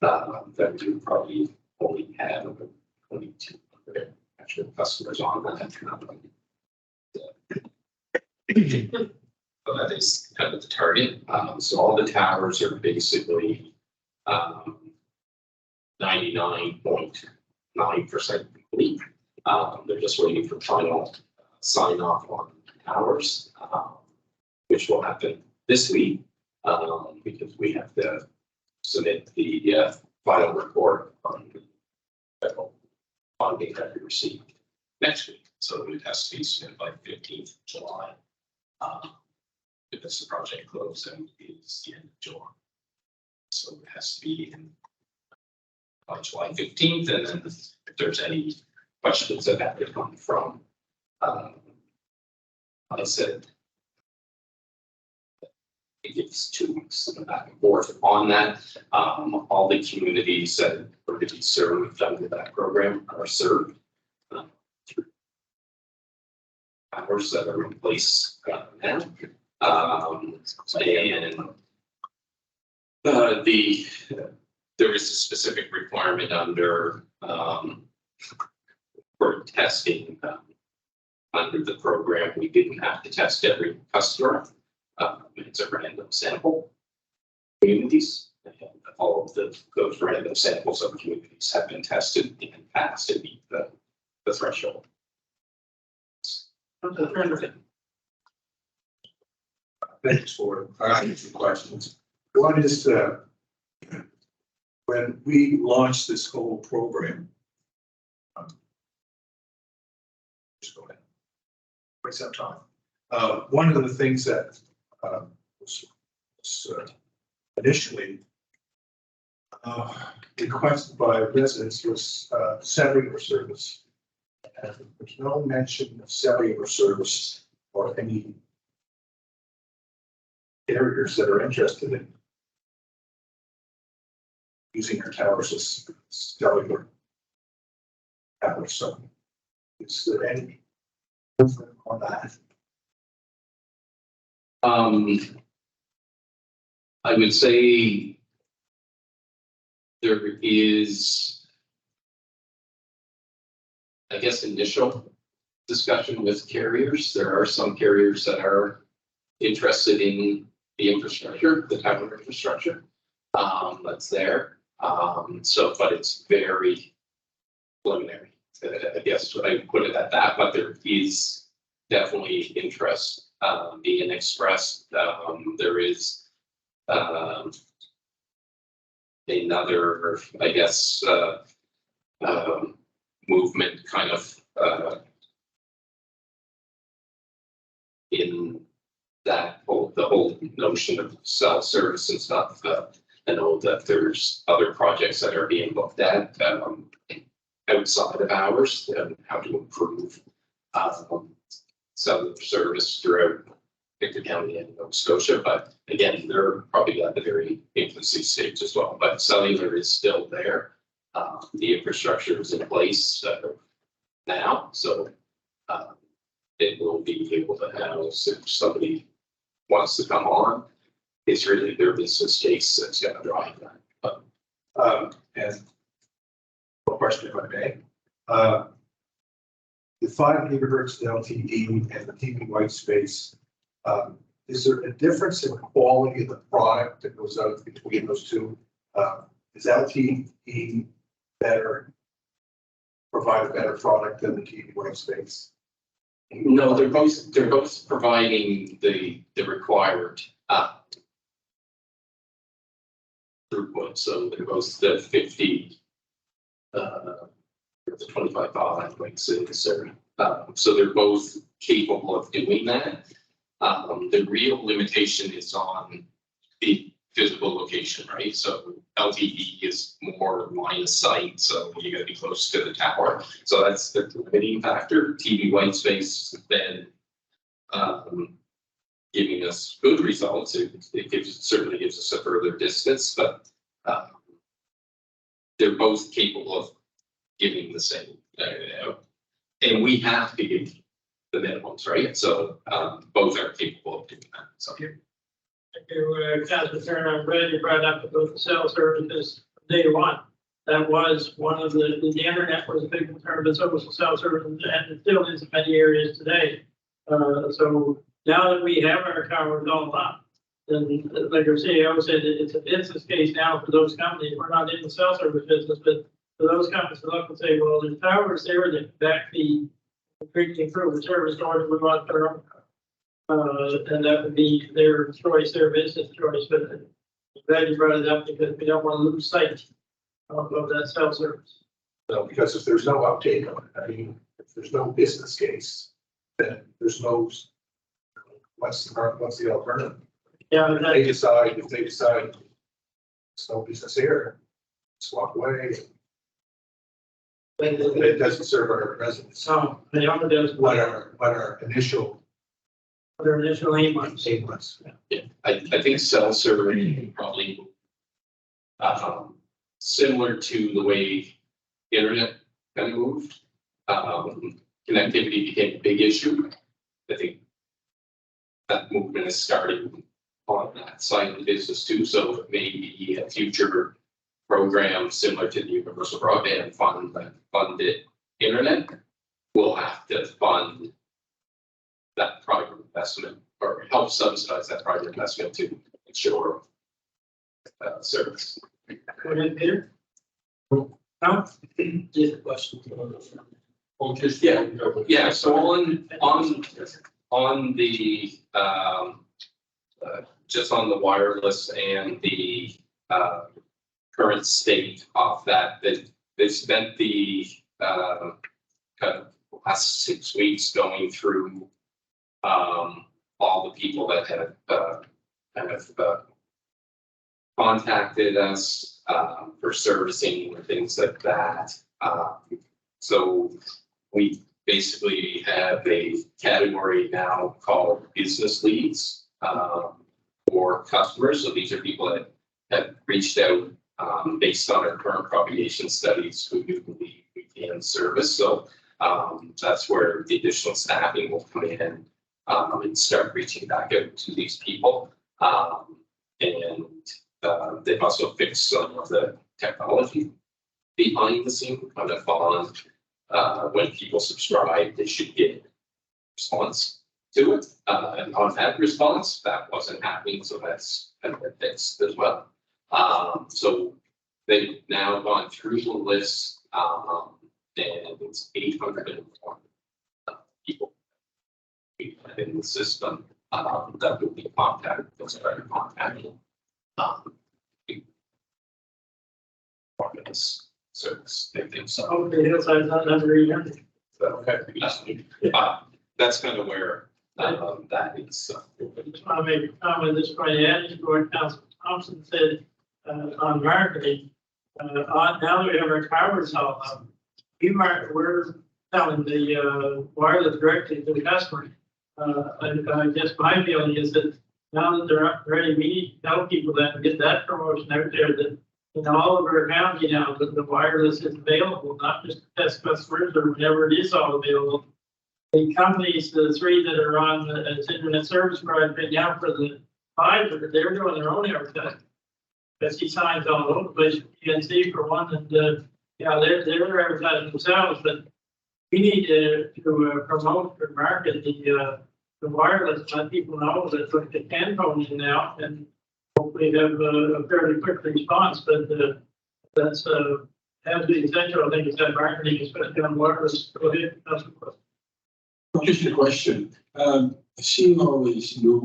that we would probably only have about 2,200 actual customers on that. So that is kind of the target. So all the towers are basically 99.9% complete. They're just waiting for final sign off on towers, which will happen this week, because we have to submit the final report on the federal funding that we received next week. So it has to be submitted by 15th of July. Because the project closing is the end of July. So it has to be in on July 15th, and then if there's any questions that have to come from, I said, it gives 2 weeks back and forth on that. All the communities that are to be served under that program are served through our towers that are in place now. And there is a specific requirement under for testing. Under the program, we didn't have to test every customer. It's a random sample communities. And all of those random samples of communities have been tested and passed to meet the threshold. Thanks for, I have some questions. One is, when we launched this whole program, just go ahead. Quite some time. One of the things that was initially requested by residents was cellular service. And there's no mention of cellular service or any carriers that are interested in using our towers as cellular towers. So is there any movement on that? I would say there is, I guess, initial discussion with carriers. There are some carriers that are interested in the infrastructure, the tower infrastructure that's there. So, but it's very preliminary. I guess I would put it at that, but there is definitely interest being expressed. There is another, I guess, movement kind of in that the whole notion of cell service and stuff. I know that there's other projects that are being looked at outside of ours and how to improve cellular service throughout Victor County and Nova Scotia. But again, they're probably at the very infancy stage as well. But cellular is still there. The infrastructure is in place now, so it will be able to house if somebody wants to come on. It's really their business case that's going to drive that. But, and one question, if I may. The 5 gigahertz LTE and the TV white space, is there a difference in the quality of the product that goes out between those two? Is LTE better, provide a better product than the TV white space? no, they're both providing the required throughput. So they're both the 50, the 25 baud like so they're both capable of doing that. The real limitation is on the physical location, right? So LTE is more line of sight, so you got to be close to the tower. So that's the limiting factor. TV white space has been giving us good results. It certainly gives us a further distance, but they're both capable of giving the same. And we have to give the minimums, right? So both are capable of doing that. So. Thank you, Councilor Turner. I'm glad you brought up about the cell services from day one. That was one of the internet was a big concern, but so was the cell services, and it still is in many areas today. So now that we have our towers all up, then like our CEO said, it's a business case now for those companies. We're not in the cell service business, but for those companies to look and say, well, there's towers there that backfeed greatly improve the service, nor do we want their own. And that would be their choice, their business choice, but I'm glad you brought it up because we don't want to lose sight of that cell service. No, because if there's no uptake on it, I mean, if there's no business case, then there's no, what's the alternative? Yeah, If they decide there's no business here, just walk away. It doesn't serve our residents. So the other does What our initial their initial aim was. Yeah, I think cell service probably similar to the way internet kind of moved. Connectivity became a big issue. I think that movement is starting on that side of the business too, so maybe a future program similar to the Universal Broadband Fund that funded internet will have to fund that private investment or help subsidize that private investment to ensure service. Go ahead, Peter. No? Just a question. Oh, just. Yeah, so on the just on the wireless and the current state of that, they spent the kind of last 6 weeks going through all the people that have kind of contacted us for servicing and things like that. So we basically have a category now called business leads for customers. So these are people that have reached out based on our current propagation studies who we believe we can service. So that's where the additional staffing will come in and start reaching back out to these people. And they've also fixed some of the technology behind the scene, kind of on when people subscribe, they should get response to it. And on that response, that wasn't happening, so that's kind of fixed as well. So they've now gone through the list, and it's 801 people in the system that will be contacted, those that are contacted. For this service, they think so. Okay, hillside's not under even. That's kind of where that is. Just want to make a comment at this point, adding to what Councilor Thompson said on marketing. Now that we have our towers all up, we're telling the wireless directly to the customer. I guess my feeling is that now that they're up and ready, we need to tell people that and get that promotion out there that in all of our county now, that the wireless is available, not just to test customers or whenever it is all available. The companies, the three that are on as internet service provider right now for the fiber, they're doing their own advertising. SC signs all over the place, PNC for one, and yeah, they're advertising themselves, but we need to promote or market the wireless, let people know that like they can phone in now and hopefully have a fairly quick response, but that's has the essential. I think it's that marketing, especially on wireless. Go ahead, that's a question. Just a question. Seeing all these new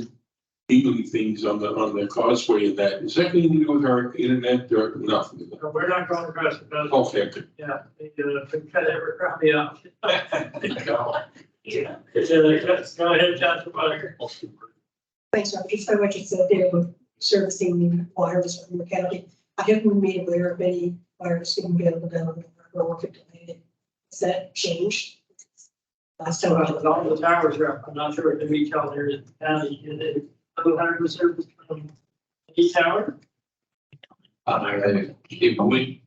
legally things on the causeway and that, is that anything to do with our internet or nothing? We're not going across the country. Okay. Yeah, they cut every property out. Yeah. Go ahead, Councilor Butler. Thanks, Rob. Just so what you said there with servicing wireless from the county. I haven't been aware of any wireless being available down or working delayed. Has that changed? Last time I was All the towers are up. I'm not sure if the retail area in the county is 100% service from each tower. It would.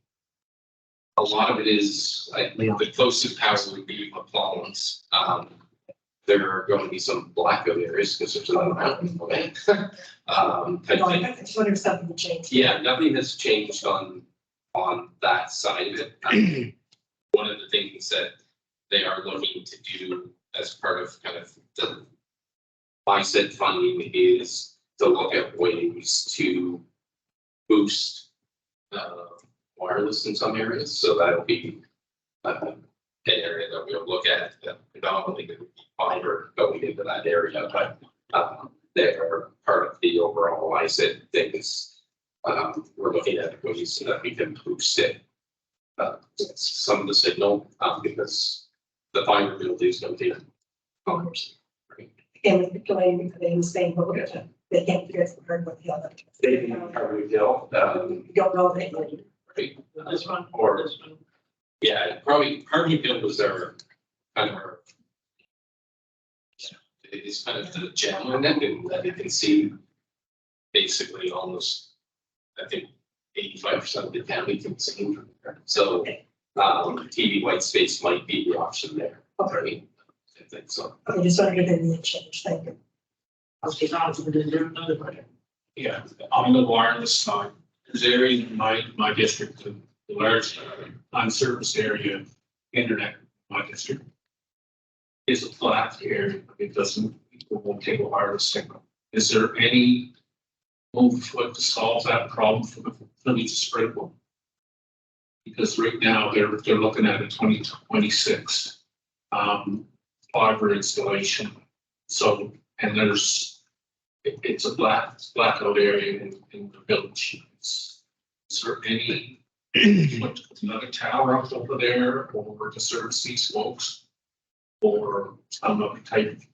A lot of it is like the closest tower would be McClellan's. There are going to be some blackout areas because there's another mountain. Okay. I just wonder if something will change. Yeah, nothing has changed on that side of it. One of the things that they are looking to do as part of kind of the BICED funding is to look at ways to boost wireless in some areas. So that'll be an area that we'll look at. Predominantly going to be fiber going into that area, but they are part of the overall BICED things. We're looking at ways so that we can boost it. Some of the signal because the fiber build is going to take dollars. And delaying the same, but they can't figure out what the other. They can probably tell. You don't know they like. Right. This one Or this one. yeah, probably Harveyville was their kind of our. It is kind of the gem in it, and that you can see basically almost, I think 85% of the county can see from there. So TV white space might be the option there. Okay. I think so. I just wanted to be a change, thank you. Mr. Thompson, did you have another question? Yeah, on the wireless side, there's area in my district, the large unserviced area, internet, in my district. Is a flat area, it doesn't, it won't take a wireless signal. Is there any move foot to solve that problem for the Village of Springville? Because right now, they're looking at a 2026 fiber installation. So, and it's a blackout area in the village. Is there any, put another tower up over there or to service these folks? Or some other type of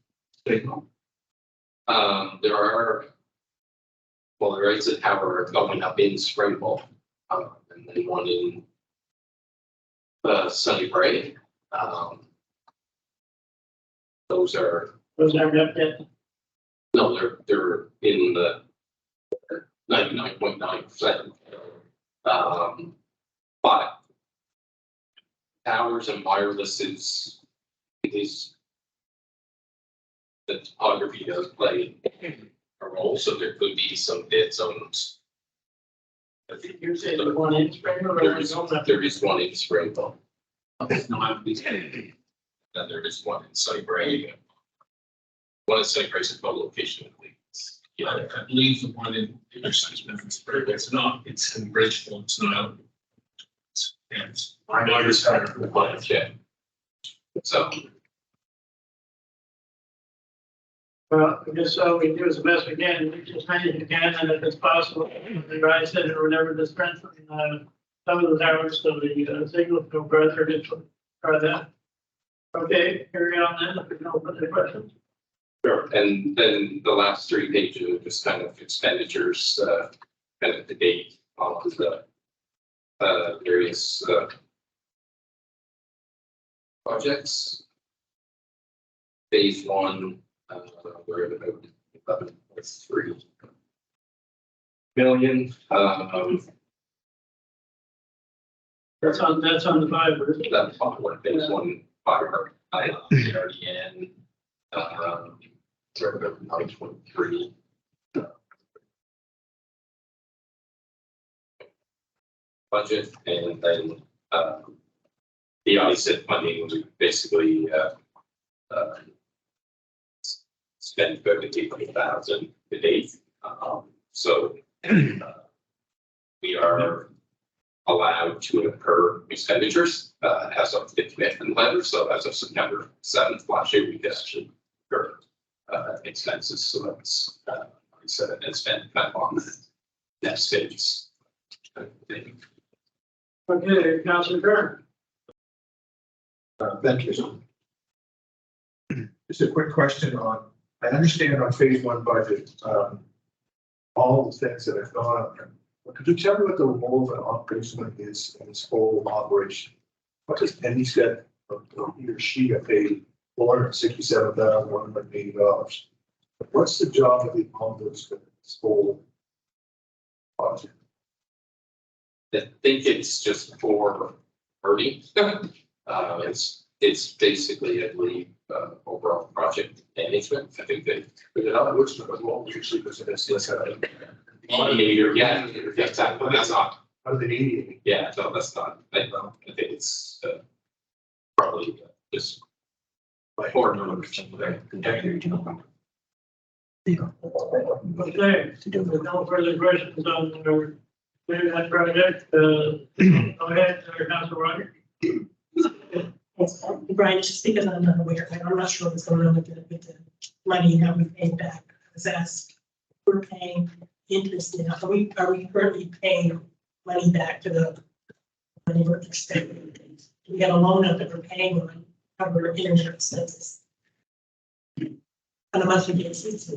signal? There is a tower going up in Springville, and then one in Sunnybray. Those are, Was that up yet? no, they're in the 99.9%. But towers and wireless is the topography does play a role, so there could be some dead zones. I think You said the one in Springville or there is one up? one in Springville. No, And there is one in Sunnybrae. One in Sunnybrae is a co-location, I believe. Yeah, I believe the one in Interstate Memphis, it's not, it's in Bridgeville, it's not. It's. I know you're starting with one, yeah. So, Well, I guess so, we do as best we can, we just many as we can, and if it's possible, the right said or whatever, the strength of, some of the towers, so the signal go further, try that. Okay, carry on then, if there's no further questions. sure, and then the last 3 pages are just kind of expenditures, kind of the date on the various projects. Phase 1, we're at about 11.3 million. That's on the fiber. That's what phase 1 fiber, already in, we're about 9.3. Budget, and then, the ISIP funding, we basically, spend about 800,000 to date. So we are allowed to incur expenditures as of the commitment letter. So as of September 7th last year, we could actually incur expenses. So that's like I said, and spend kind of on the next phase. Okay, Councilor Kern. Thank you. Just a quick question on, I understand on phase 1 budget, all the things that have gone up. But could you tell me what the role of an operations is in this whole operation? What does Penny said, or he or she got paid $467,180. What's the job of the ombudsman in this whole project? I think it's just for Ernie. It's basically, I believe, overall project management. I think they put it on which was what usually because it's yeah, exactly. That's not. How do they mediate? Yeah, no, that's not. I think it's probably just like board members. Okay, with no further questions on that project, go ahead, Councilor Roger. Yes, Brian, just because I'm not aware, I'm not sure what's going on with the money that we paid back. I was asked, we're paying interest in, are we currently paying money back to the money we're expending? We got a loan up that we're paying on, cover internet expenses on a monthly basis.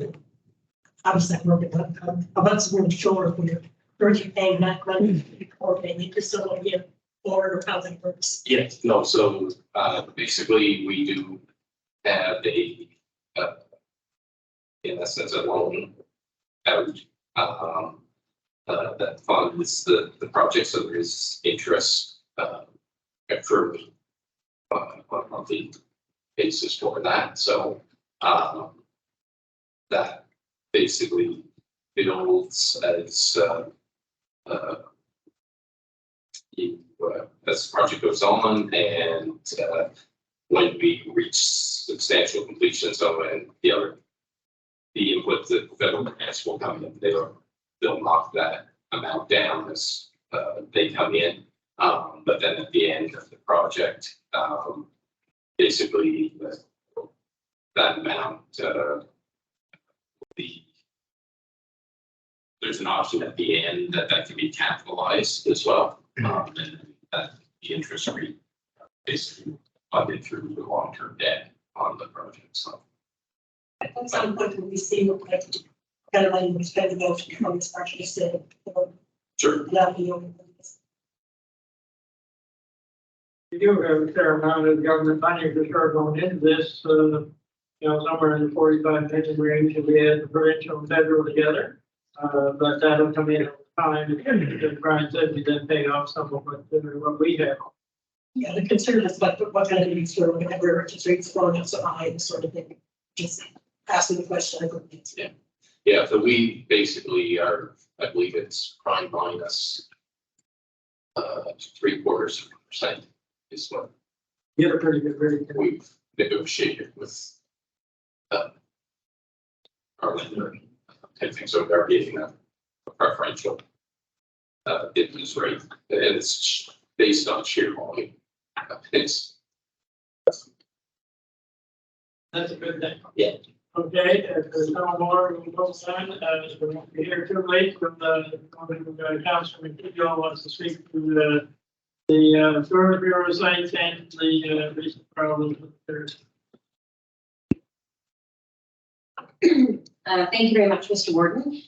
Obviously, I'm working on, I'm not sure if we're currently paying that money or paying interest on it. Or how that works. Yes, no, so basically we do have a in essence a loan out that funds the project, so there is interest accrued on monthly basis for that, so, that basically builds as, as the project goes on and, when we reach substantial completion, so and the input that the federal grants will come in, they'll knock that amount down as, they come in. But then at the end of the project, basically that amount, there's an option at the end that can be capitalized as well. And that the interest rate basically funded through the long-term debt on the project, so. At some point, we see what like kind of like we spend about from this project instead of. Sure. We do have a fair amount of government money for sure going into this, you know, somewhere in the 45 million range if we had the provincial and federal together. But that'll come in over time, as Brian said, we then pay off some of what we have. Yeah, the concern is what kind of needs for whenever interest rates going up so high, this sort of thing. Just asking the question. Yeah, so we basically are, I believe it's prime minus 0.75% is what You get a pretty good rate. we've negotiated with our lender. I think so they're getting a preferential interest rate, and it's based on sheer volume. It's That's a good thing. Yeah. Okay, if there's no more, we'll go on. We won't be here too late from the Councilman Kidjo wants to speak to the Tour Bureau site and the recent problems with theirs. Thank you very much, Mr. Warden.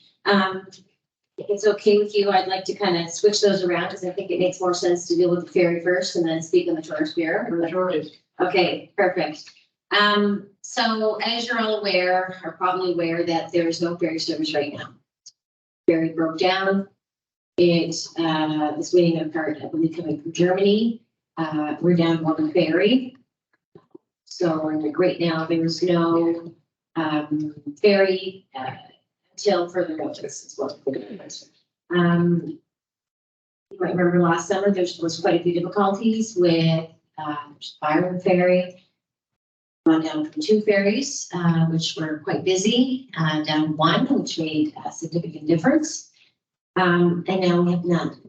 If it's okay with you, I'd like to kind of switch those around because I think it makes more sense to deal with the ferry first and then speak on the Tourist Bureau. Okay, perfect. So as you're all aware, are probably aware that there's no ferry service right now. Ferry broke down. It is waiting on a part, I believe, coming from Germany. We're down one ferry. So right now there's no ferry until further notice is what we're doing. You might remember last summer there was quite a few difficulties with Byron Ferry. Gone down from 2 ferries, which were quite busy, down 1, which made a significant difference. And now we have none.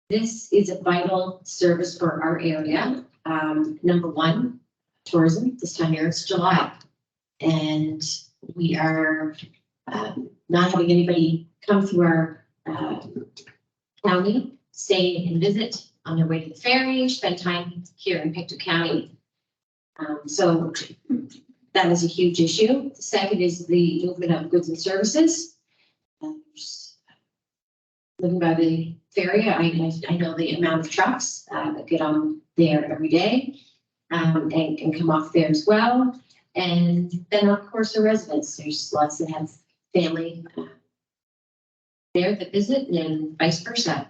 This is a vital service for our area. Number 1, tourism. This time of year it's July. And we are not having anybody come through our county, stay and visit on their way to the ferry, spend time here in Pictou County. So that is a huge issue. The second is the movement of goods and services. Living by the ferry, I know the amount of trucks that get on there every day and come off there as well. And then, of course, the residents. There's lots that have family there that visit and vice versa.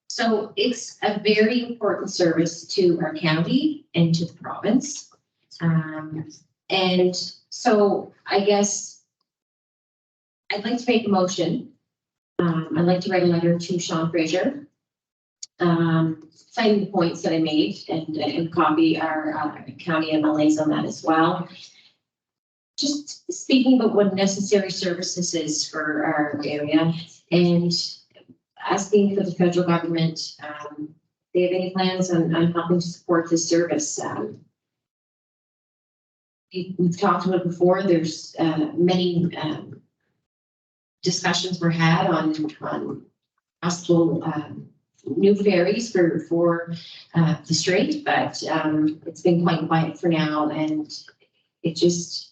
So it's a very important service to our county and to the province. And so I guess I'd like to make a motion. I'd like to write a letter to Sean Fraser, citing the points that I made and copy our county MLAs on that as well. Just speaking about what necessary services is for our area and asking for the federal government, they have any plans on helping to support this service. We've talked about it before. There's many discussions were had on possible new ferries for the strait, but it's been quite quiet for now, and it's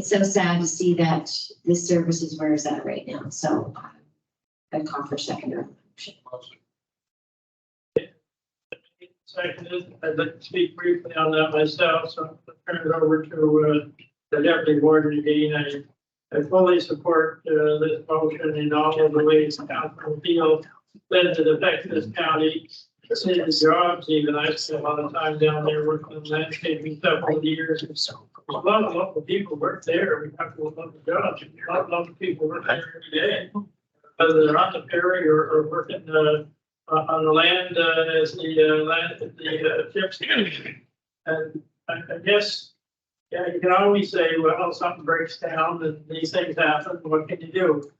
so sad to see that this service is where it's at right now. So I'd call for secondary motion. Seconded. I'd like to speak briefly on that myself, so I'll turn it over to the Deputy Warden again. I fully support this motion in all of the ways Councilman Field led to affect this county. see the jobs even, I spent a lot of time down there working on landscaping several years. A lot of local people work there, we have to look at the jobs, a lot of local people work there every day. Whether they're on the ferry or working, on the land, as the ships. And I guess, yeah, you can always say, well, something breaks down and these things happen, what can you do?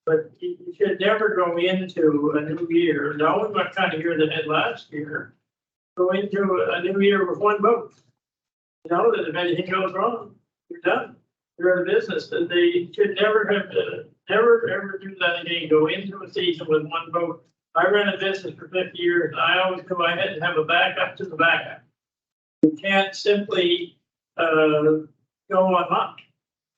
But you should never go into a new year, knowing what kind of year they had last year, go into a new year with one vote. You know that if anything goes wrong, you're done. You're out of business. And they should never have to, never ever do that again. Go into a season with one vote. I ran a business for 50 years, and I always go ahead and have a backup to the backup. You can't simply go on luck.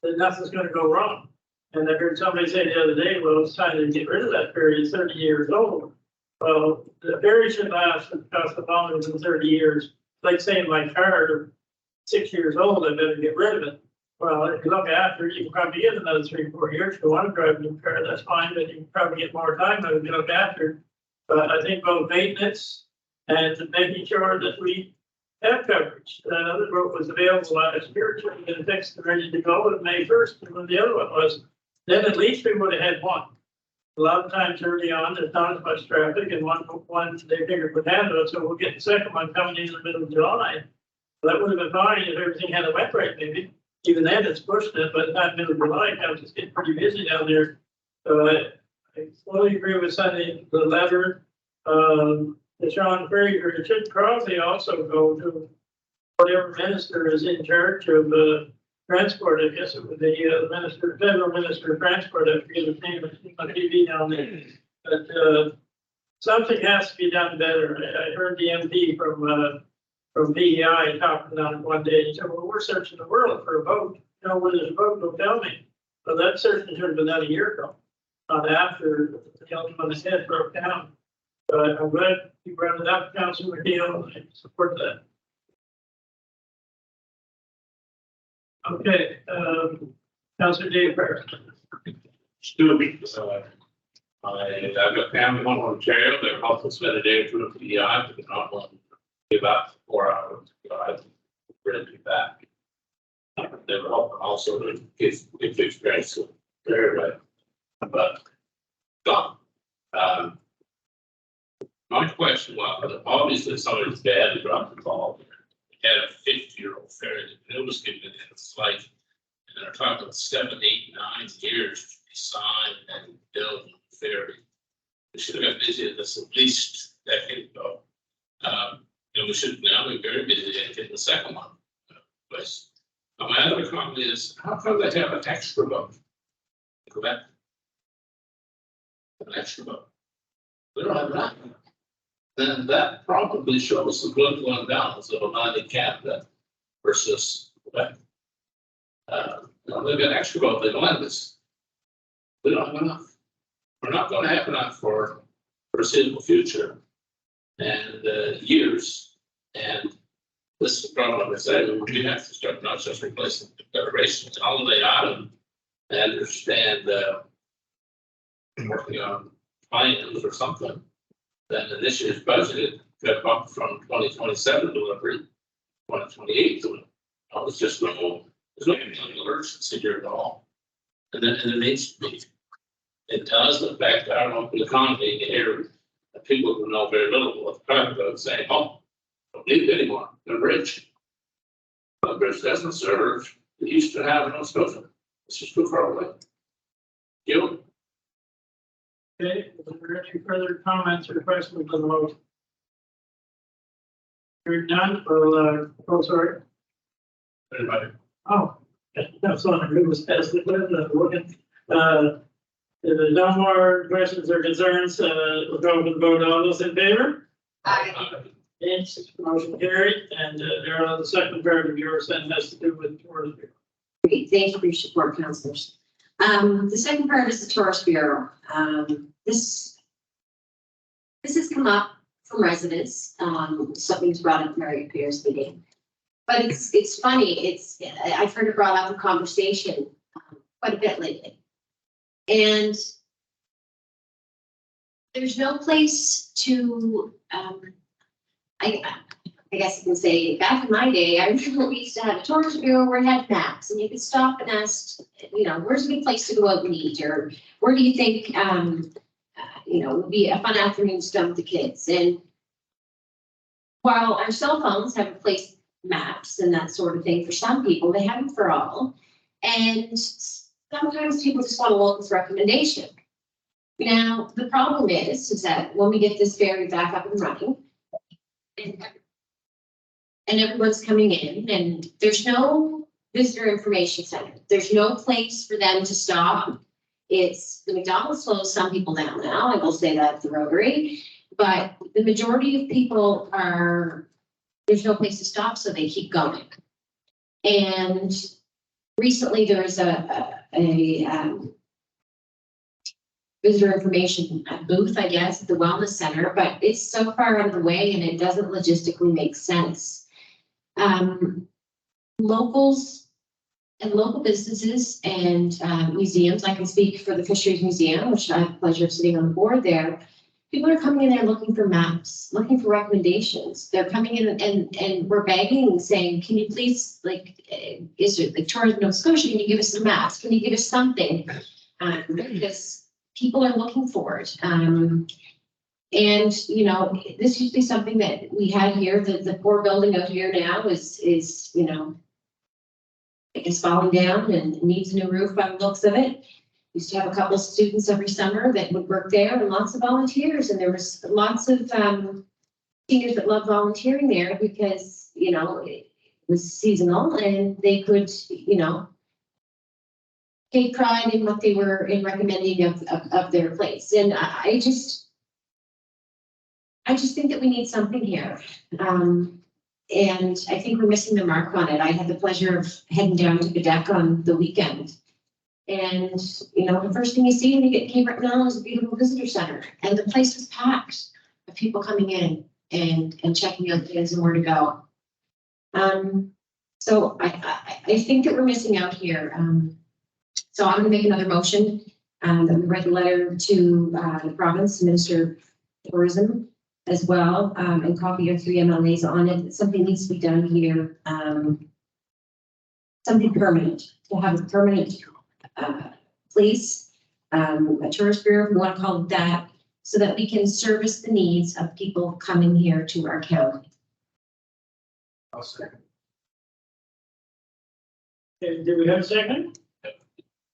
Then nothing's going to go wrong. And I heard somebody say the other day, well, it's time to get rid of that ferry. It's 30 years old. Well, the ferry should last and cost longer than 30 years. Like saying my car, 6 years old, I better get rid of it. Well, if you look after it, you can probably get another 3 or 4 years. If you want to drive a new car, that's fine, but you can probably get more time out of it, look after it. But I think both maintenance and making sure that we have coverage. Another boat was available last year, trying to get fixed and ready to go on May 1st, and when the other one was. Then at least we would have had one. A lot of times early on, there's not as much traffic, and one they figured would handle it, so we'll get the second one coming in the middle of July. That would have been fine if everything had a wet rate, maybe. Even then, it's pushing it, but not middle of July, it's getting pretty busy down there. So I fully agree with sending the letter to Sean Fraser. It should probably also go to whatever minister is in charge of transport. I guess it would be the minister, federal minister of transport. I forget his name, it's on TV down there. But something has to be done better. I heard the MP from PEI talking about it one day. He said, well, we're searching the world for a boat. You know, where there's a boat, don't tell me. So that searching should have been done a year ago, not after the gentleman on his head broke down. But I'm glad you brought it up, Councilor McNeil. I support that. Okay, Councilor Dave Ferris. Stupid. I've got family home in Ontario. They're also spent a day or two at PEI, but they're not willing to give up 4 hours. So I really do that. They were hoping also to get the experience very right. But gone. My question was, obviously somebody's dad had dropped the ball. He had a 50-year-old ferry that it was given in its life. And they're talking about 7, 8, 9 years to design and build a ferry. We should have been busy at this at least a decade ago. And we should now be very busy at getting the second one. Place. My other comment is, how come they have an extra boat? Correct? An extra boat. We don't have that. Then that probably shows the political imbalance of Atlantic Canada versus Quebec. They've got extra boat, they don't have this. We don't have enough. We're not going to have enough for foreseeable future and years. And this is the problem I said, we have to start not just replacing the declarations, holiday item, and understand working on plans or something. Then this year's budget got up from 2027 delivery, 2028 delivery. It's just there's no urgency here at all. And then it needs to be. It does affect our local economy here. People who know very little of the about saying, oh, don't need it anymore. They're rich. But bridge doesn't serve the Eastern half of Nova Scotia. It's just too far away. You. Okay, is there any further comments or questions on the motion? Hearing none, oh, sorry. Anybody? Oh, that's on the group was passed the looking. If there's no more questions or concerns, we'll go and vote. All those in favor? Aye. Against, motion carried, and there on the second part of yours then has to do with Tourist Bureau. Great, thank you for your support, councillors. The second part is the Tourist Bureau. This has come up from residents. Something's brought up Mary Pierce meeting. But it's funny, I've heard it brought up in conversation quite a bit lately. And there's no place to I guess you can say, back in my day, I remember we used to have a tourist bureau where it had maps, and you could stop and ask, you know, where's a good place to go out and eat, or where do you think, you know, would be a fun afternoon to dump the kids, and while our cell phones have replaced maps and that sort of thing for some people, they haven't for all, and sometimes people just want a local's recommendation. Now, the problem is that when we get this ferry back up and running, and everyone's coming in, and there's no visitor information center. There's no place for them to stop. It's the McDonald's slows some people down now. I will say that at the Rotary, but the majority of people are, there's no place to stop, so they keep going. And recently there was a visitor information booth, I guess, at the Wellness Center, but it's so far out of the way and it doesn't logistically make sense. Locals and local businesses and museums, I can speak for the Fisheries Museum, which I have the pleasure of sitting on the board there. People are coming in there looking for maps, looking for recommendations. They're coming in and we're begging and saying, can you please, like, is it like Tourism Nova Scotia, can you give us some maps? Can you give us something? Because people are looking for it. And, you know, this used to be something that we had here. The poor building out here now is, you know, I guess falling down and needs a new roof by the looks of it. Used to have a couple of students every summer that would work there, and lots of volunteers. And there was lots of seniors that loved volunteering there because, you know, it was seasonal and they could, you know, take pride in what they were in recommending of their place. And I just think that we need something here. And I think we're missing the mark on it. I had the pleasure of heading down to Quebec on the weekend. And, you know, the first thing you see when you get Cape Breton is a beautiful visitor center. And the place was packed of people coming in and checking out things and where to go. So I think that we're missing out here. So I'm going to make another motion that we write a letter to the province Minister of Tourism as well, and copy your 3 MLAs on it. Something needs to be done here. Something permanent, to have a permanent place, a tourist bureau, if we want to call it that, so that we can service the needs of people coming here to our county. I'll second. Okay, do we have a second?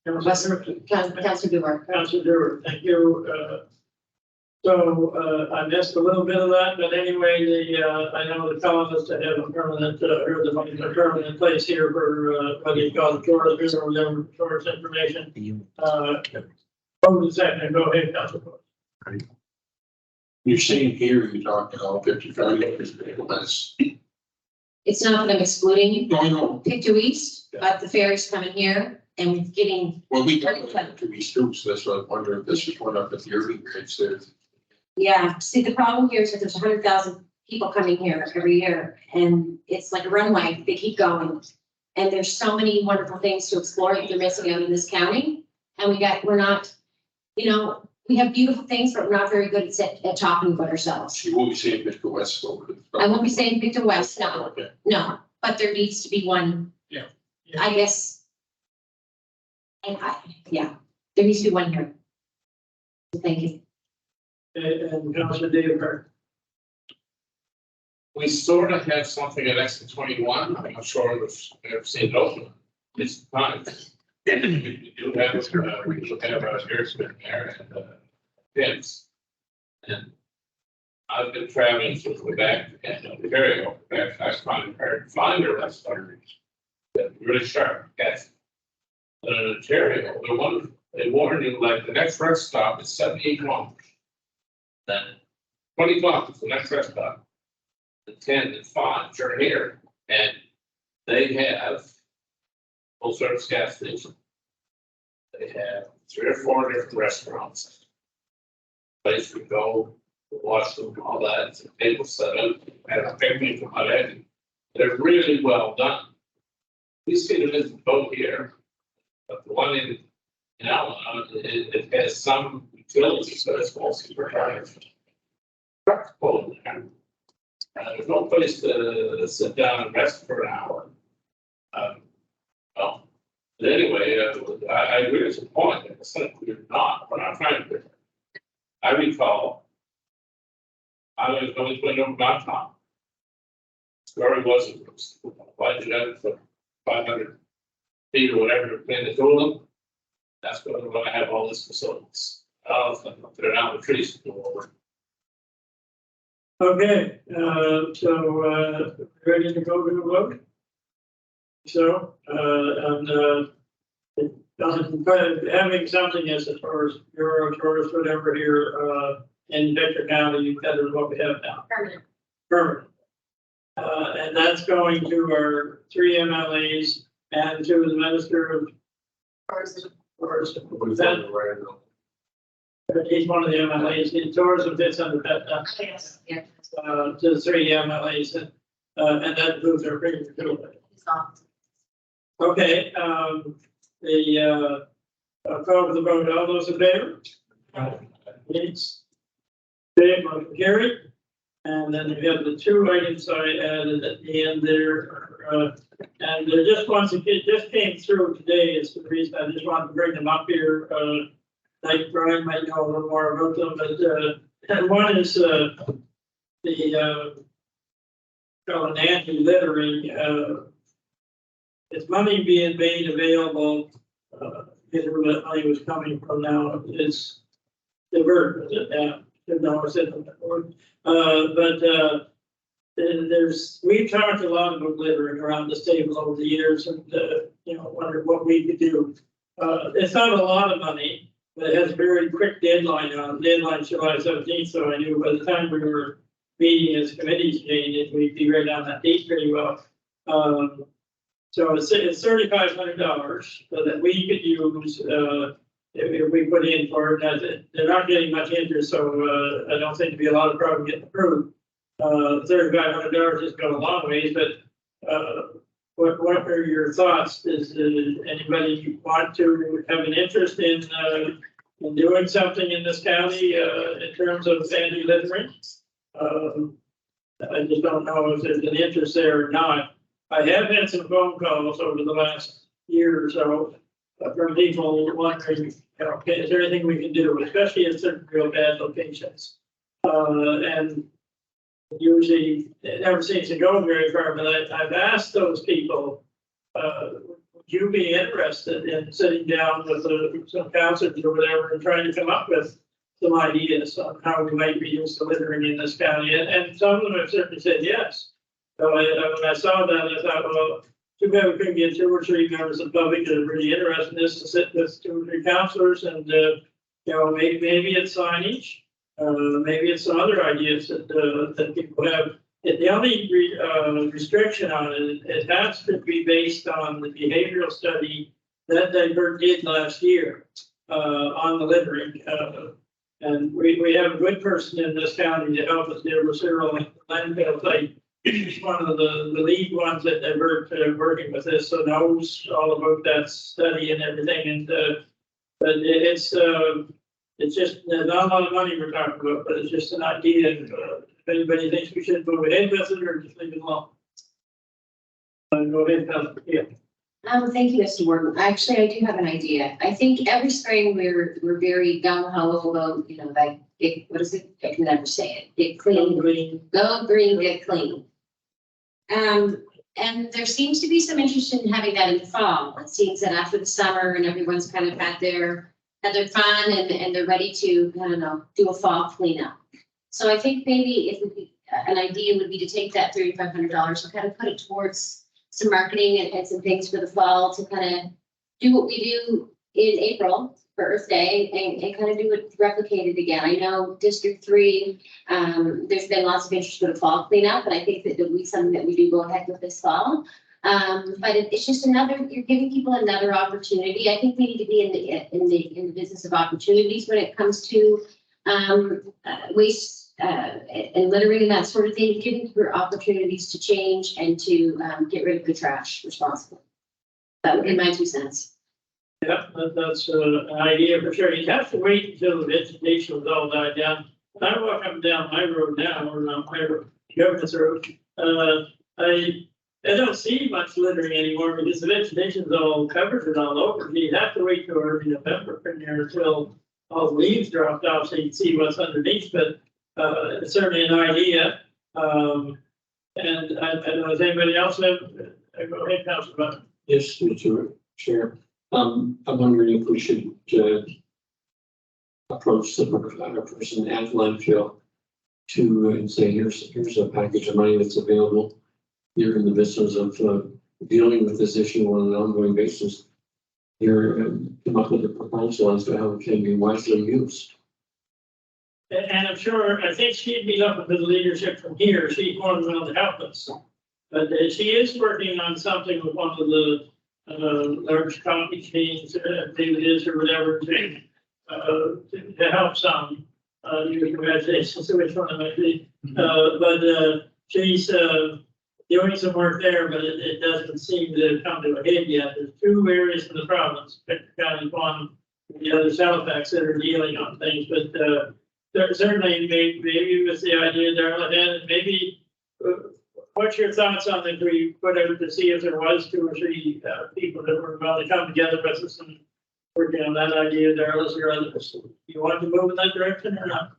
Councillor Dewar. Councillor Dewar, thank you. So I missed a little bit of that, but anyway, I know the colonists that have a permanent, or the money a permanent place here for what you call the tourist or whatever tourist information. Hold a second, go ahead, Councillor. You're saying here, you're talking all 55 acres, less. It's not that I'm excluding No, I know. Pictou East, but the ferry's coming here and getting, Well, we got to be stoops, so that's why I wonder if this is one up at the Irving Bridge there. yeah. See, the problem here is that there's 100,000 people coming here every year, and it's like a runway. They keep going. And there's so many wonderful things to explore that they're missing out in this county. And we're not, you know, we have beautiful things, but we're not very good at talking about ourselves. You won't be saying Victor West over. I won't be saying Victor West, no, Okay. no, but there needs to be one. Yeah. I guess. And yeah, there needs to be one here. So thank you. And Councillor David. We sort of have something at Exit 21. I'm not sure if you've ever seen it open. It's time. We do have, we do have a airspeed there and pins. And I've been traveling through Quebec and Ontario. I find it hard to find a restaurant that really sharp. Yes. But in Ontario, they warn you like the next rest stop is 78 kilometers. Then 20 kilometers, the next rest stop. The 10 and 5 are here, and they have full service gas station. They have 3 or 4 different restaurants. Place to go, watch them, all that. It's a table set up, and a picnic and whatever. They're really well done. We see there is a boat here, but the one in Allen, it has some utilities, but it's mostly for drivers. Truck boat there. There's no place to sit down and rest for an hour. Well, but anyway, I agree with the point, it's not, you're not, we're not trying to. I recall. I was going to window downtown. Where it was, why did I for 500 feet or whatever, between the two of them? That's when I have all these facilities. They're now the trees to go over. Okay, ready to go to the vote? So, having something as far as Euro tourist, whatever here, in Victor County, better than what we have now. Permanent. Permanent. And that's going to our 3 MLAs and to the Minister of Tourism. He's one of the MLAs, in tourism fits under that, Yes, yeah. to the 3 MLAs, and that includes our premium too. It's not. Okay, call for the vote, all those in favor? Yes. Okay, motion carried. And then we have the 2 items I added at the end there, and just once it just came through today, is the reason I just wanted to bring them up here. Like Brian might know a little more about them, but one is the anti-littering. Is money being made available? Where that money was coming from now, it's diverted. No, it's in the board. There's, we've talked a lot about littering around this table over the years, and wondered what we could do. It's not a lot of money, but it has a very quick deadline on it. Deadline July 17th, so I knew by the time we were meeting as committees, we'd be right on that date pretty well. So it's $3,500 that we could use if we put in for it. They're not getting much interest, so I don't think it'd be a lot of problem getting approved. $3,500 has gone a long ways, but what are your thoughts? Does anybody want to have an interest in doing something in this county in terms of anti-littering? I just don't know if there's an interest there or not. I have had some phone calls over the last year or so from people wondering, is there anything we can do, especially in certain real bad locations? And usually it never seems to go very far, but I've asked those people, would you be interested in sitting down with some counselors or whatever and trying to come up with some ideas on how we might reduce the littering in this county? And some of them have certainly said yes. So when I saw that, I thought, well, too bad we couldn't get 2 or 3 members of the public that are really interested in this to sit with 2 or 3 counselors, and maybe it's signage, maybe it's some other ideas that people have. The only restriction on it, it has to be based on the behavioral study that Divert did last year on the littering. And we have a good person in this county to help us there with Cyril Landfill site. He's one of the lead ones that Divert working with this, so knows all about that study and everything. And but it's just not a lot of money we're talking about, but it's just an idea. If anybody thinks we should move ahead with it or just leave it alone. Go ahead, yeah. Thank you, Mr. Warden. Actually, I do have an idea. I think every spring we're very gung-ho about, like, what is it? I can never say it. Get clean. Go green, get clean. And there seems to be some interest in having that in the fall. It seems that after the summer and everyone's kind of had their fun and they're ready to, do a fall cleanup. So I think maybe if an idea would be to take that $3,500 and kind of put it towards some marketing and some things for the fall to kind of do what we do in April for Earth Day and kind of do it, replicate it again. I know District 3, there's been lots of interest for the fall cleanup, and I think that it'll be something that we do go ahead with this fall. But it's just you're giving people another opportunity. I think we need to be in the business of opportunities when it comes to waste and littering and that sort of thing, giving people opportunities to change and to get rid of the trash responsibly. That would be my 2 cents. Yeah, that's an idea for sure. You have to wait until the vegetation was all died down. I walk up and down my road now, or not my road, Government's road. I don't see much littering anymore because the vegetation's all covered and all over. You have to wait till early November from there until all the leaves dropped off so you can see what's underneath, but it's certainly an idea. And I don't know, does anybody else have, go ahead, Councilor Butler. Yes, Mr. Chair. I'm wondering if we should approach the person at landfill to and say, here's a package of money that's available. You're in the business of dealing with this issue on an ongoing basis. You're come up with a proposal as to how it can be wisely used. And I'm sure, I think she'd be looking for the leadership from here. She's more than willing to help us. But she is working on something with one of the large coffee chains, maybe it is or whatever, to help some. Congratulations to which one it might be. But she's doing some work there, but it doesn't seem to come to a head yet. There's 2 areas in the province, Victor County one, and the other Halifax, that are dealing on things, but certainly maybe with the idea there, and maybe what's your thoughts on if we put out to see if there was 2 or 3 people that were willing to come together with us and working on that idea there, or others? You want to move in that direction or not?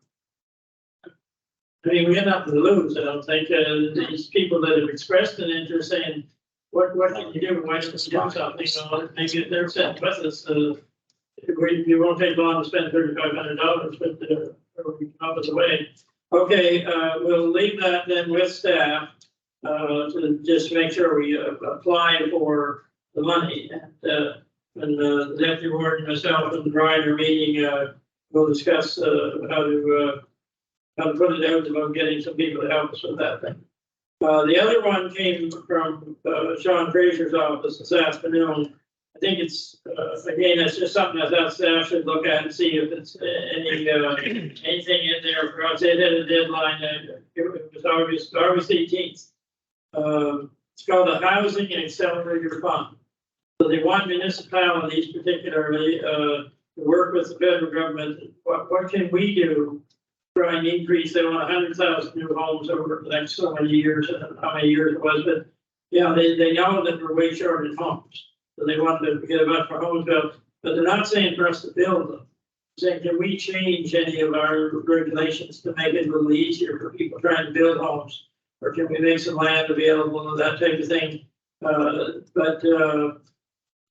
I mean, we have nothing to lose, I don't think. These people that have expressed an interest saying, what can you do? Why don't you do something? Maybe they're set with us. We won't take long to spend $3,500, but we come up with a way. Okay, we'll leave that then with staff to just make sure we apply for the money. And the deputy warden, myself, and Brian are meeting. We'll discuss how to put it out about getting some people to help us with that thing. The other one came from Sean Fraser's office this afternoon. I think it's, again, it's just something that staff should look at and see if it's anything in there for us. It had a deadline, it was August 18th. It's called the Housing Accelerator Fund. So they want municipalities particularly to work with the federal government. What can we do? Try and increase, they want 100,000 new homes over the next so many years, I don't know how many years it was, but yeah, they know that we're way short in homes. So they want to get a bunch more homes built, but they're not saying for us to build them. They're saying, can we change any of our regulations to make it a little easier for people trying to build homes? Or can we make some land available and that type of thing?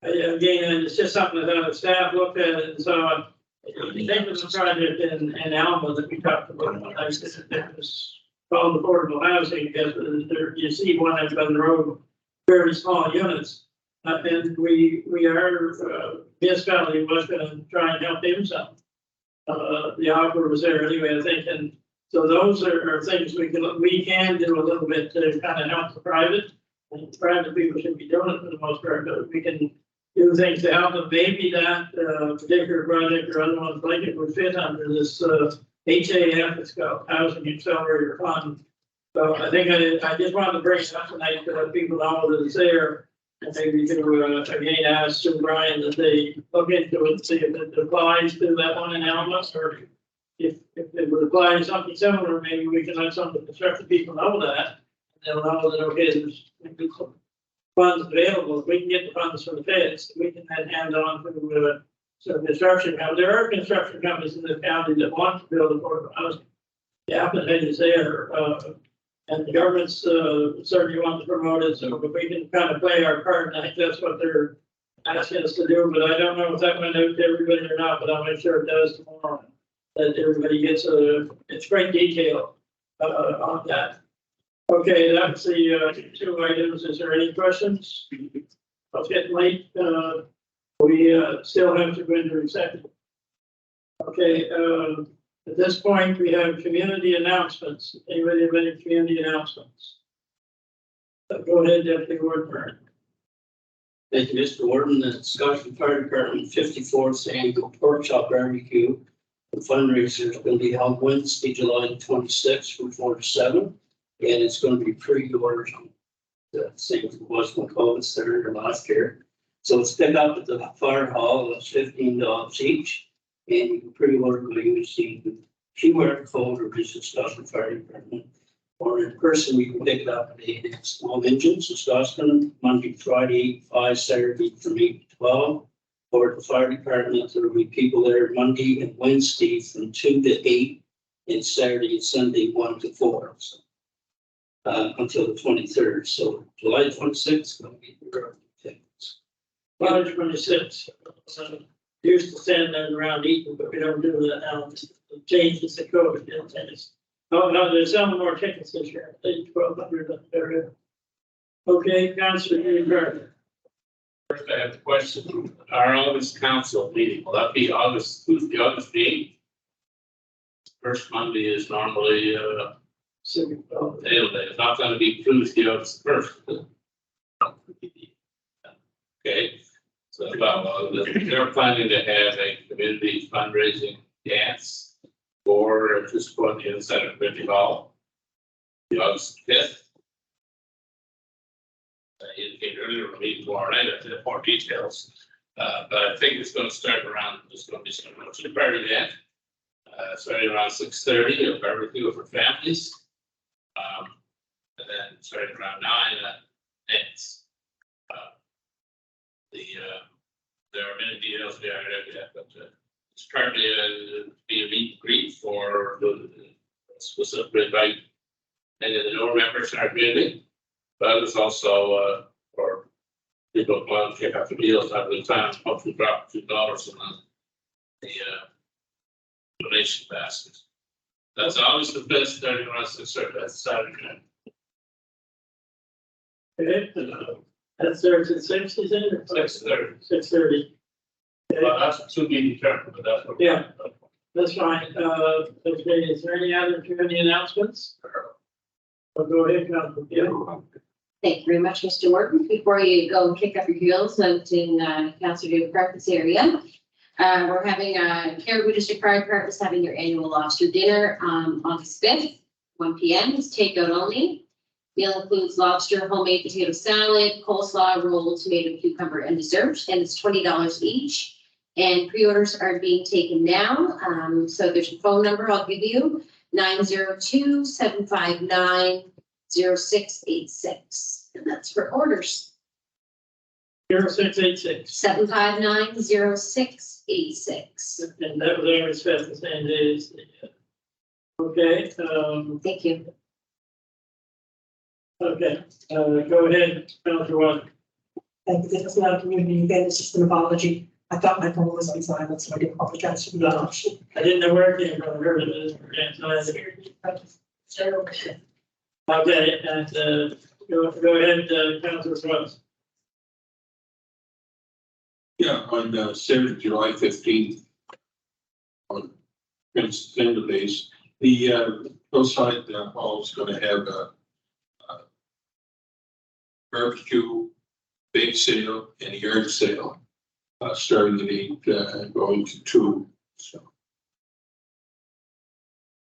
Again, it's just something that the staff looked at and saw. I think it was a project in Alma that we talked about. It was called affordable housing, because you see one out on the road, very small units. And we are, municipality was going to try and help them some. The offer was there anyway, I think, and so those are things we can do a little bit to kind of help the private. And private people should be doing it for the most part, but we can do things to help them. Maybe that particular project or other ones like it would fit under this HAF, it's called Housing Accelerator Fund. So I think I just wanted to bring it up tonight to let people know that it's there. And maybe to again ask Jim Brian that they look into it, see if it applies to that one in Alma, or if it would apply to something similar, maybe we can let some of the construction people know that. And they'll know that, okay, there's some funds available. If we can get the funds from the feds, we can then hand on to some construction companies. There are construction companies in the county that want to build affordable housing. The appetite is there, and the government's certainly want to promote it. So if we can kind of play our part, and I think that's what they're asking us to do. But I don't know if that went out to everybody or not, but I'll make sure it does tomorrow. That everybody gets it's great detail on that. Okay, that's the 2 items. Is there any questions? It's getting late. We still have to go into executive. Okay, at this point, we have community announcements. Anybody have any community announcements? Go ahead, Deputy Warden. Thank you, Mr. Warden. The Scotland Fire Department 54th Annual Pork Chop Barbecue. The fundraiser is going to be held Wednesday, July 26th from 4 to 7. And it's going to be pre-ordered. The same as it was when COVID started last year. So it's picked up at the fire hall. It's $15 each. And you can pre-order by using the QR code or visit Scotland Fire Department. or in person, we can pick it up at 8 a.m. Small engines in Scottsdale, Monday, Friday, 5, Saturday from 8 to 12. Or the fire department, there will be people there Monday and Wednesday from 2 to 8, and Saturday and Sunday 1 to 4. So, until the 23rd. So July 26th, will be the tickets. July 26th. Used to stand there around eating, but we don't do that now. It changes the code. Oh, no, there's some more tickets this year. 1,200. Okay, Councilor Gardner. First, I have a question. Our August council meeting, will that be Tuesday, August 8th? First Monday is normally, tail day. It's not gonna be Tuesday, August 1st. Okay, so, they're planning to have a community fundraising dance for this point inside of Community Hall. The August 5th. I indicated earlier, we'll meet tomorrow night to have more details. But I think it's gonna start around, there's gonna be some party event. Starting around 6:30, a barbecue for families. And then starting around 9, dance. There are many details there yet, but it's currently be a meet and greet for specifically invite any of the newer members in our community. But it's also for people who want to check out the deals out of the town, hopefully drop $2 on the donation basket. That's always the best starting around 6:30. That's Saturday. Okay, that starts at 6, is it? 6:30. 6:30. Well, that's to be determined, but that's what. Yeah. That's fine. Okay, is there any other community announcements? I'll go ahead, Councilor. Yeah. Thank you very much, Mr. Morton. Before you go and kick up your heels out in Councilor David Park's area, we're having Caribou District Fire Department is having their annual lobster dinner August 5th, 1 p.m. It's takeout only. Meal includes lobster, homemade potato salad, coleslaw, roll, tomato, cucumber, and dessert, and it's $20 each. And pre-orders are being taken now. So there's a phone number I'll give you, 902-759-0686. And that's for orders. 0686. 759-0686. And that was always spent the same day as the. Okay, Thank you. okay, go ahead, Councilor Watt. Thank you. This is not a community event, it's just an apology. I thought my phone was on silent, so I did apologize for the interruption. I didn't know where it came from. I heard it is. Okay, and go ahead, Councilor Watt. Yeah, on Saturday, July 15th, on Transgender Days, the Hillside Hall is going to have a barbecue, bake sale, and yard sale, starting at 8, going to 2. So.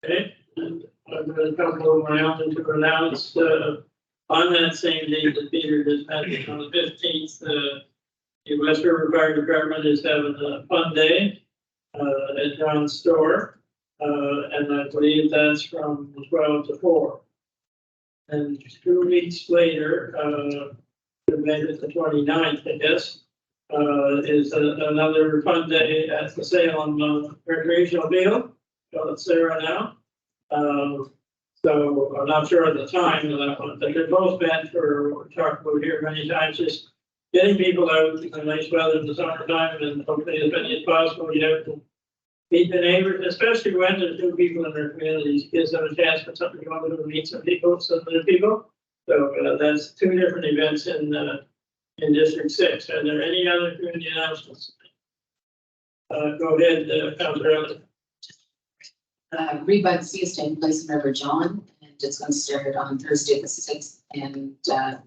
Okay, and I've got a couple of my own to announce on that same day that Peter just mentioned on the 15th. The West River Fire Department is having a fun day at John's store, and I believe that's from 12 to 4. And 2 weeks later, we made it the 29th, I guess, is another fun day at the Salem recreational field. So it's there now. So I'm not sure of the time of that one, but they're both meant for what we talked about here many times, just getting people out in the nice weather in the summertime, and hopefully as many as possible, you have to meet the neighbors, especially when there's new people in their communities, gives them a chance for something to go to meet some people, some other people. So that's 2 different events in District 6. Are there any other community announcements? Go ahead, Councilor Ellis. Rebud C is taking place in River John, and it's going to start on Thursday the 6th, and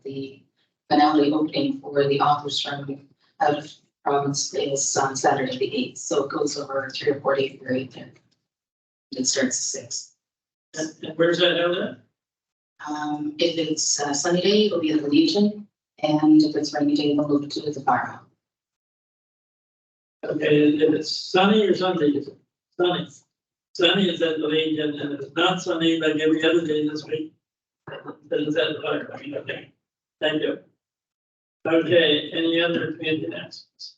the finale opening for the authors from out of province is on Saturday the 8th, so it goes over 3 or 4 day period there. It starts the 6th. And where's that held at? If it's sunny day, it'll be at the Legion, and if it's rainy day, it'll move to the Fire. Okay, if it's sunny or Sunday, is it sunny? Sunny is at the Legion, and if it's not sunny, like every other day this week, Doesn't say the fire, I mean, okay, thank you. Okay, any other community announcements?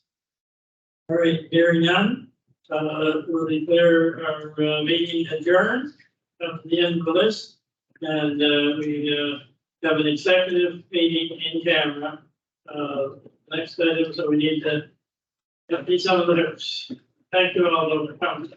All right, hearing none, we'll declare our meeting adjourned, come to the end of the list. And we have an executive meeting in camera. Next item, so we need to empty some of the hoops. Thank you all for coming.